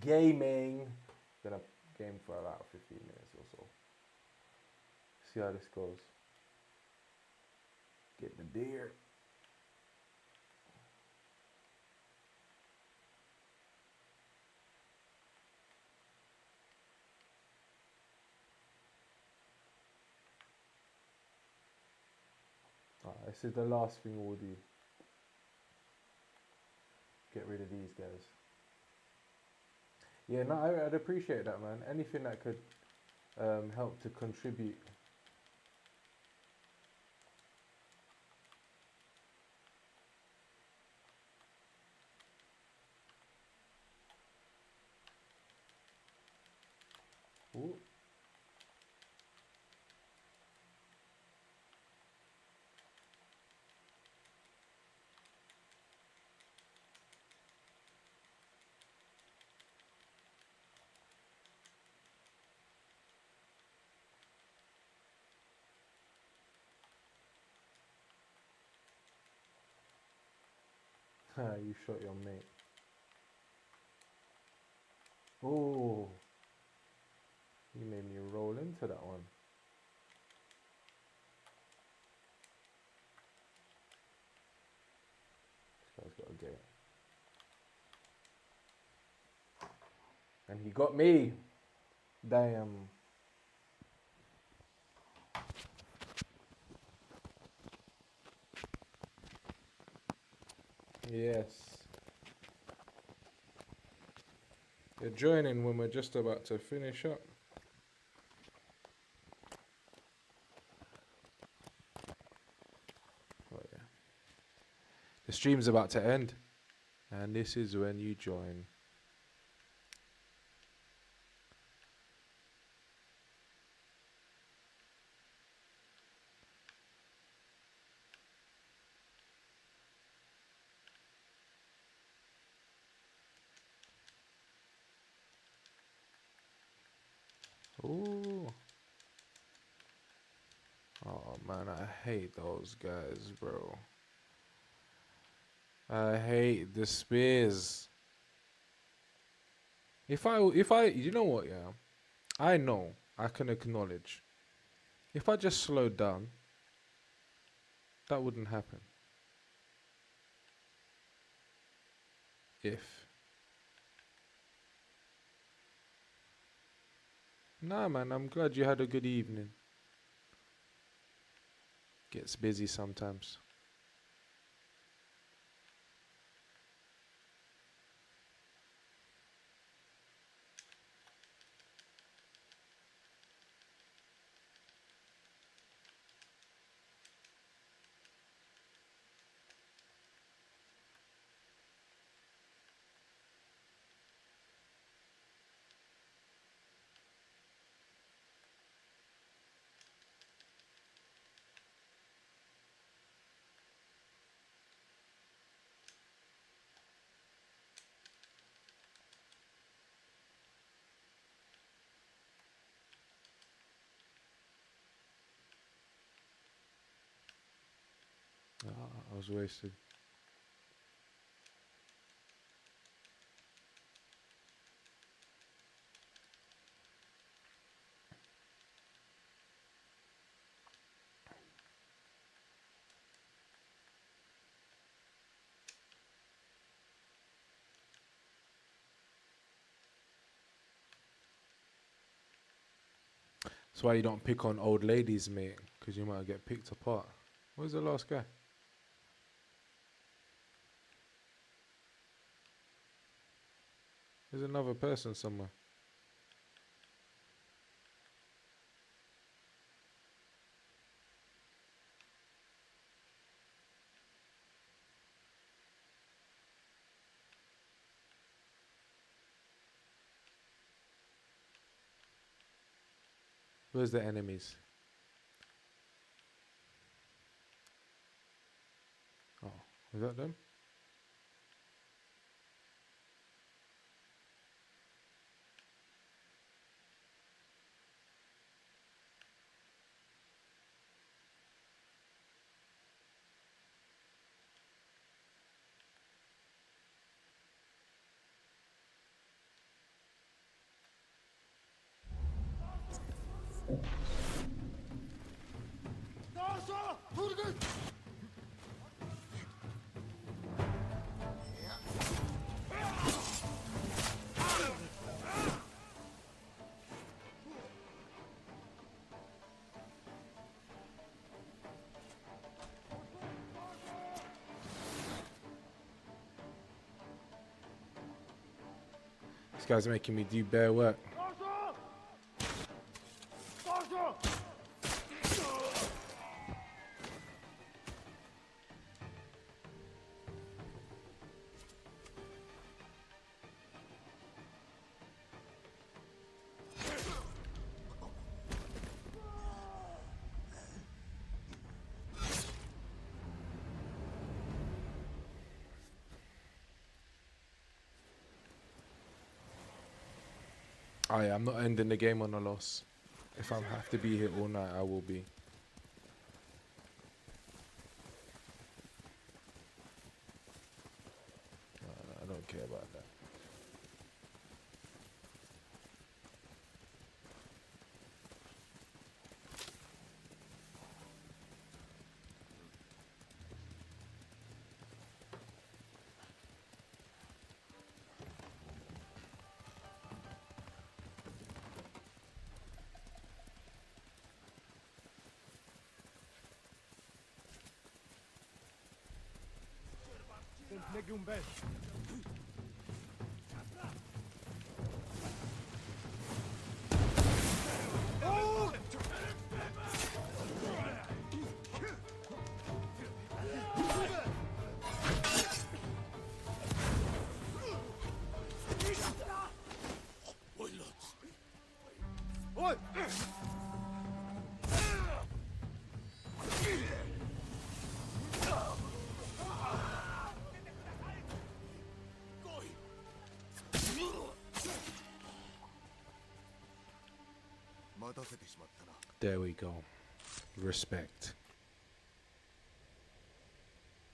Gaming. Gonna game for about 15 minutes or so. See how this goes. Get the deer. Alright, this is the last thing we'll do. Get rid of these guys. Yeah, no, I'd appreciate that, man. Anything that could help to contribute. Ooh. You shot your mate. Oh, you made me roll into that one. This guy's got to get it. And he got me. Damn. Yes. You're joining when we're just about to finish up. Oh yeah. The stream's about to end. And this is when you join. Ooh. Oh man, I hate those guys, bro. I hate the spears. If I, you know what, yeah? I know, I can acknowledge. If I just slowed down, that wouldn't happen. If. Nah, man, I'm glad you had a good evening. Gets busy sometimes. I was wasted. That's why you don't pick on old ladies, mate, because you might get picked apart. Where's the last guy? There's another person somewhere. Where's the enemies? Oh, is that them? This guy's making me do bare work. Oh yeah, I'm not ending the game on a loss. If I have to be here all night, I will be. I don't care about that. There we go. Respect.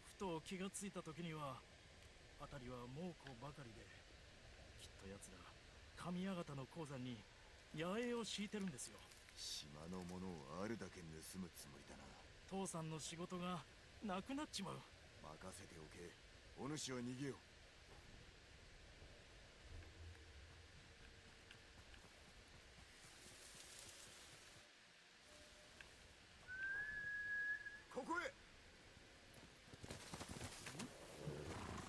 ふと気がついた時には辺りは猛虎ばかりで、きっと奴ら神谷方の鉱山に野営を敷いてるんですよ。島のものをあるだけ盗むつもりだな。父さんの仕事がなくなっちまう。任せておけ。お主は逃げよう。ここへ。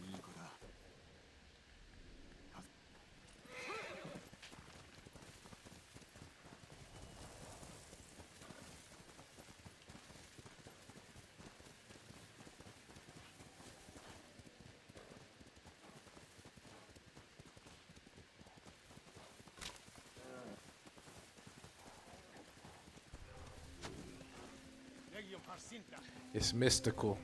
いい子だ。It's mystical.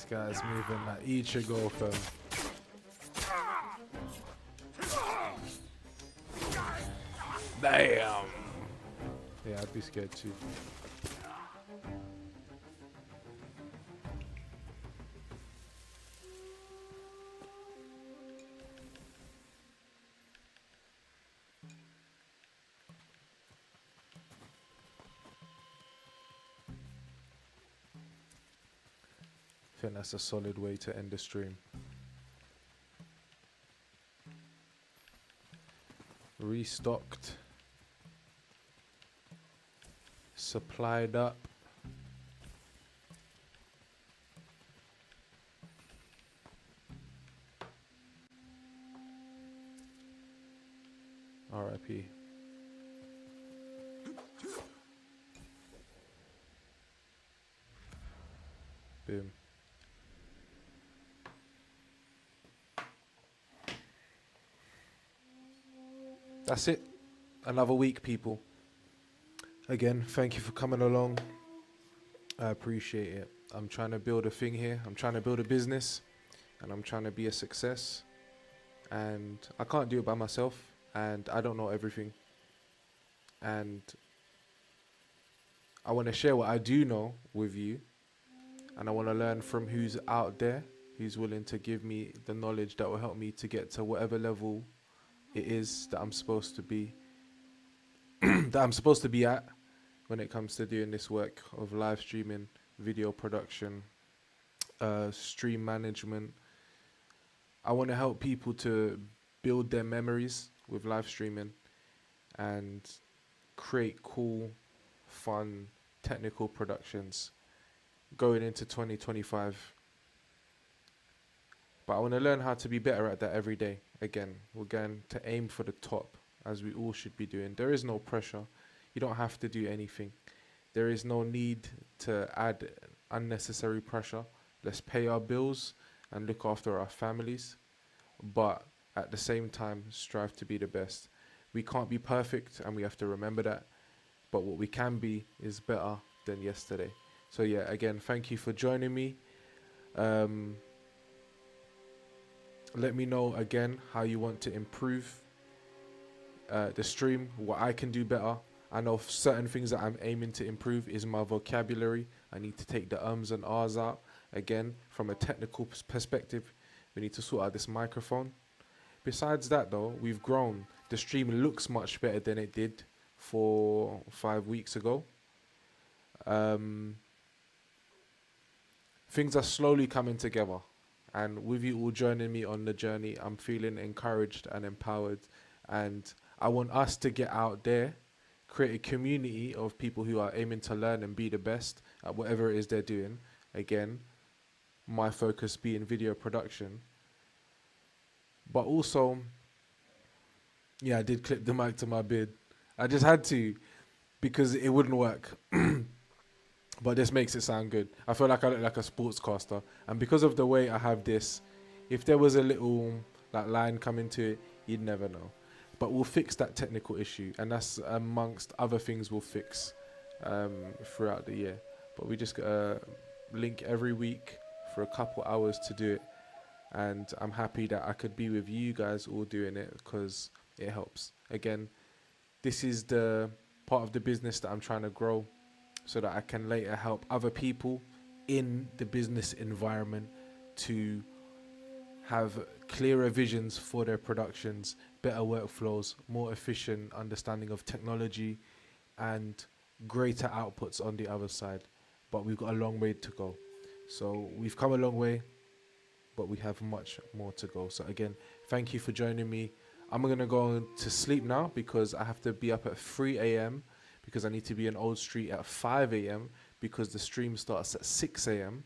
This guy's moving like Ichigo from. Damn. Yeah, I'd be scared too. I think that's a solid way to end the stream. Restocked. Supplied up. RIP. Boom. That's it. Another week, people. Again, thank you for coming along. I appreciate it. I'm trying to build a thing here. I'm trying to build a business. And I'm trying to be a success. And I can't do it by myself. And I don't know everything. And I want to share what I do know with you. And I want to learn from who's out there, who's willing to give me the knowledge that will help me to get to whatever level it is that I'm supposed to be that I'm supposed to be at when it comes to doing this work of live streaming, video production, stream management. I want to help people to build their memories with live streaming and create cool, fun, technical productions going into 2025. But I want to learn how to be better at that every day. Again, we're going to aim for the top, as we all should be doing. There is no pressure. You don't have to do anything. There is no need to add unnecessary pressure. Let's pay our bills and look after our families. But at the same time, strive to be the best. We can't be perfect, and we have to remember that. But what we can be is better than yesterday. So yeah, again, thank you for joining me. Let me know again how you want to improve the stream, what I can do better. I know certain things that I'm aiming to improve is my vocabulary. I need to take the ums and ahs out. Again, from a technical perspective, we need to sort out this microphone. Besides that though, we've grown. The stream looks much better than it did 4 or 5 weeks ago. Things are slowly coming together. And with you all joining me on the journey, I'm feeling encouraged and empowered. And I want us to get out there, create a community of people who are aiming to learn and be the best at whatever it is they're doing. Again, my focus being video production. But also, yeah, I did clip the mic to my beard. I just had to, because it wouldn't work. But this makes it sound good. I feel like I look like a sportscaster. And because of the way I have this, if there was a little line coming to it, you'd never know. But we'll fix that technical issue. And that's amongst other things we'll fix throughout the year. But we just link every week for a couple hours to do it. And I'm happy that I could be with you guys all doing it because it helps. Again, this is the part of the business that I'm trying to grow, so that I can later help other people in the business environment to have clearer visions for their productions, better workflows, more efficient understanding of technology, and greater outputs on the other side. But we've got a long way to go. So we've come a long way, but we have much more to go. So again, thank you for joining me. I'm going to go to sleep now because I have to be up at 3 a.m. because I need to be in Old Street at 5 a.m. because the stream starts at 6 a.m.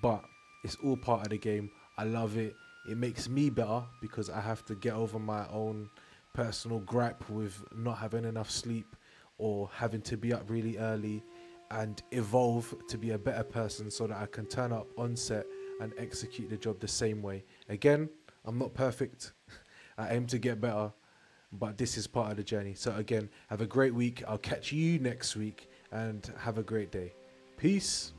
But it's all part of the game. I love it. It makes me better because I have to get over my own personal gripe with not having enough sleep or having to be up really early, and evolve to be a better person so that I can turn up on set and execute the job the same way. Again, I'm not perfect. I aim to get better. But this is part of the journey. So again, have a great week. I'll catch you next week and have a great day. Peace.